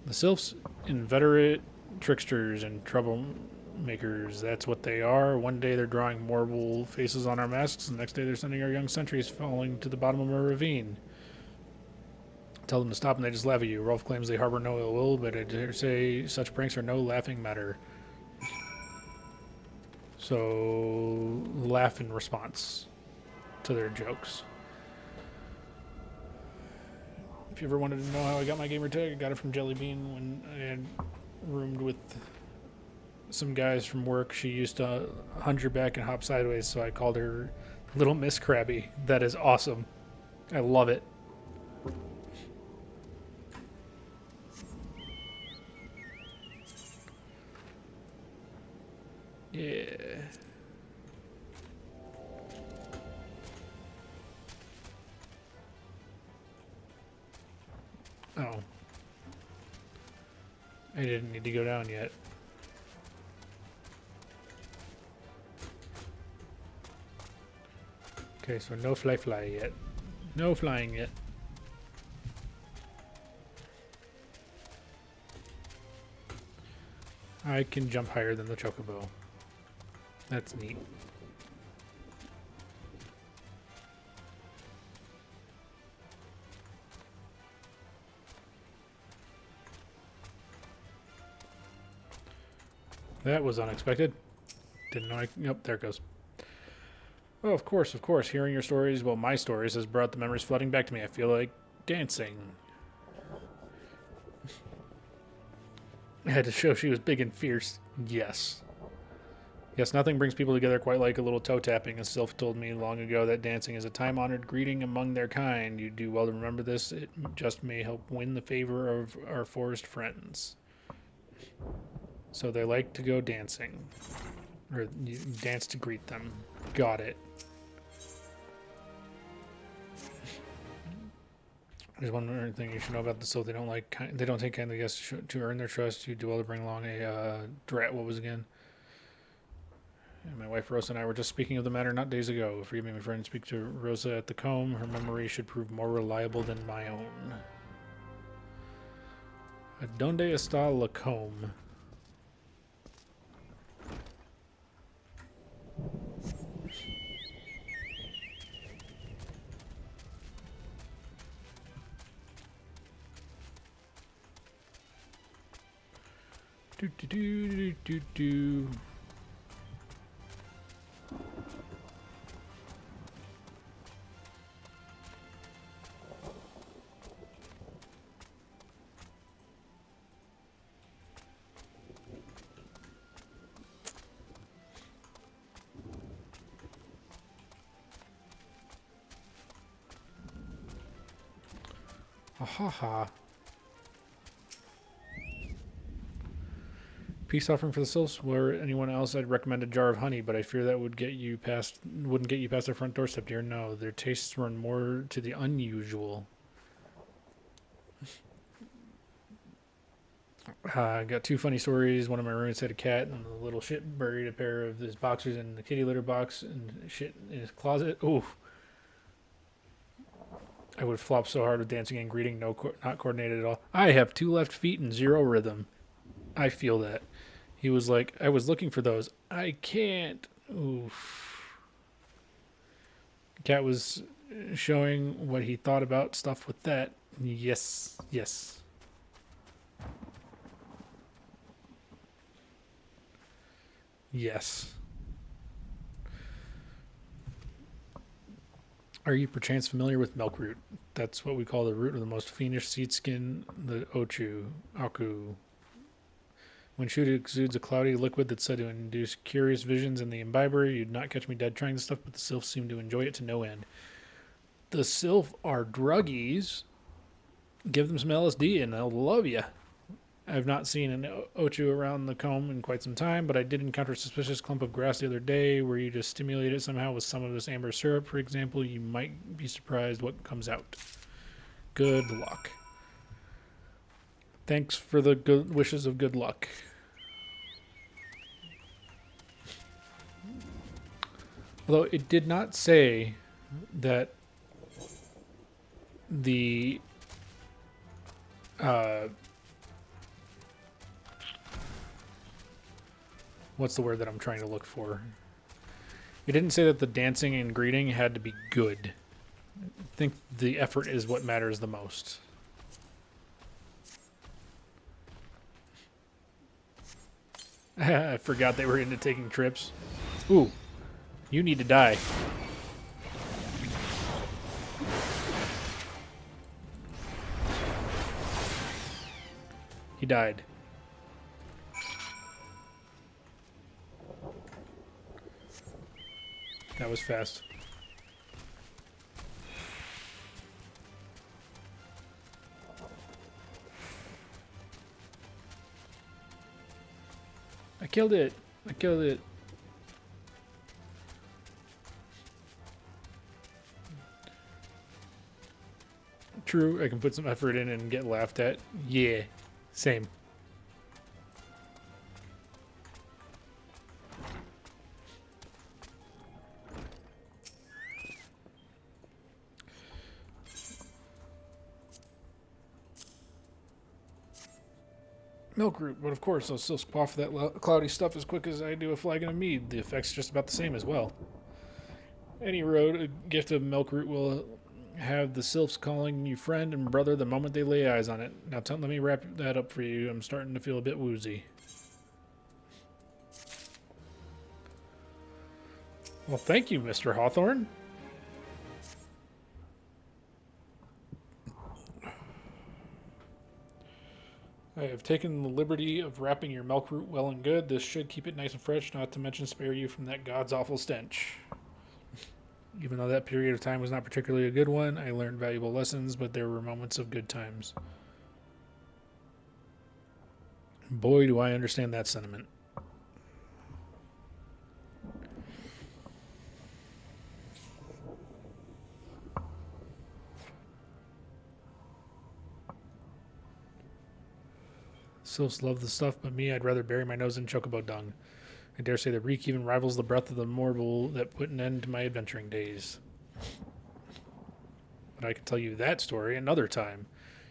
The sylphs, inveterate tricksters and troublemakers. That's what they are. One day they're drawing marble faces on our masks. The next day they're sending our young sentries falling to the bottom of a ravine. Tell them to stop and they just laugh at you. Rolf claims they harbor no ill will, but I dare say such pranks are no laughing matter. So, laugh in response to their jokes. If you ever wanted to know how I got my gamer tag, I got it from Jelly Bean when I had roomed with some guys from work. She used to hunch her back and hop sideways, so I called her Little Miss Krabby. That is awesome. I love it. Yeah. Oh. I didn't need to go down yet. Okay, so no fly yet. No flying yet. I can jump higher than the chocobo. That's neat. That was unexpected. Didn't know I... Yep, there it goes. Oh, of course, of course. Hearing your stories, well, my stories, has brought the memories flooding back to me. I feel like dancing. I had to show she was big and fierce. Yes. Yes, nothing brings people together quite like a little toe tapping. A sylph told me long ago that dancing is a time-honored greeting among their kind. You do well to remember this. It just may help win the favor of our forest friends. So they like to go dancing. Or you dance to greet them. Got it. There's one more thing you should know about the sylph. They don't take kindly guests to earn their trust. You do well to bring along a drat. What was again? And my wife Rosa and I were just speaking of the matter not days ago. Forgive me, my friend. Speak to Rosa at the comb. Her memory should prove more reliable than my own. Donde está la comb? Do do do do do do. Ahaha. Peace offering for the sylphs. Were anyone else, I'd recommend a jar of honey, but I fear that wouldn't get you past their front doorstep, dear. No, their tastes run more to the unusual. I got two funny stories. One of my roommates had a cat, and the little shit buried a pair of his boxers in the kitty litter box and shit in his closet. Ooh. I would flop so hard with dancing and greeting, not coordinated at all. I have 2 left feet and 0 rhythm. I feel that. He was like, I was looking for those. I can't. Oof. Cat was showing what he thought about stuff with that. Yes, yes. Yes. Are you perchance familiar with milk root? That's what we call the root of the most fiendish seed skin, the Aku. When chewed, it exudes a cloudy liquid that's said to induce curious visions in the imbiber. You'd not catch me dead trying this stuff, but the sylphs seem to enjoy it to no end. The sylph are druggies. Give them some LSD and they'll love you. I've not seen an Ochu around the comb in quite some time, but I did encounter a suspicious clump of grass the other day where you just stimulate it somehow with some of this amber syrup, for example. You might be surprised what comes out. Good luck. Thanks for the good wishes of good luck. Although it did not say that the what's the word that I'm trying to look for? It didn't say that the dancing and greeting had to be good. I think the effort is what matters the most. I forgot they were into taking trips. Ooh, you need to die. He died. That was fast. I killed it. I killed it. True, I can put some effort in and get laughed at. Yeah, same. Milk root, but of course I'll still squash that cloudy stuff as quick as I do a flagon of mead. The effect's just about the same as well. Any road, a gift of milk root will have the sylphs calling you friend and brother the moment they lay eyes on it. Now let me wrap that up for you. I'm starting to feel a bit woozy. Well, thank you, Mr. Hawthorne. I have taken the liberty of wrapping your milk root well and good. This should keep it nice and fresh, not to mention spare you from that god's awful stench. Even though that period of time was not particularly a good one, I learned valuable lessons, but there were moments of good times. Boy, do I understand that sentiment. Sylphs love the stuff, but me, I'd rather bury my nose in chocobo dung. I dare say the reek even rivals the breath of the mortal that put an end to my adventuring days. But I can tell you that story another time.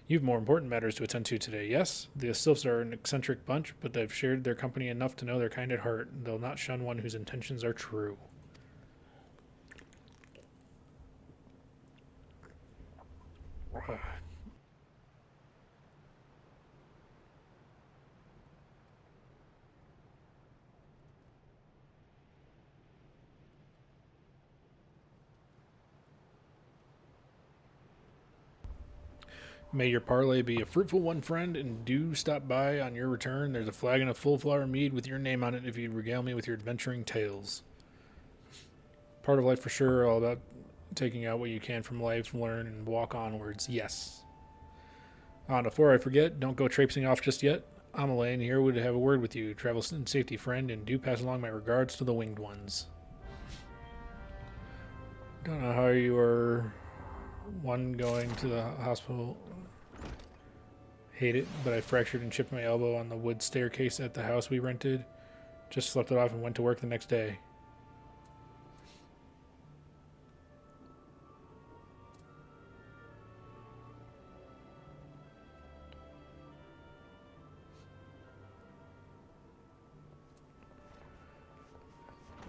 You've more important matters to attend to today, yes? The sylphs are an eccentric bunch, but they've shared their company enough to know they're kind at heart. They'll not shun one whose intentions are true. May your parlay be a fruitful one, friend, and do stop by on your return. There's a flagon of full flower mead with your name on it if you'd regale me with your adventuring tales. Part of life for sure, all about taking out what you can from life, learn, and walk onwards. Yes. Before I forget, don't go traipsing off just yet. Amelie here would have a word with you. Travel in safety, friend, and do pass along my regards to the winged ones. Don't know how you are one going to the hospital. Hate it, but I fractured and chipped my elbow on the wood staircase at the house we rented. Just slept it off and went to work the next day.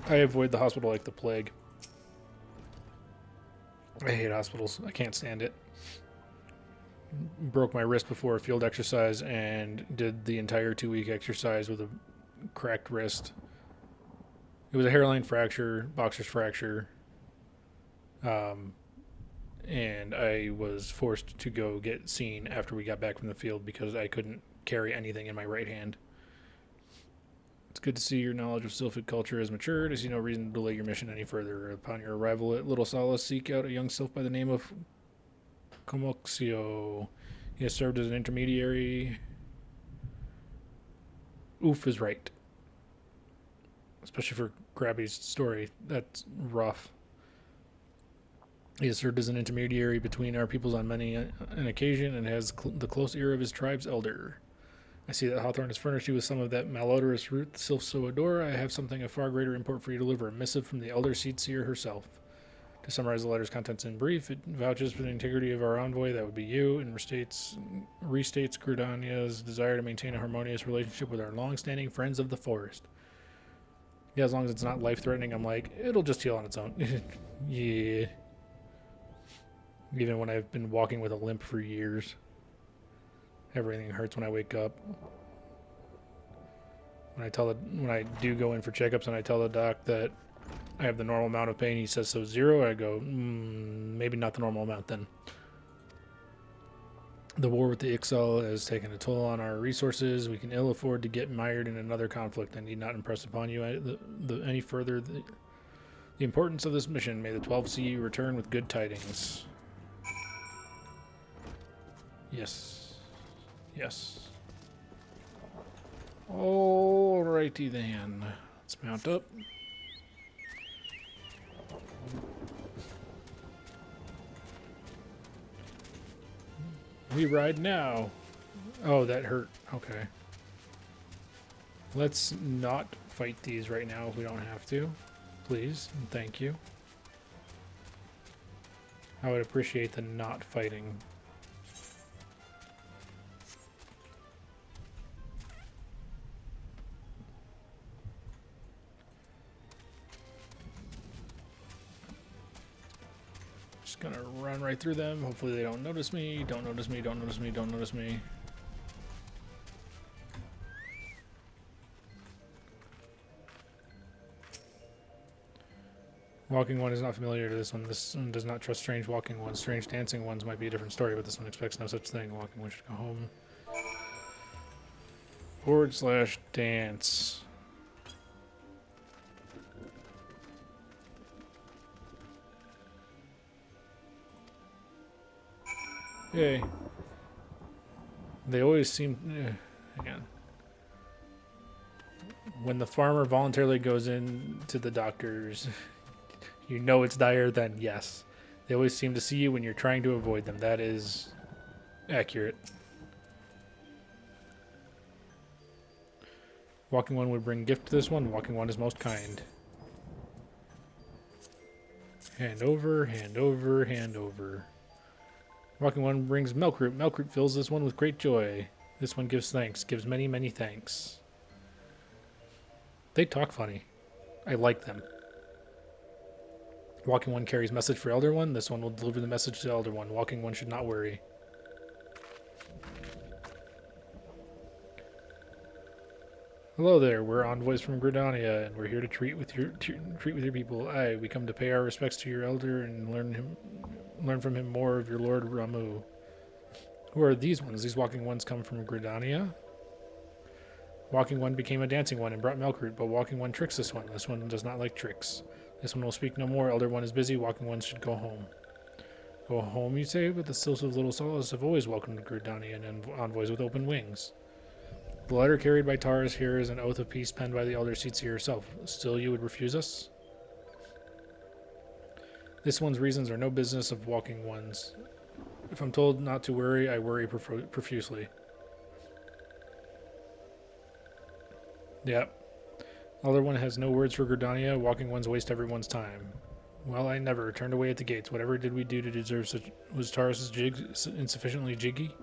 I avoid the hospital like the plague. I hate hospitals. I can't stand it. Broke my wrist before a field exercise and did the entire 2-week exercise with a cracked wrist. It was a hairline fracture, boxer's fracture. and I was forced to go get seen after we got back from the field because I couldn't carry anything in my right hand. It's good to see your knowledge of Sylphic culture has matured. I see no reason to delay your mission any further. Upon your arrival at Little Solace, seek out a young sylph by the name of Comoxio. He has served as an intermediary. Oof is right. Especially for Grabby's story. That's rough. He has served as an intermediary between our peoples on many an occasion and has the close ear of his tribe's elder. I see that Hawthorne has furnished you with some of that malodorous root the sylphs so adore. I have something of far greater import for you to deliver, a missive from the elder seed seer herself. To summarize the letter's contents in brief, it vouches for the integrity of our envoy, that would be you, and restates Gridania's desire to maintain a harmonious relationship with our long-standing friends of the forest. Yeah, as long as it's not life-threatening, I'm like, it'll just heal on its own. Yeah. Even when I've been walking with a limp for years. Everything hurts when I wake up. When I do go in for checkups and I tell the doc that I have the normal amount of pain, he says so 0. I go, maybe not the normal amount then. The war with the Ixal has taken a toll on our resources. We can ill afford to get mired in another conflict. I need not impress upon you any further the importance of this mission. May the 12 see you return with good tidings. Yes. Yes. Alrighty then. Let's mount up. We ride now. Oh, that hurt. Okay. Let's not fight these right now if we don't have to. Please and thank you. I would appreciate the not fighting. Just gonna run right through them. Hopefully they don't notice me. Don't notice me, don't notice me, don't notice me. Walking one is not familiar to this one. This one does not trust strange walking ones. Strange dancing ones might be a different story, but this one expects no such thing. Walking one should go home. / dance. Yay. They always seem... again. When the farmer voluntarily goes in to the doctors, you know it's dire, then yes. They always seem to see you when you're trying to avoid them. That is accurate. Walking one would bring gift to this one. Walking one is most kind. Hand over, hand over, hand over. Walking one brings Milkroot. Milkroot fills this one with great joy. This one gives thanks. Gives many, many thanks. They talk funny. I like them. Walking one carries message for Elder One. This one will deliver the message to Elder One. Walking one should not worry. Hello there. We're envoys from Gridania, and we're here to treat with your people. Aye, we come to pay our respects to your elder and learn from him more of your Lord Ramu. Who are these ones? These walking ones come from Gridania. Walking one became a dancing one and brought Milkroot, but walking one tricks this one. This one does not like tricks. This one will speak no more. Elder one is busy. Walking one should go home. Go home, you say? But the Sylphs of Little Solace have always welcomed Gridania and envoys with open wings. The letter carried by Taurus here is an oath of peace penned by the Elder Seatseer herself. Still you would refuse us? This one's reasons are no business of walking ones. If I'm told not to worry, I worry profusely. Yep. Elder one has no words for Gridania. Walking ones waste everyone's time. Well, I never turned away at the gates. Whatever did we do to deserve such... Was Taurus's jig insufficiently jiggy?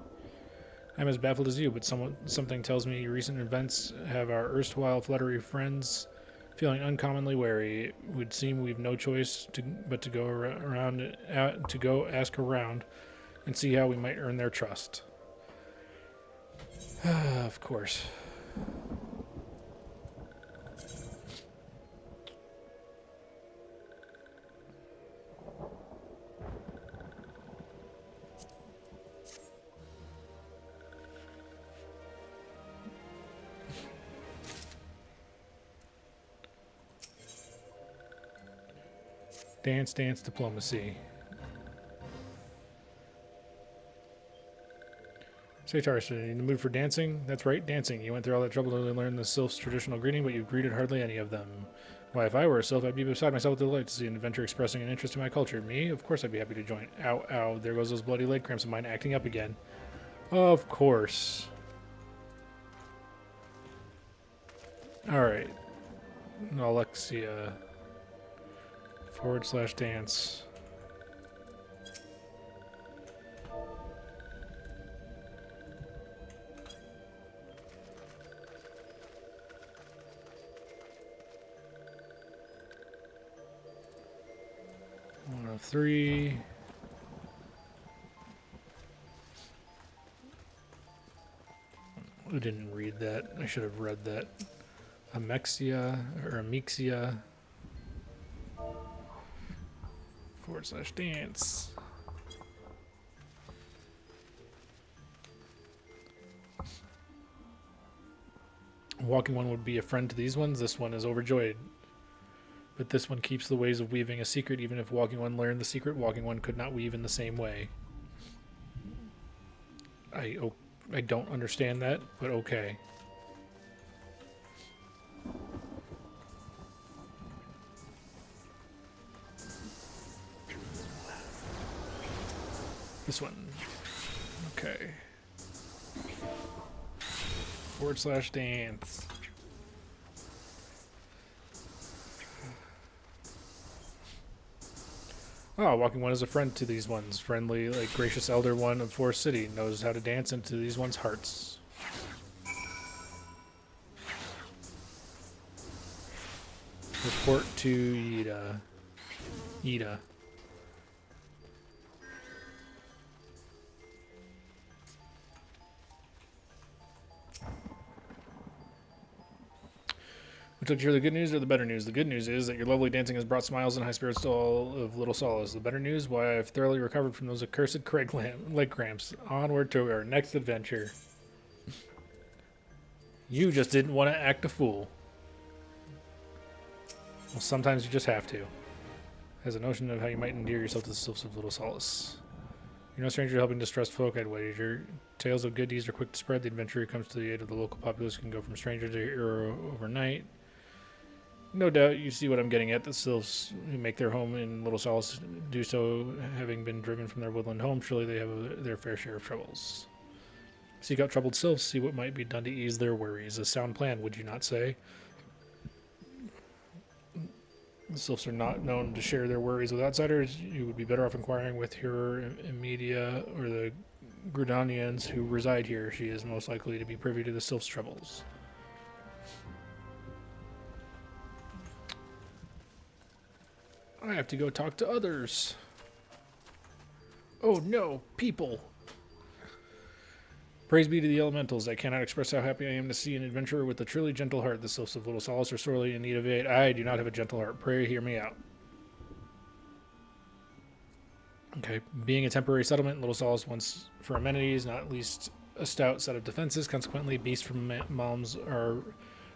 I'm as baffled as you, but something tells me recent events have our erstwhile fluttery friends feeling uncommonly wary. It would seem we've no choice but to go ask around and see how we might earn their trust. Of course. Dance, dance, diplomacy. Say, Taurus, in the mood for dancing? That's right, dancing. You went through all that trouble to learn the sylph's traditional greeting, but you greeted hardly any of them. Why, if I were a sylph, I'd be beside myself with delight to see an adventurer expressing an interest in my culture. Me? Of course I'd be happy to join. Ow, ow, there goes those bloody leg cramps of mine acting up again. Of course. Alright. Alexia. / dance. One of 3. I didn't read that. I should have read that. Amexia or Amexia / dance. Walking one would be a friend to these ones. This one is overjoyed. But this one keeps the ways of weaving a secret. Even if Walking One learned the secret, Walking One could not weave in the same way. I don't understand that, but okay. This one. Okay. / dance. Oh, Walking One is a friend to these ones. Friendly, like gracious elder one of Forest City. Knows how to dance into these ones' hearts. Report to Ida. Ida. Would you like to hear the good news or the better news? The good news is that your lovely dancing has brought smiles and high spirits to all of Little Solace. The better news, why I've thoroughly recovered from those accursed leg cramps. Onward to our next adventure. You just didn't want to act a fool. Well, sometimes you just have to. Has a notion of how you might endear yourself to the sylphs of Little Solace. You're no stranger to helping distressed folk, I'd wager. Tales of good deeds are quick to spread. The adventurer who comes to the aid of the local populace can go from stranger to hero overnight. No doubt you see what I'm getting at. The sylphs who make their home in Little Solace do so having been driven from their woodland home. Surely they have their fair share of troubles. Seek out troubled sylphs, see what might be done to ease their worries. A sound plan, would you not say? The sylphs are not known to share their worries with outsiders. You would be better off inquiring with your Emidia or the Gridanians who reside here. She is most likely to be privy to the sylphs' troubles. I have to go talk to others. Oh no, people. Praise be to the elementals. I cannot express how happy I am to see an adventurer with a truly gentle heart. The sylphs of Little Solace are sorely in need of aid. I do not have a gentle heart. Pray hear me out. Okay. Being a temporary settlement, Little Solace wants for amenities, not least a stout set of defenses. Consequently, beasts from Malms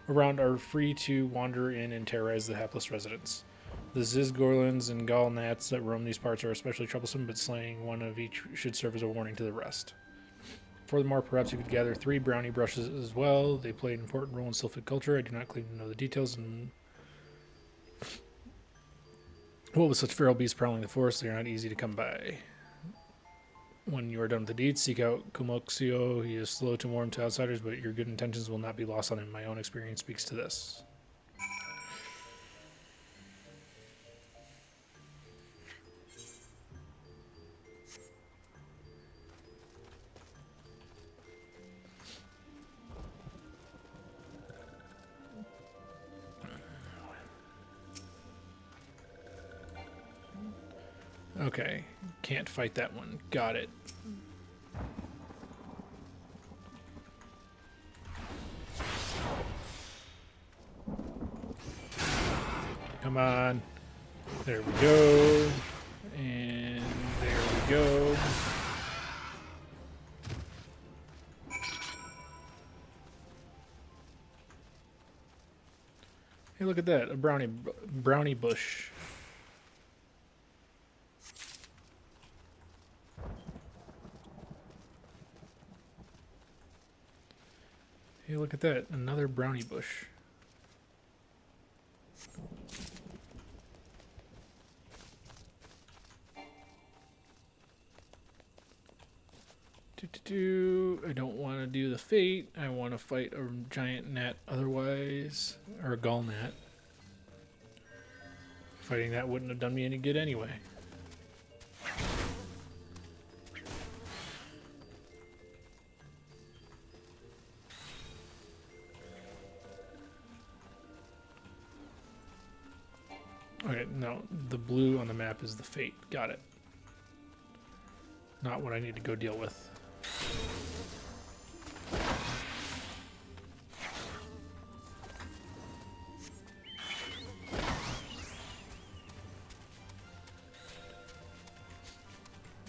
around are free to wander in and terrorize the hapless residents. The Zizgorlins and Galnats that roam these parts are especially troublesome, but slaying one of each should serve as a warning to the rest. Furthermore, perhaps you could gather 3 brownie brushes as well. They play an important role in sylphic culture. I do not claim to know the details. And well, with such feral beasts prowling the forest, they are not easy to come by. When you are done with the deeds, seek out Kumoxio. He is slow to warm to outsiders, but your good intentions will not be lost on him. My own experience speaks to this. Okay, can't fight that one. Got it. Come on. There we go. And there we go. Hey, look at that. A brownie bush. look at that. Another brownie bush. I don't want to do the fate. I want to fight a giant gnat otherwise, or a gall gnat. Fighting that wouldn't have done me any good anyway. Okay, no, the blue on the map is the fate. Got it. Not what I need to go deal with.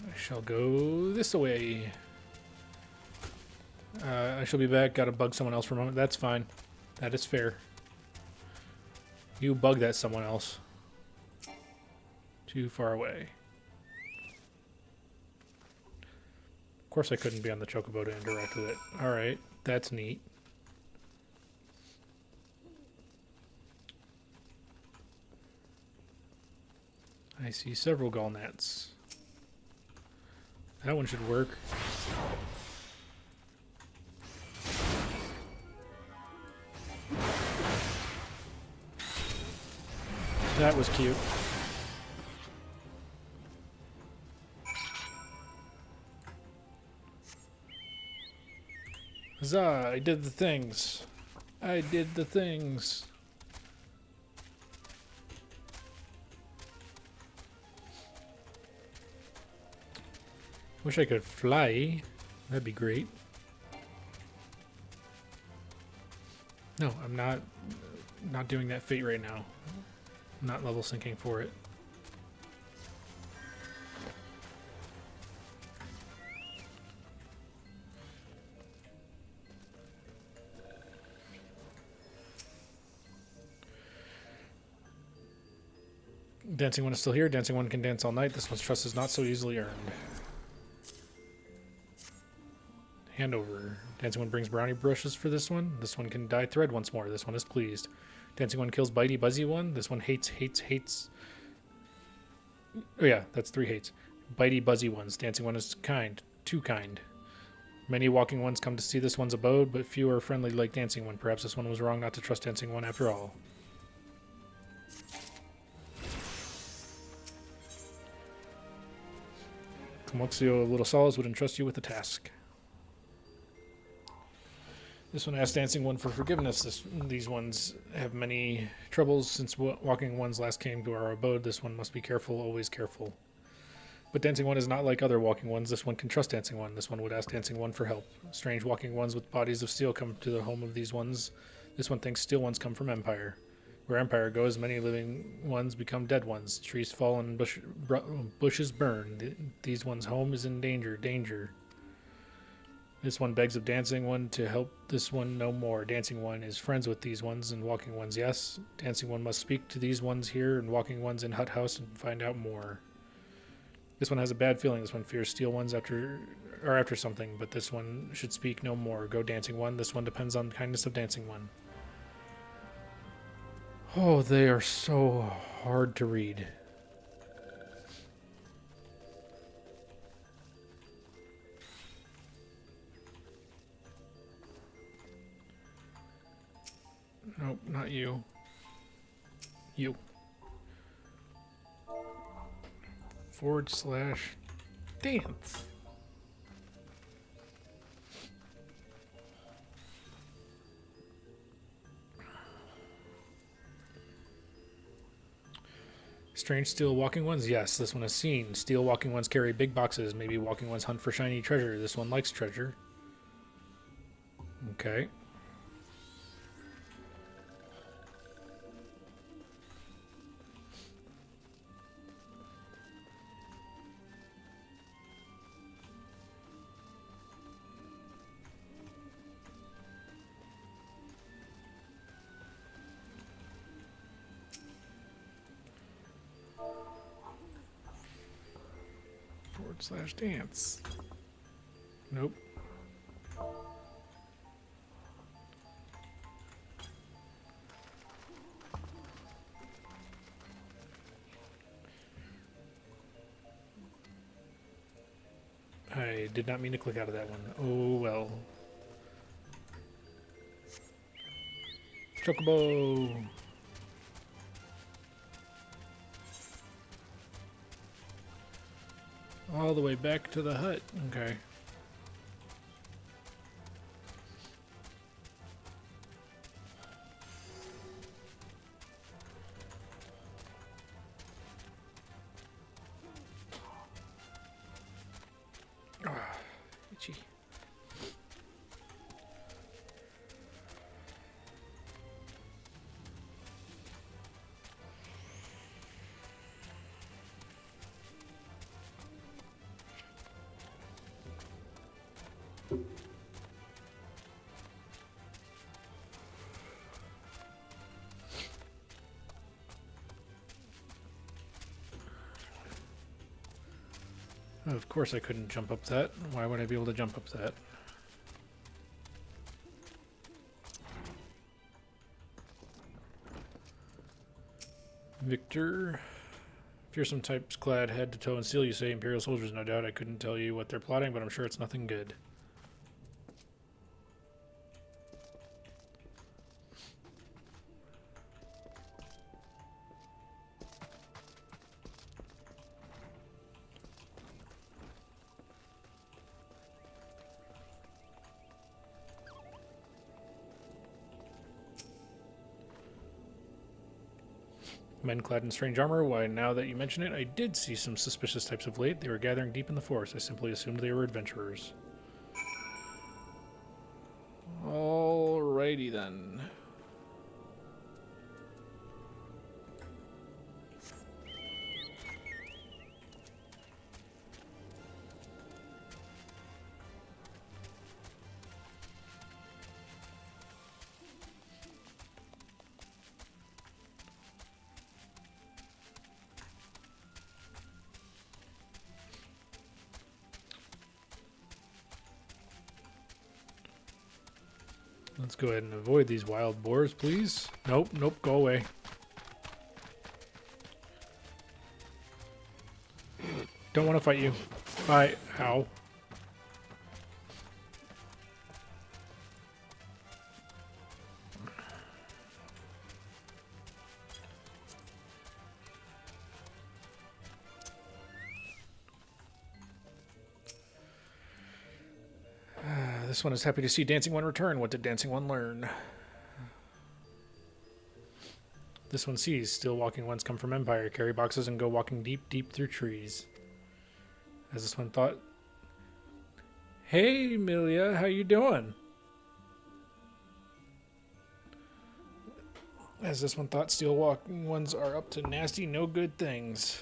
I shall go this way. I shall be back. Gotta bug someone else for a moment. That's fine. That is fair. You bug that someone else. Too far away. Of course I couldn't be on the chocobo to interact with it. Alright, that's neat. I see several gall gnats. That one should work. That was cute. Huzzah, I did the things. I did the things. Wish I could fly. That'd be great. No, I'm not doing that fate right now. I'm not level syncing for it. Dancing One is still here. Dancing One can dance all night. This one's trust is not so easily earned. Handover. Dancing One brings brownie brushes for this one. This one can dye thread once more. This one is pleased. Dancing One kills Bitey Buzzy One. This one hates. Oh yeah, that's 3 hates. Bitey Buzzy Ones. Dancing One is kind. Too kind. Many walking ones come to see this one's abode, but few are friendly like Dancing One. Perhaps this one was wrong not to trust Dancing One after all. Comoxio of Little Solace would entrust you with the task. This one asks Dancing One for forgiveness. These ones have many troubles since walking ones last came to our abode. This one must be careful, always careful. But Dancing One is not like other walking ones. This one can trust Dancing One. This one would ask Dancing One for help. Strange walking ones with bodies of steel come to the home of these ones. This one thinks steel ones come from Empire. Where Empire goes, many living ones become dead ones. Trees fall and bushes burn. These ones' home is in danger. Danger. This one begs of Dancing One to help this one no more. Dancing One is friends with these ones and walking ones, yes. Dancing One must speak to these ones here and walking ones in Hut House and find out more. This one has a bad feeling. This one fears steel ones after something, but this one should speak no more. Go Dancing One. This one depends on the kindness of Dancing One. Oh, they are so hard to read. Nope, not you. You. / dance. Strange steel walking ones? Yes, this one is seen. Steel walking ones carry big boxes. Maybe walking ones hunt for shiny treasure. This one likes treasure. Okay. / dance. Nope. did not mean to click out of that one. Oh well. Chocobo! All the way back to the hut. Okay. Ah, itchy. Of course I couldn't jump up that. Why would I be able to jump up that? Victor. Fearsome types clad head to toe in steel, you say. Imperial soldiers, no doubt. I couldn't tell you what they're plotting, but I'm sure it's nothing good. Men clad in strange armor. Why, now that you mention it, I did see some suspicious types of late. They were gathering deep in the forest. I simply assumed they were adventurers. Alrighty then. Let's go ahead and avoid these wild boars, please. Nope, nope, go away. Don't want to fight you. Bye. Ow. This one is happy to see Dancing One return. What did Dancing One learn? This one sees still walking ones come from Empire, carry boxes and go walking deep, deep through trees. As this one thought, hey, Milia, how you doing? As this one thought, still walking ones are up to nasty, no good things.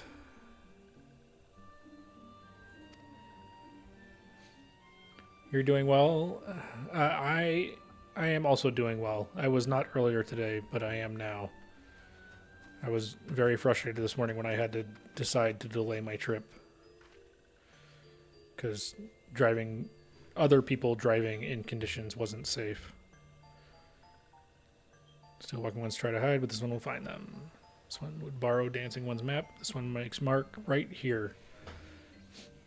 You're doing well. I am also doing well. I was not earlier today, but I am now. I was very frustrated this morning when I had to decide to delay my trip. Because other people driving in conditions wasn't safe. Still walking ones try to hide, but this one will find them. This one would borrow Dancing One's map. This one makes mark right here.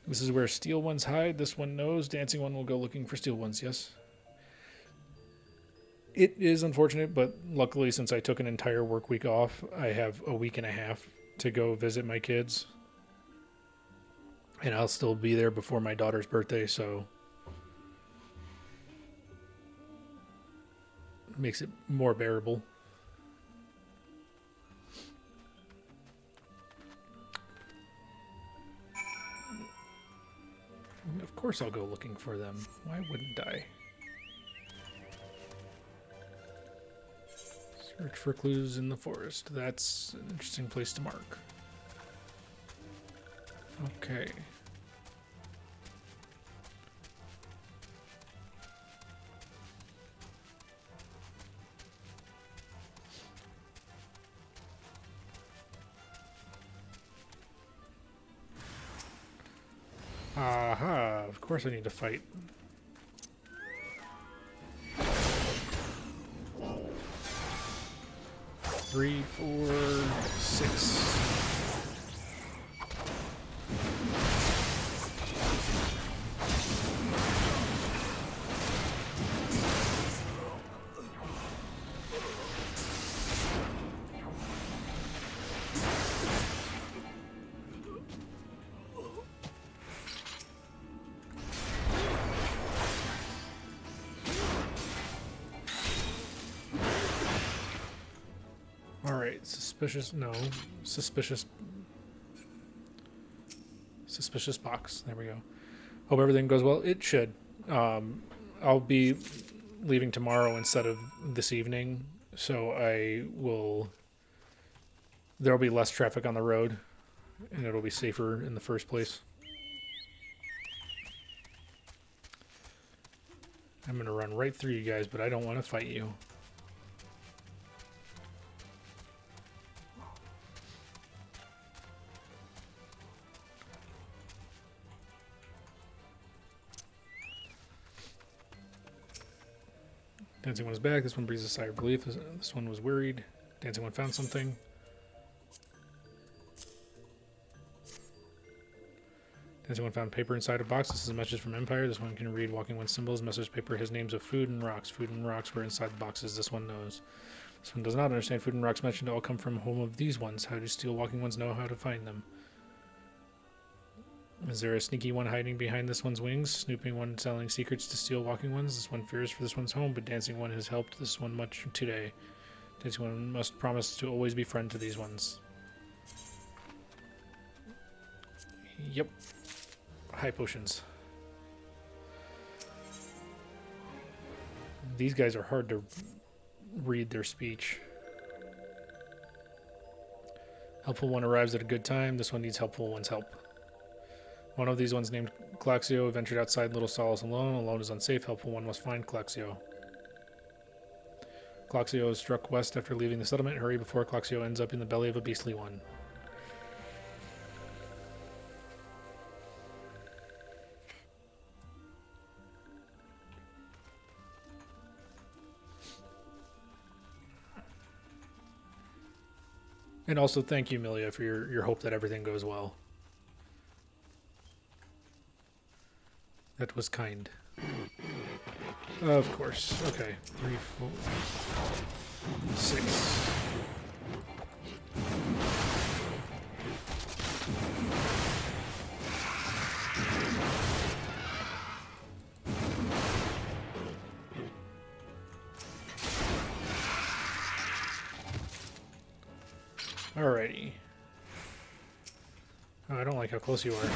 This is where steel ones hide. This one knows. Dancing One will go looking for steel ones, yes. It is unfortunate, but luckily since I took an entire work week off, I have a week and a half to go visit my kids. And I'll still be there before my daughter's birthday, so it makes it more bearable. Of course I'll go looking for them. Why wouldn't I? Search for clues in the forest. That's an interesting place to mark. Okay. Aha, of course I need to fight. Three, 4, 6. All right, suspicious. No, suspicious. Suspicious box. There we go. Hope everything goes well. It should. I'll be leaving tomorrow instead of this evening, so I will. There'll be less traffic on the road, and it'll be safer in the first place. I'm gonna run right through you guys, but I don't want to fight you. Dancing one is back. This one breathes a sigh of relief. This one was worried. Dancing one found something. Dancing one found paper inside a box. This is a message from Empire. This one can read Walking One's symbols. Message paper has names of food and rocks. Food and rocks were inside the boxes. This one knows. This one does not understand. Food and rocks mentioned all come from home of these ones. How do Steel Walking Ones know how to find them? Is there a sneaky one hiding behind this one's wings? Snooping one selling secrets to Steel Walking Ones? This one fears for this one's home, but Dancing one has helped this one much today. Dancing one must promise to always be friend to these ones. Yep. High potions. These guys are hard to read their speech. Helpful one arrives at a good time. This one needs helpful one's help. One of these ones named Claxio ventured outside Little Solace alone. Alone is unsafe. Helpful one must find Claxio. Claxio is struck west after leaving the settlement. Hurry before Claxio ends up in the belly of a beastly one. And also thank you, Milia, for your hope that everything goes well. That was kind. Of course. Okay. 3, 4, 6. Alrighty. Oh, I don't like how close you are.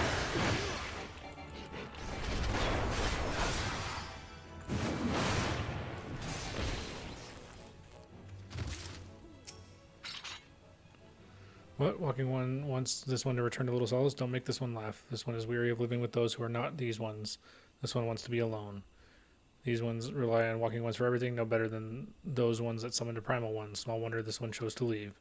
What? Walking one wants this one to return to Little Solace? Don't make this one laugh. This one is weary of living with those who are not these ones. This one wants to be alone. These ones rely on Walking Ones for everything, no better than those ones that summon the Primal Ones. Small wonder this one chose to leave.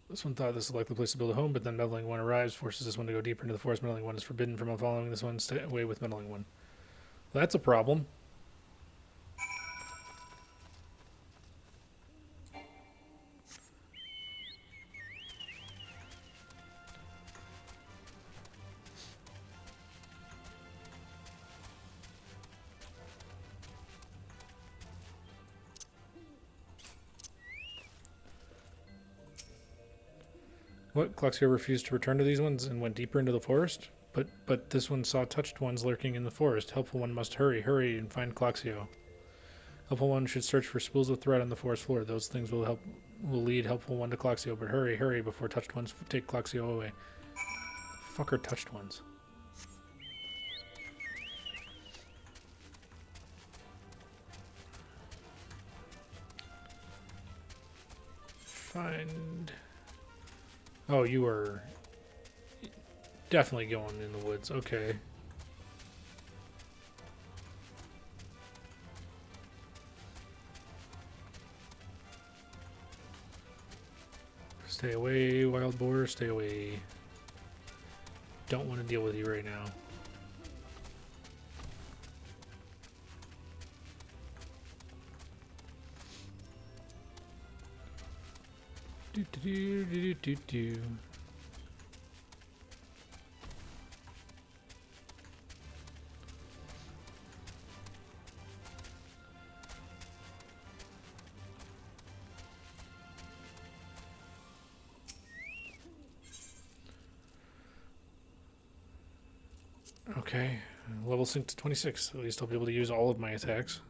This one thought this was a likely place to build a home, but then Meddling One arrives, forces this one to go deeper into the forest. Meddling One is forbidden from following this one. Stay away with Meddling One. Well, that's a problem. What? Claxio refused to return to these ones and went deeper into the forest? But this one saw touched ones lurking in the forest. Helpful one must hurry and find Claxio. Helpful one should search for spools of thread on the forest floor. Those things will lead helpful one to Claxio, but hurry before touched ones take Claxio away. Fucker touched ones. Find... Oh, you are definitely going in the woods. Okay. Stay away, wild boar. Stay away. Don't want to deal with you right now. Do. Okay, level sync to 26. At least I'll be able to use all of my attacks.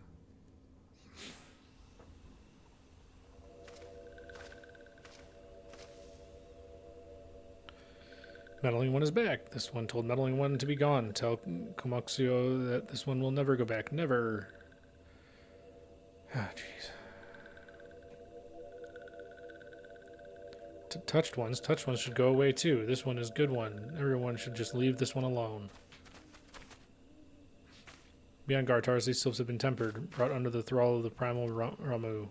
Meddling One is back. This one told Meddling One to be gone. Tell Komuxio that this one will never go back. Never. Ah, jeez. Touched ones should go away too. This one is good one. Everyone should just leave this one alone. Beyond Gartars, these sylphs have been tempered, brought under the thrall of the primal Ramu.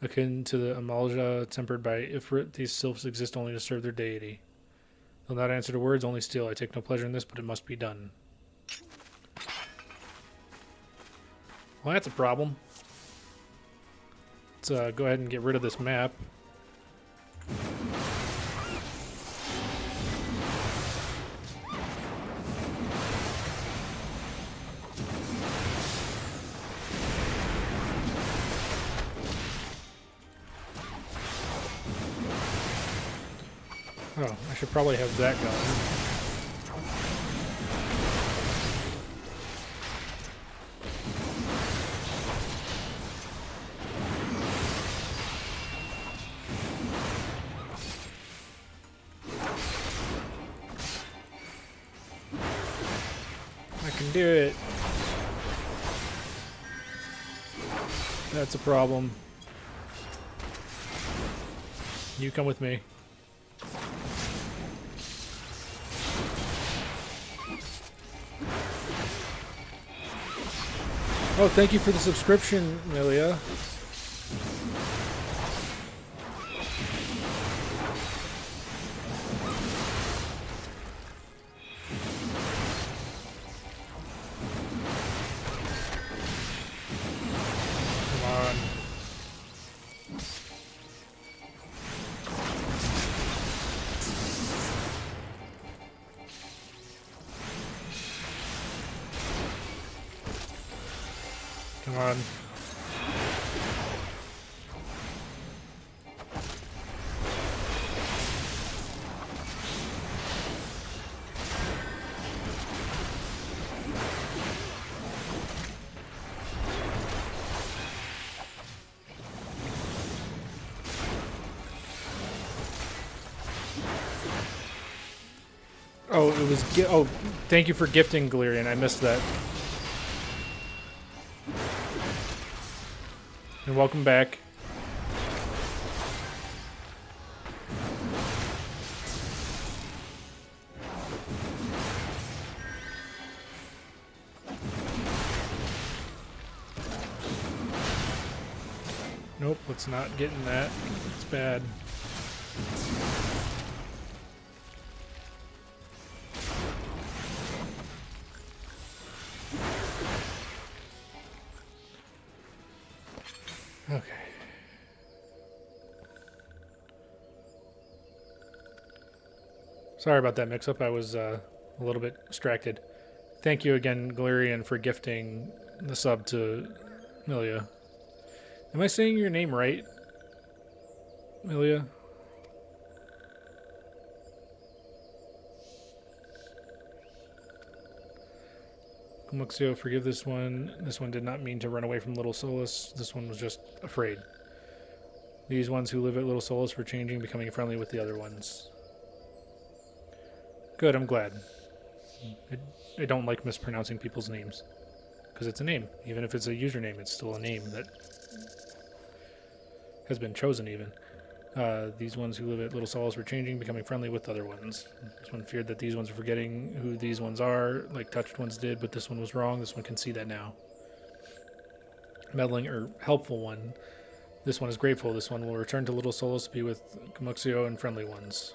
Akin to the Amalja tempered by Ifrit, these sylphs exist only to serve their deity. They'll not answer to words, only steal. I take no pleasure in this, but it must be done. Well, that's a problem. Let's go ahead and get rid of this map. Oh, I should probably have that going. I can do it. That's a problem. You come with me. Oh, thank you for the subscription, Milia. Come on. Come on. Oh, it was oh, thank you for gifting Galerian. I missed that. And welcome back. Nope, let's not get in that. It's bad. Okay. Sorry about that mix-up. I was a little bit distracted. Thank you again, Galerian, for gifting the sub to Milia. Am I saying your name right, Milia? Komuxio, forgive this one. This one did not mean to run away from Little Solus. This one was just afraid. These ones who live at Little Solus were changing, becoming friendly with the other ones. Good, I'm glad. I don't like mispronouncing people's names. Because it's a name. Even if it's a username, it's still a name that has been chosen even. These ones who live at Little Solus were changing, becoming friendly with other ones. This one feared that these ones were forgetting who these ones are, like touched ones did, but this one was wrong. This one can see that now. Meddling, or helpful one. This one is grateful. This one will return to Little Solus to be with Komuxio and friendly ones.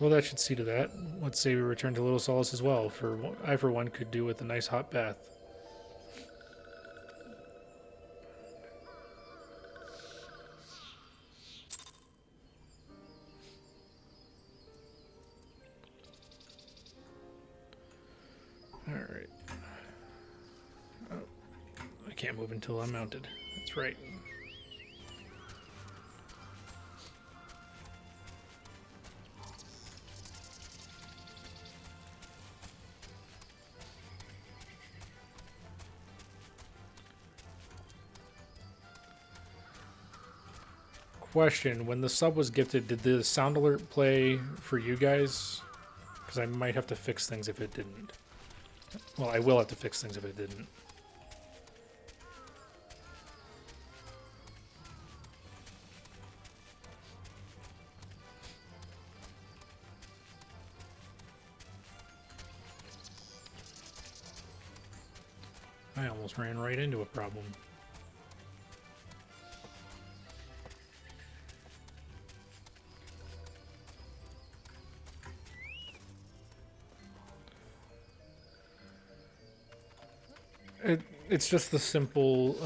Well, that should see to that. Let's say we return to Little Solus as well. I, for one, could do with a nice hot bath. Alright. Oh, I can't move until I'm mounted. That's right. Question: when the sub was gifted, did the sound alert play for you guys? Because I might have to fix things if it didn't. Well, I will have to fix things if it didn't. I almost ran right into a problem. It's just the simple,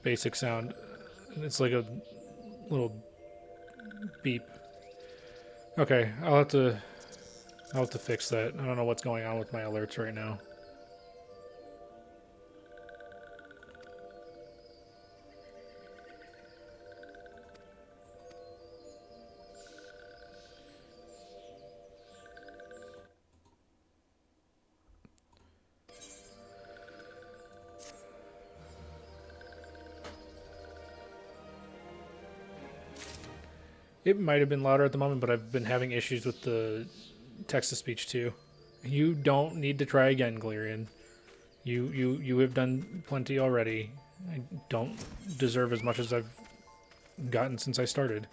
basic sound. It's like a little beep. Okay, I'll have to fix that. I don't know what's going on with my alerts right now. It might have been louder at the moment, but I've been having issues with the text-to-speech too. You don't need to try again, Galerian. You have done plenty already. I don't deserve as much as I've gotten since I started.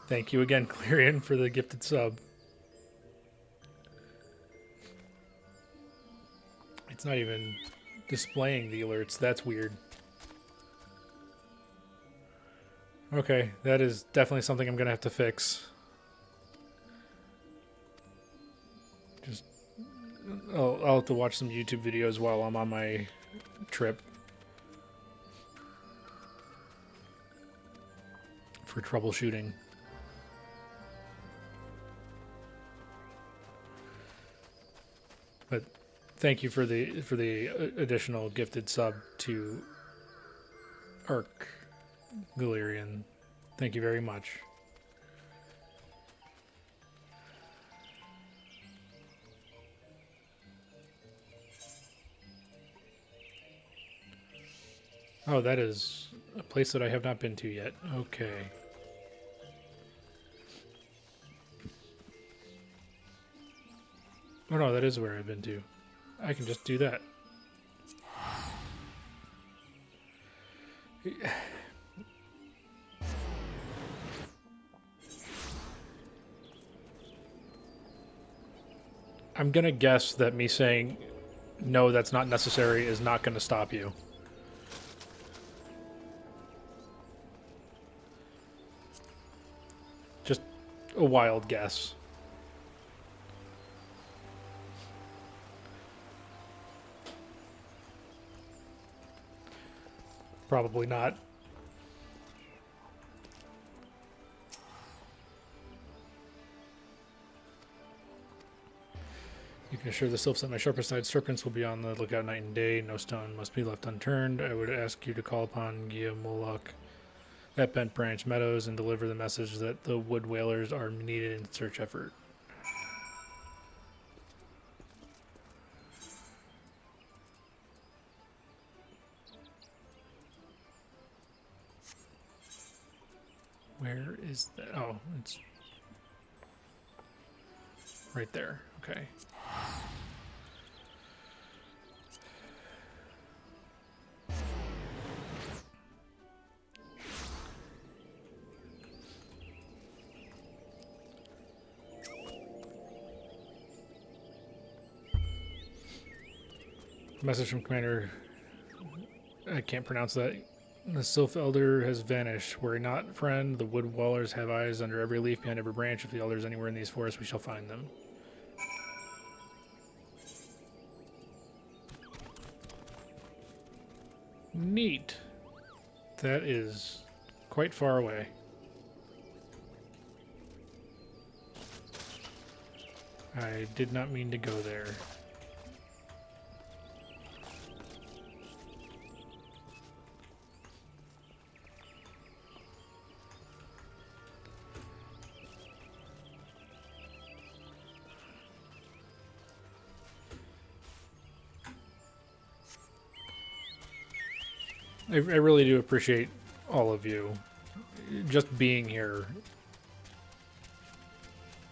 Thank you again, Galerian, for the gifted sub. It's not even displaying the alerts. That's weird. Okay, that is definitely something I'm gonna have to fix. Just, I'll have to watch some YouTube videos while I'm on my trip for troubleshooting. But thank you for the additional gifted sub to Arc Galerian. Thank you very much. Oh, that is a place that I have not been to yet. Okay. Oh no, that is where I've been to. I can just do that. I'm gonna guess that me saying, no, that's not necessary is not gonna stop you. Just a wild guess. Probably not. You can assure the sylphs that my sharper-sided serpents will be on the lookout night and day. No stone must be left unturned. I would ask you to call upon Gia Moloch at Bent Branch Meadows and deliver the message that the wood whalers are needed in search effort. Where is that? Oh, it's right there. Okay. Message from Commander. I can't pronounce that. The Sylph Elder has vanished. Worry not, friend. The wood wallers have eyes under every leaf, behind every branch. If the Elder is anywhere in these forests, we shall find them. Neat. That is quite far away. I did not mean to go there. I really do appreciate all of you. Just being here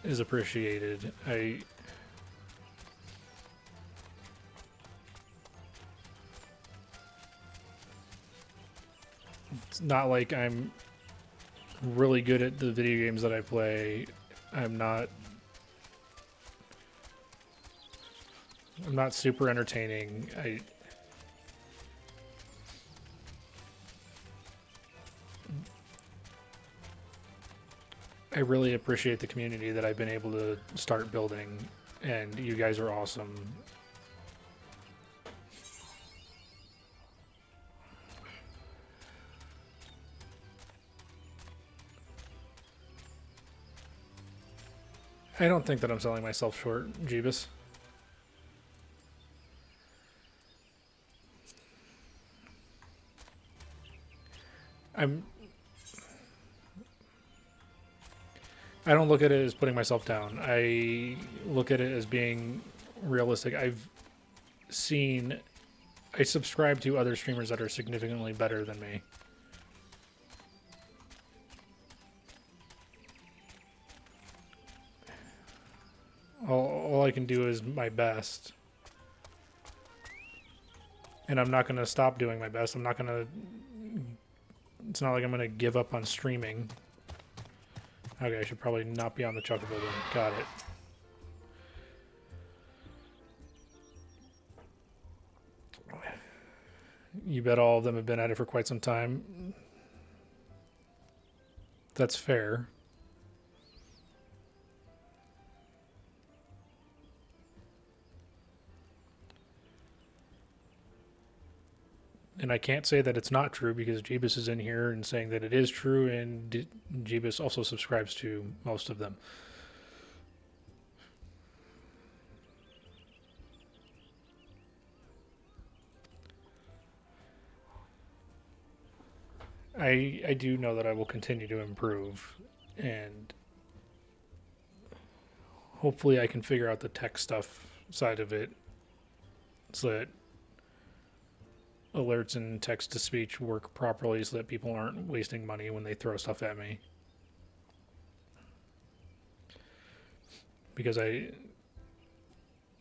is appreciated. It's not like I'm really good at the video games that I play. I'm not super entertaining. I really appreciate the community that I've been able to start building, and you guys are awesome. I don't think that I'm selling myself short, Jeebus. I don't look at it as putting myself down. I look at it as being realistic. I subscribe to other streamers that are significantly better than me. All I can do is my best. And I'm not going to stop doing my best. It's not like I'm going to give up on streaming. Okay, I should probably not be on the Chocobo then. Got it. You bet all of them have been at it for quite some time. That's fair. And I can't say that it's not true because Jeebus is in here and saying that it is true, and Jeebus also subscribes to most of them. I do know that I will continue to improve, and hopefully I can figure out the tech stuff side of it so that alerts and text-to-speech work properly so that people aren't wasting money when they throw stuff at me. Because I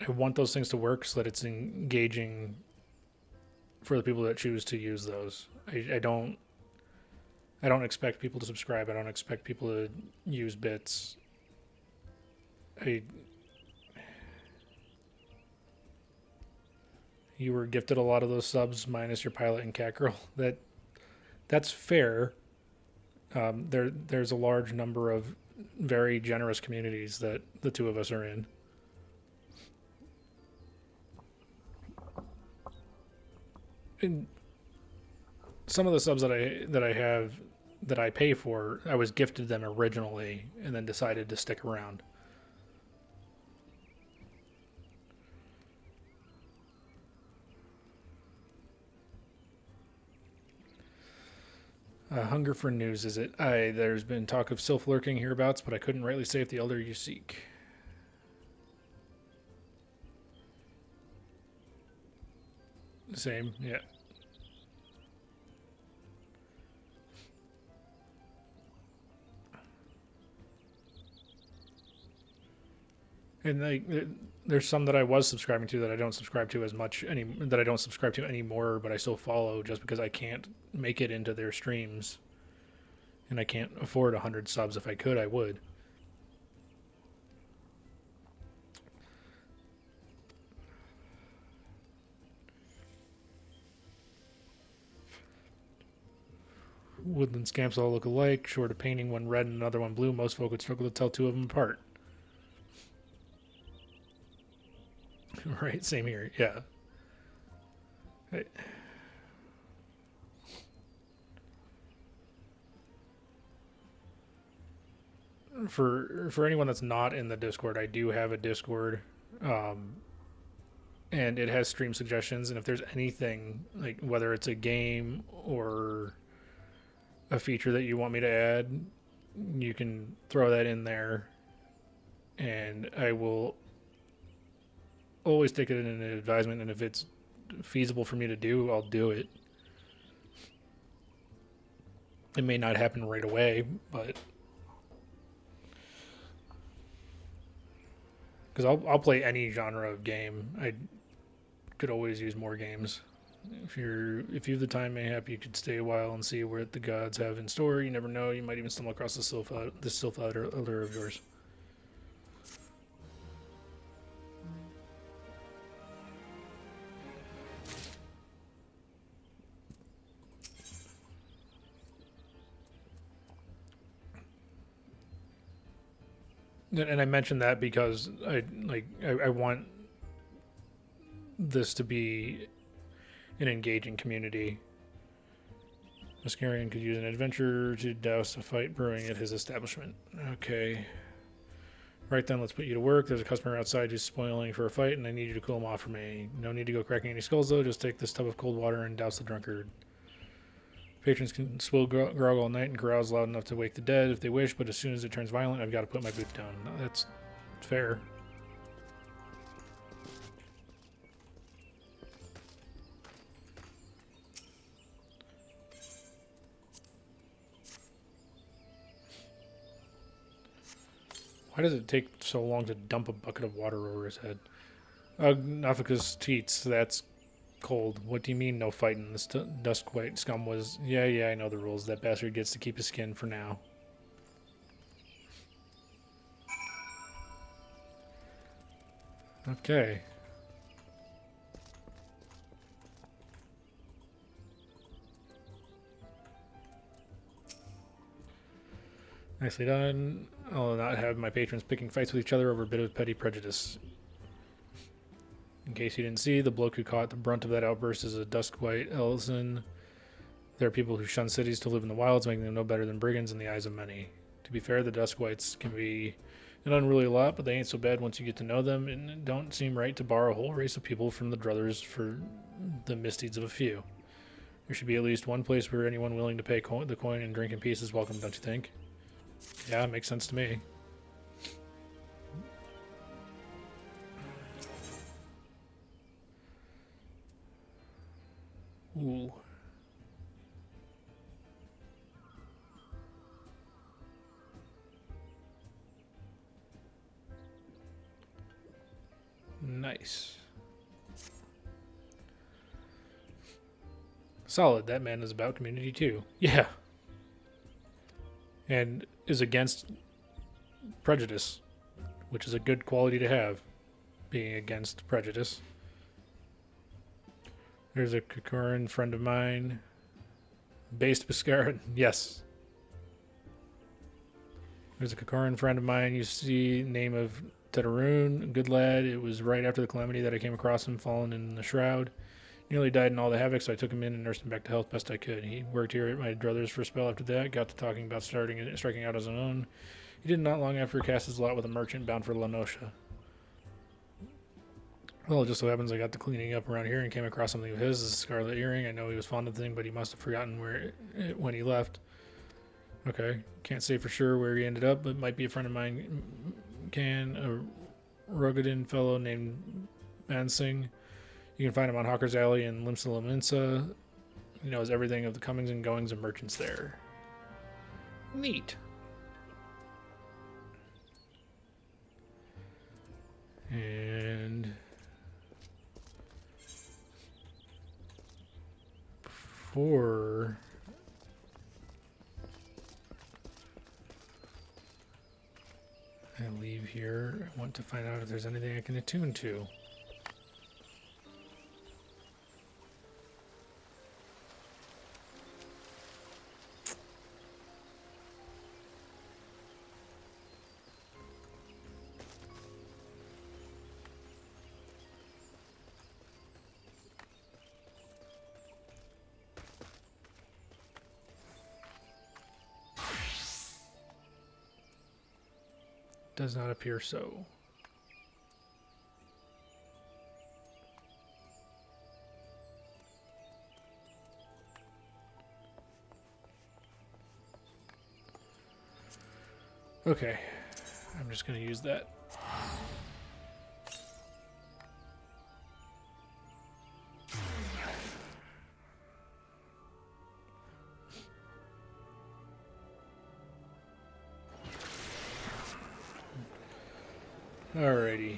want those things to work so that it's engaging for the people that choose to use those. I don't expect people to subscribe. I don't expect people to use bits. You were gifted a lot of those subs minus your pilot and cat girl. That's fair. There's a large number of very generous communities that the two of us are in. And some of the subs that I have that I pay for, I was gifted them originally and then decided to stick around. Hunger for news, is it? There's been talk of Sylph lurking hereabouts, but I couldn't rightly say if the elder you seek. Same, yeah. And there's some that I was subscribing to that I don't subscribe to as much that I don't subscribe to anymore, but I still follow just because I can't make it into their streams, and I can't afford 100 subs. If I could, I would. Woodland scamps all look alike. Short of painting one red and another one blue, most folk would struggle to tell two of them apart. Right, same here. Yeah. For anyone that's not in the Discord, I do have a Discord, and it has stream suggestions. And if there's anything, like whether it's a game or a feature that you want me to add, you can throw that in there, and I will always take it in an advisement, and if it's feasible for me to do, I'll do it. It may not happen right away, but because I'll play any genre of game. I could always use more games. If you have the time, mayhap you could stay a while and see what the gods have in store. You never know. You might even stumble across this Sylph Elder of yours. And I mentioned that because I want this to be an engaging community. Mascarian could use an adventurer to douse a fight brewing at his establishment. Okay. Right then, let's put you to work. There's a customer outside who's spoiling for a fight, and I need you to cool him off for me. No need to go cracking any skulls, though. Just take this tub of cold water and douse the drunkard. Patrons can swill grog all night and carouse loud enough to wake the dead if they wish, but as soon as it turns violent, I've got to put my boot down. That's fair. Why does it take so long to dump a bucket of water over his head? Nafika's teats, that's cold. What do you mean no fighting? This dusk white scum was... Yeah, I know the rules. That bastard gets to keep his skin for now. Okay. Nicely done. I'll not have my patrons picking fights with each other over a bit of petty prejudice. In case you didn't see, the bloke who caught the brunt of that outburst is a dusk-white Elzen. There are people who shun cities to live in the wilds, making them no better than brigands in the eyes of many. To be fair, the dusk-whites can be an unruly lot, but they ain't so bad once you get to know them, and it don't seem right to bar a whole race of people from the druthers for the misdeeds of a few. There should be at least one place where anyone willing to pay the coin and drink in peace is welcome, don't you think? Yeah, it makes sense to me. Ooh. Nice. Solid. That man is about community too. Yeah. And is against prejudice, which is a good quality to have, being against prejudice. There's a Kakuran friend of mine. Based Biscaran. Yes. There's a Kakuran friend of mine. You see name of Tetaroon. Good lad. It was right after the calamity that I came across him fallen in the shroud. Nearly died in all the havoc, so I took him in and nursed him back to health best I could. He worked here at my druthers for a spell after that. Got to talking about striking out as an own. He did not long after cast his lot with a merchant bound for Lanosha. Well, it just so happens I got to cleaning up around here and came across something of his, a scarlet earring. I know he was fond of the thing, but he must have forgotten when he left. Okay, can't say for sure where he ended up, but might be a friend of mine. A Rogadin fellow named Bansing. You can find him on Hawker's Alley in Limsa Laminsa. He knows everything of the comings and goings of merchants there. Neat. And before I leave here, I want to find out if there's anything I can attune to. Does not appear so. Okay, I'm just going to use that. Alrighty.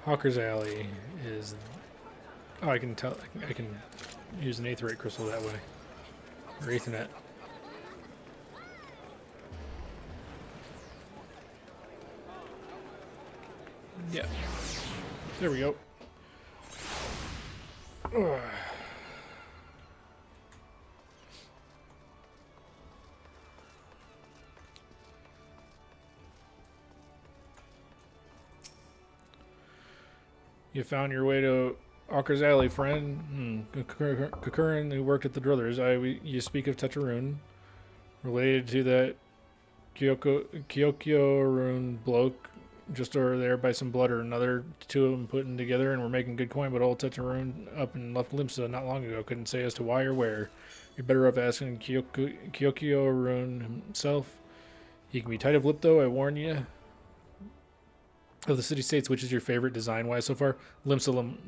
Hawker's Alley is... Oh, I can tell... I can use an aetheryte crystal that way. Or Aethernet. Yeah. There we go. Ugh. You found your way to Hawker's Alley, friend. Kukurin, who worked at the Druthers. You speak of Tetraroon, related to that Kyokyo-rune bloke just over there by some blood or another. Two of them putting together and we're making good coin, but old Tetraroon up and left Limsa not long ago couldn't say as to why or where. You're better off asking Kyokyo-rune himself. He can be tight of lip, though, I warn you. Of the city-states, which is your favorite design-wise so far? This one.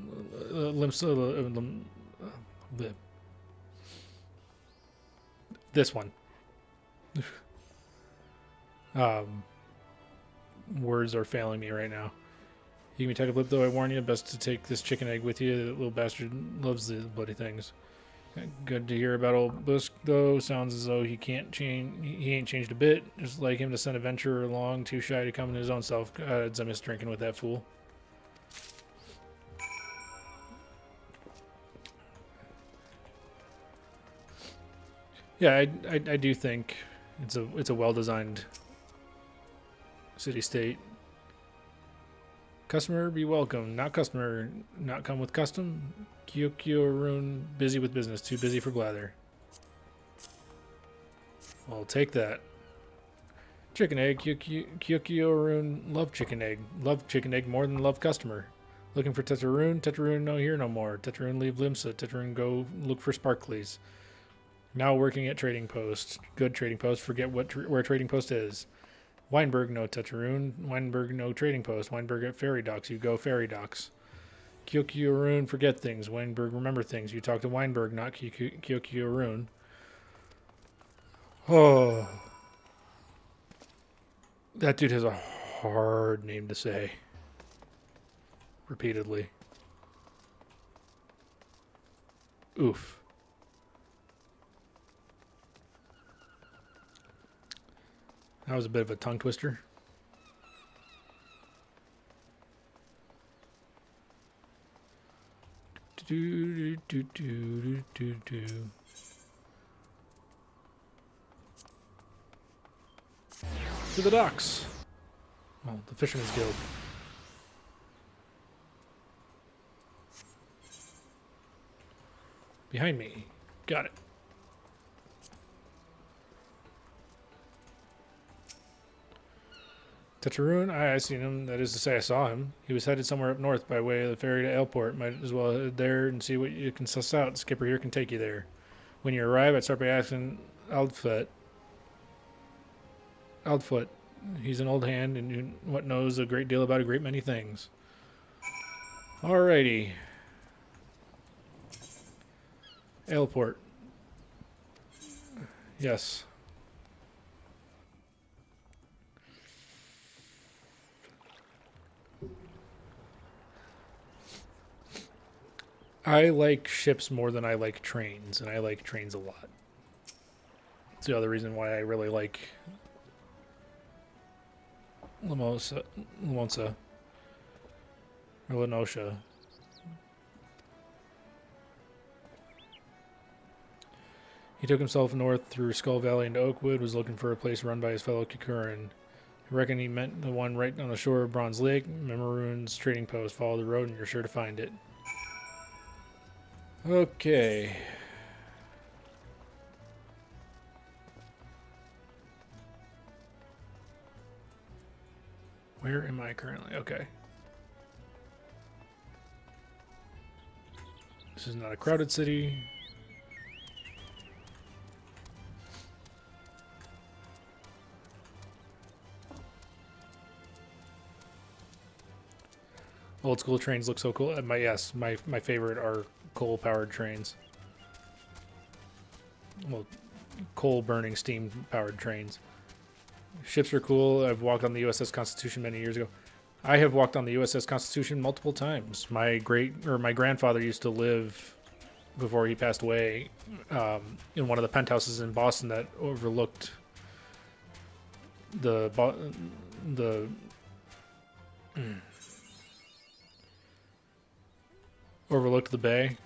Words are failing me right now. You can be tight of lip, though, I warn you. Best to take this chicken egg with you. The little bastard loves the bloody things. Good to hear about old Busk, though. Sounds as though he ain't changed a bit. Just like him to send a venturer along, too shy to come in his own self. I miss drinking with that fool. Yeah, I do think it's a well-designed city-state. Customer, be welcome. Not customer, not come with custom. Kyokyo-rune, busy with business, too busy for blather. I'll take that. Chicken egg, Kyokyo-rune, love chicken egg. Love chicken egg more than love customer. Looking for Tetraroon? Tetraroon no here no more. Tetraroon leave Limsa. Tetraroon go look for Sparklies. Now working at Trading Post. Good Trading Post. Forget where Trading Post is. Weinberg no Tetraroon. Weinberg no Trading Post. Weinberg at Ferry Docks. You go Ferry Docks. Kyokyo-rune, forget things. Weinberg, remember things. You talk to Weinberg, not Kyokyo-rune. Oh. That dude has a hard name to say. Repeatedly. Oof. That was a bit of a tongue twister. To the docks. Well, the Fisherman's Guild. Behind me. Got it. Tetraroon, I seen him. That is to say, I saw him. He was headed somewhere up north by way of the ferry to Aleport. Might as well head there and see what you can suss out. The skipper here can take you there. When you arrive, I'd start by asking Aldfoot. He's an old hand and what knows a great deal about a great many things. Alrighty. Aleport. Yes. I like ships more than I like trains, and I like trains a lot. It's the other reason why I really like Limsa, or Lenosha. He took himself north through Skull Valley into Oakwood, was looking for a place run by his fellow Kukurin. I reckon he meant the one right on the shore of Bronze Lake, Memorune's trading post. Follow the road and you're sure to find it. Okay. Where am I currently? Okay. This is not a crowded city. Old school trains look so cool. My favorite are coal-powered trains. Well, coal-burning, steam-powered trains. Ships are cool. I've walked on the USS Constitution many years ago. I have walked on the USS Constitution multiple times. My grandfather used to live, before he passed away, in one of the penthouses in Boston that overlooked overlooked the bay,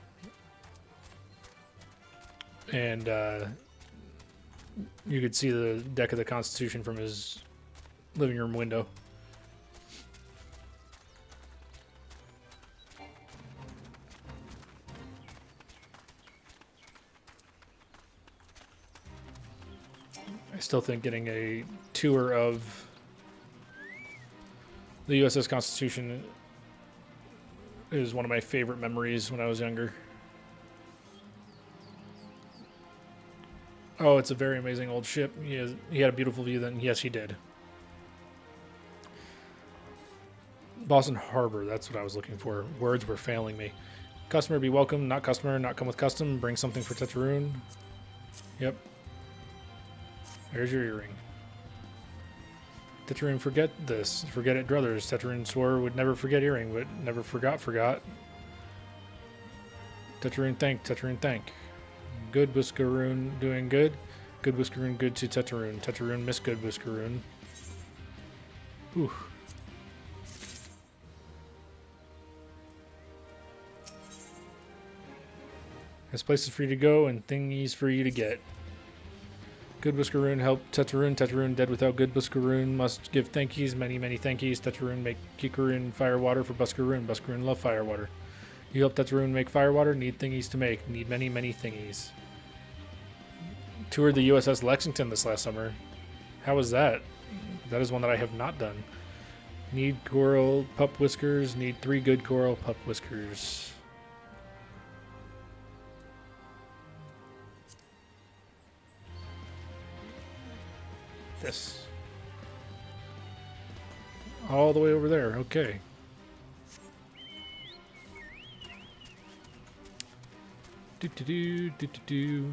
and you could see the deck of the Constitution from his living room window. I still think getting a tour of the USS Constitution is one of my favorite memories when I was younger. Oh, it's a very amazing old ship. He had a beautiful view then. Yes, he did. Boston Harbor, that's what I was looking for. Words were failing me. Customer be welcome, not customer, not come with custom. Bring something for Tetraroon. Yep. There's your earring. Tetraroon forget this. Forget it, druthers. Tetraroon swore would never forget earring, but never forgot. Tetraroon thank. Tetraroon thank. Good Whiskeroon doing good. Good Whiskeroon good to Tetraroon. Tetraroon miss good Whiskeroon. Ooh. There's places for you to go and thingies for you to get. Good Whiskeroon help Tetraroon. Tetraroon dead without Good Whiskeroon. Must give thankies, many, many thankies. Tetraroon make Kikaroon fire water for Buscaroon. Buscaroon love fire water. You help Tetraroon make fire water. Need thingies to make. Need many, many thingies. Toured the USS Lexington this last summer. How was that? That is one that I have not done. Need coral pup whiskers. Need 3 good coral pup whiskers. This. All the way over there. Okay. Do.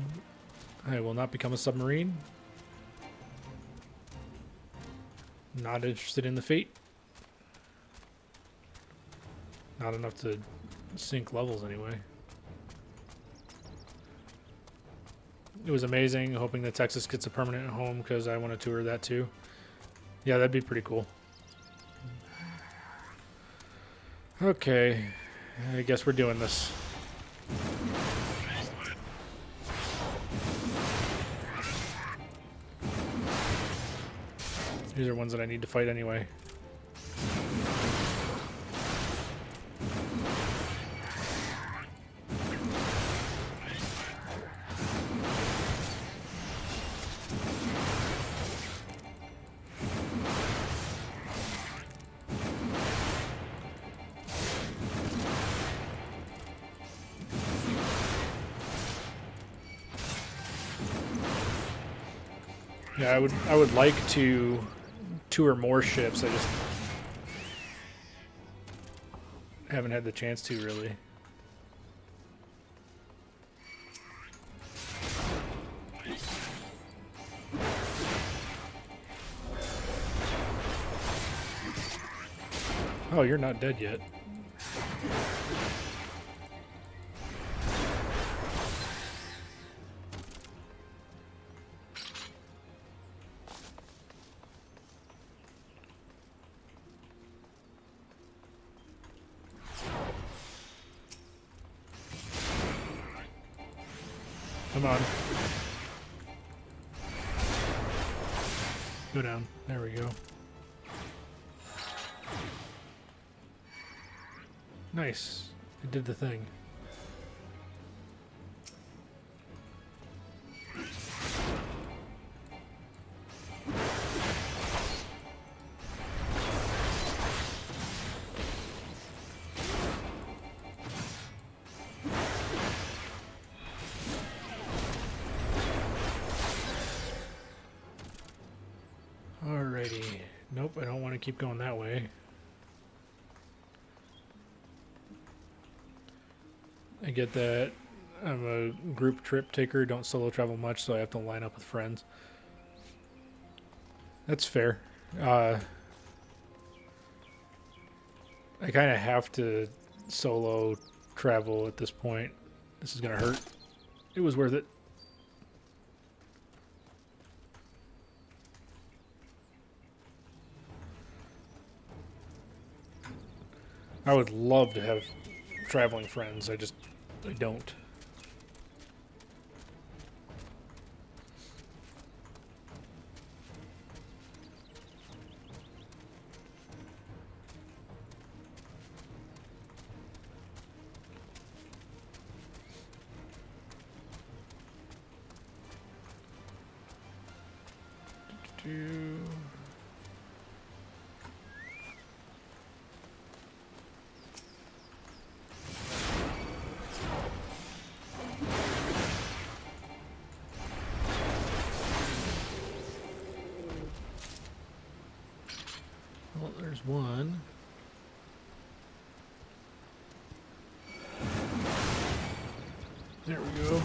I will not become a submarine. Not interested in the fate. Not enough to sink levels anyway. It was amazing. Hoping that Texas gets a permanent home because I want to tour that too. Yeah, that'd be pretty cool. Okay. I guess we're doing this. These are ones that I need to fight anyway. Yeah, I would like to tour more ships. I just haven't had the chance to really. Oh, you're not dead yet. Come on. Go down. There we go. Nice. It did the thing. Alrighty. Nope, I don't want to keep going that way. I get that I'm a group trip taker, don't solo travel much, so I have to line up with friends. That's fair. I kind of have to solo travel at this point. This is gonna hurt. It was worth it. I would love to have traveling friends. I don't. Well, there's one. There we go.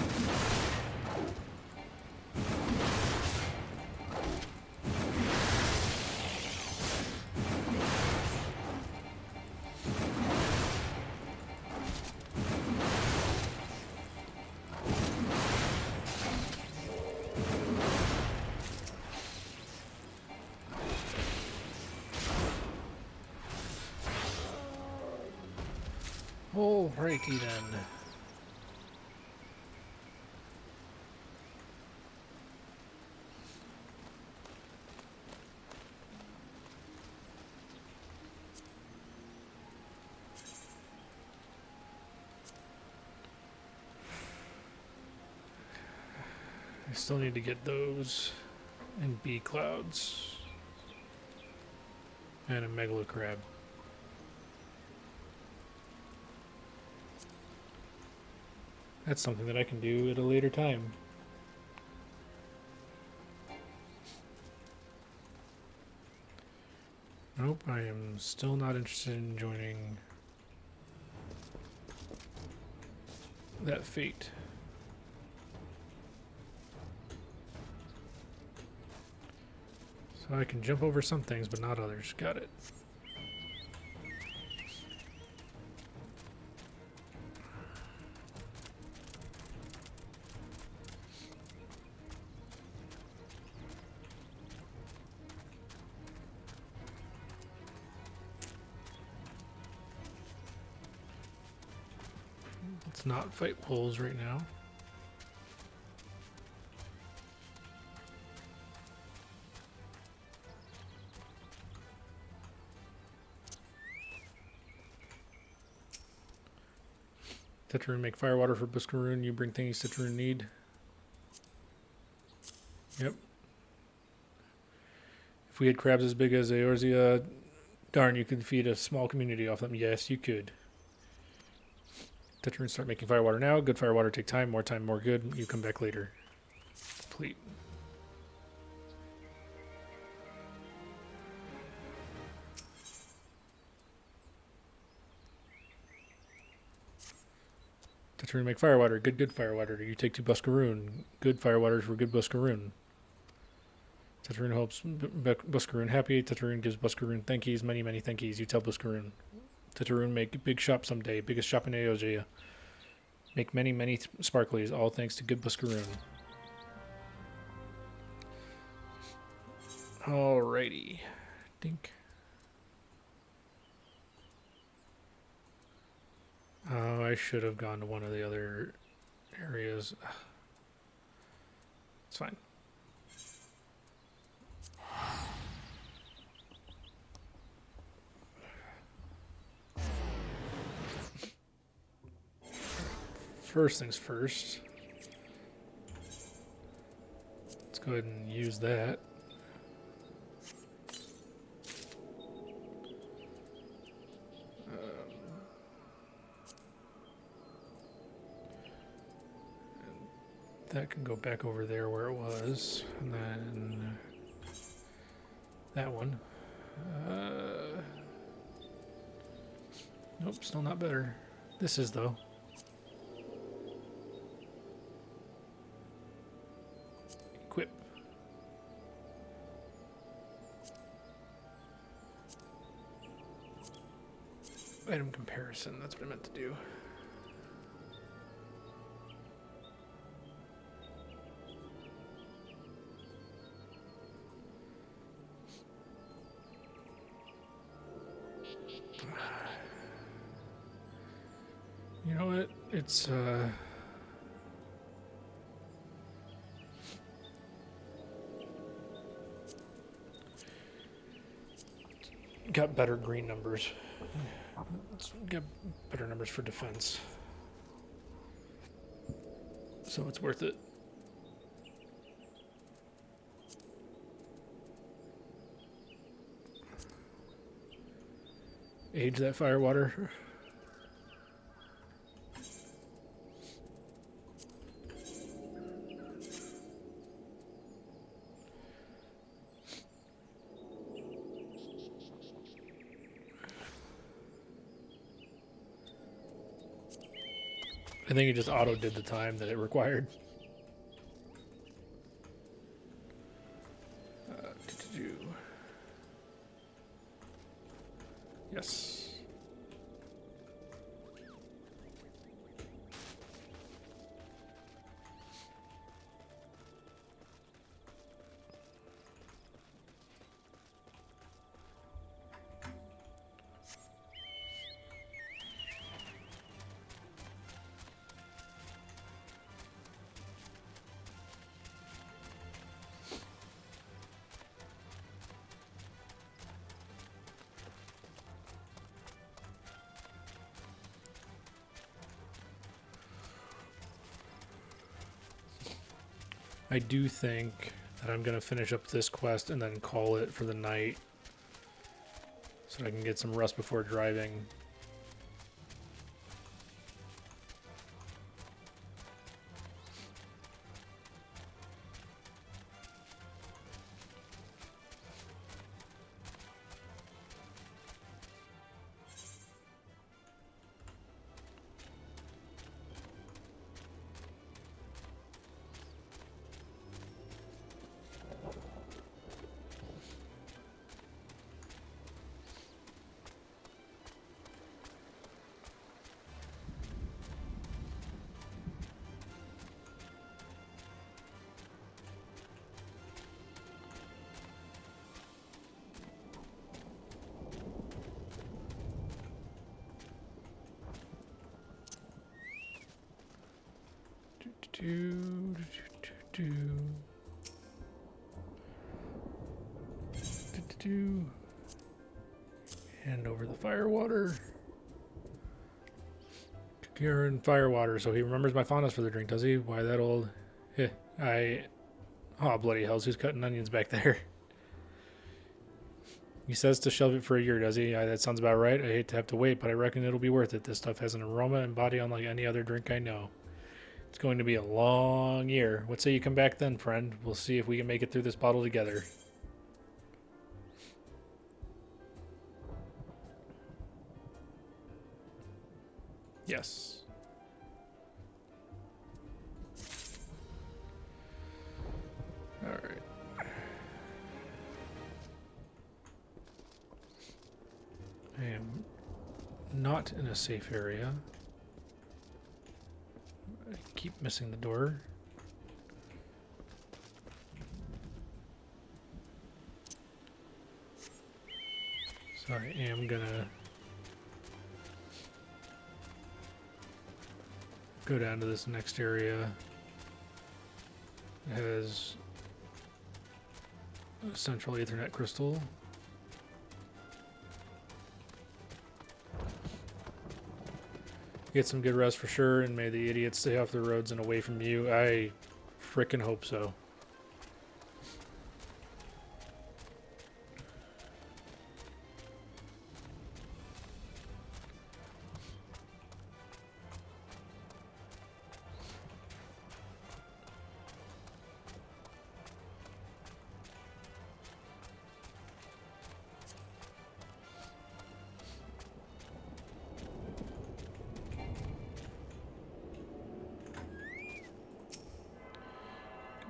Alrighty then. I still need to get those and bee clouds and a megalocrab. That's something that I can do at a later time. Nope, I am still not interested in joining that fate. So I can jump over some things, but not others. Got it. Let's not fight wolves right now. Tetrarune make firewater for Buscarune. You bring things Tetrarune need. Yep. If we had crabs as big as Eorzea, darn, you could feed a small community off them. Yes, you could. Tetrarune start making firewater now. Good firewater take time, more good. You come back later. Complete. Tetrarune make firewater. Good firewater. You take 2 Buscarune. Good firewaters for good Buscarune. Tetrarune helps Buscarune happy. Tetrarune gives Buscarune thankies. Many thankies. You tell Buscarune. Tetrarune make big shop someday. Biggest shop in Eorzea. Make many sparklies. All thanks to good Buscarune. Alrighty. Dink. Oh, I should have gone to one of the other areas. It's fine. First things first. Let's go ahead and use that. That can go back over there where it was, and then that one. Nope, still not better. This is, though. Equip. Item comparison, that's what I meant to do. You know what? It's got better green numbers. It's got better numbers for defense. So it's worth it. Age that firewater. I think it just auto did the time that it required. Yes. I do think that I'm going to finish up this quest and then call it for the night so I can get some rest before driving. Hand over the firewater. Kieran firewater, so he remembers my fondness for the drink, does he? Why that old? Oh, bloody hells, who's cutting onions back there? He says to shelve it for a year, does he? That sounds about right. I hate to have to wait, but I reckon it'll be worth it. This stuff has an aroma and body unlike any other drink I know. It's going to be a long year. What say you come back then, friend? We'll see if we can make it through this bottle together. Yes. All right. I am not in a safe area. I keep missing the door. So I am gonna go down to this next area. It has a central Ethernet crystal. Get some good rest for sure, and may the idiots stay off the roads and away from you. I frickin' hope so.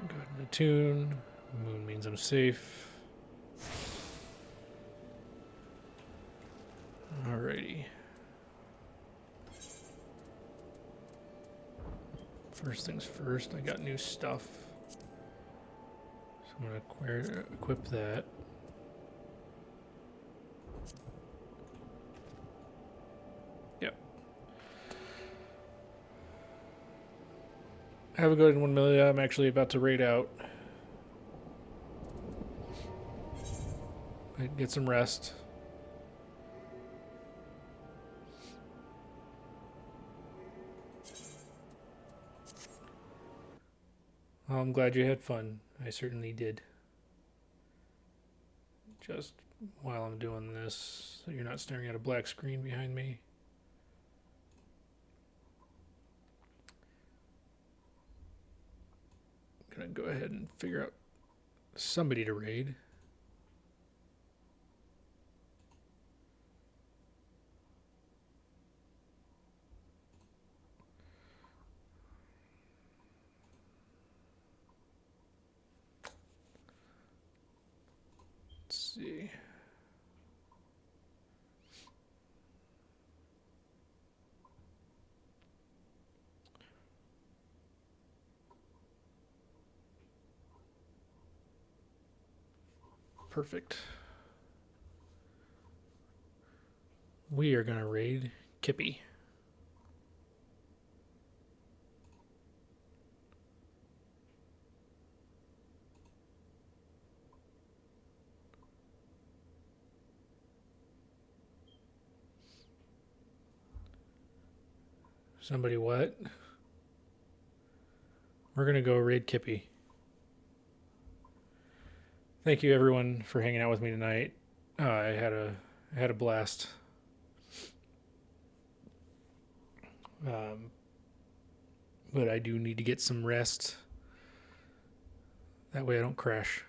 Go ahead and attune. Moon means I'm safe. Alrighty. First things first, I got new stuff. So I'm going to equip that. Yep. Have a good one, Milia. I'm actually about to raid out. Get some rest. Well, I'm glad you had fun. I certainly did. Just while I'm doing this, so you're not staring at a black screen behind me. I'm gonna go ahead and figure out somebody to raid. See. Perfect. We are gonna raid Kippy. Somebody what? We're gonna go raid Kippy. Thank you everyone for hanging out with me tonight. I had a blast. But I do need to get some rest. That way I don't crash.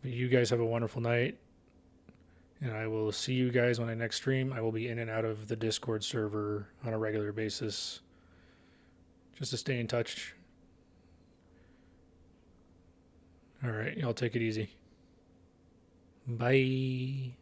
But you guys have a wonderful night. And I will see you guys when I next stream. I will be in and out of the Discord server on a regular basis. Just to stay in touch. Alright, y'all take it easy. Bye.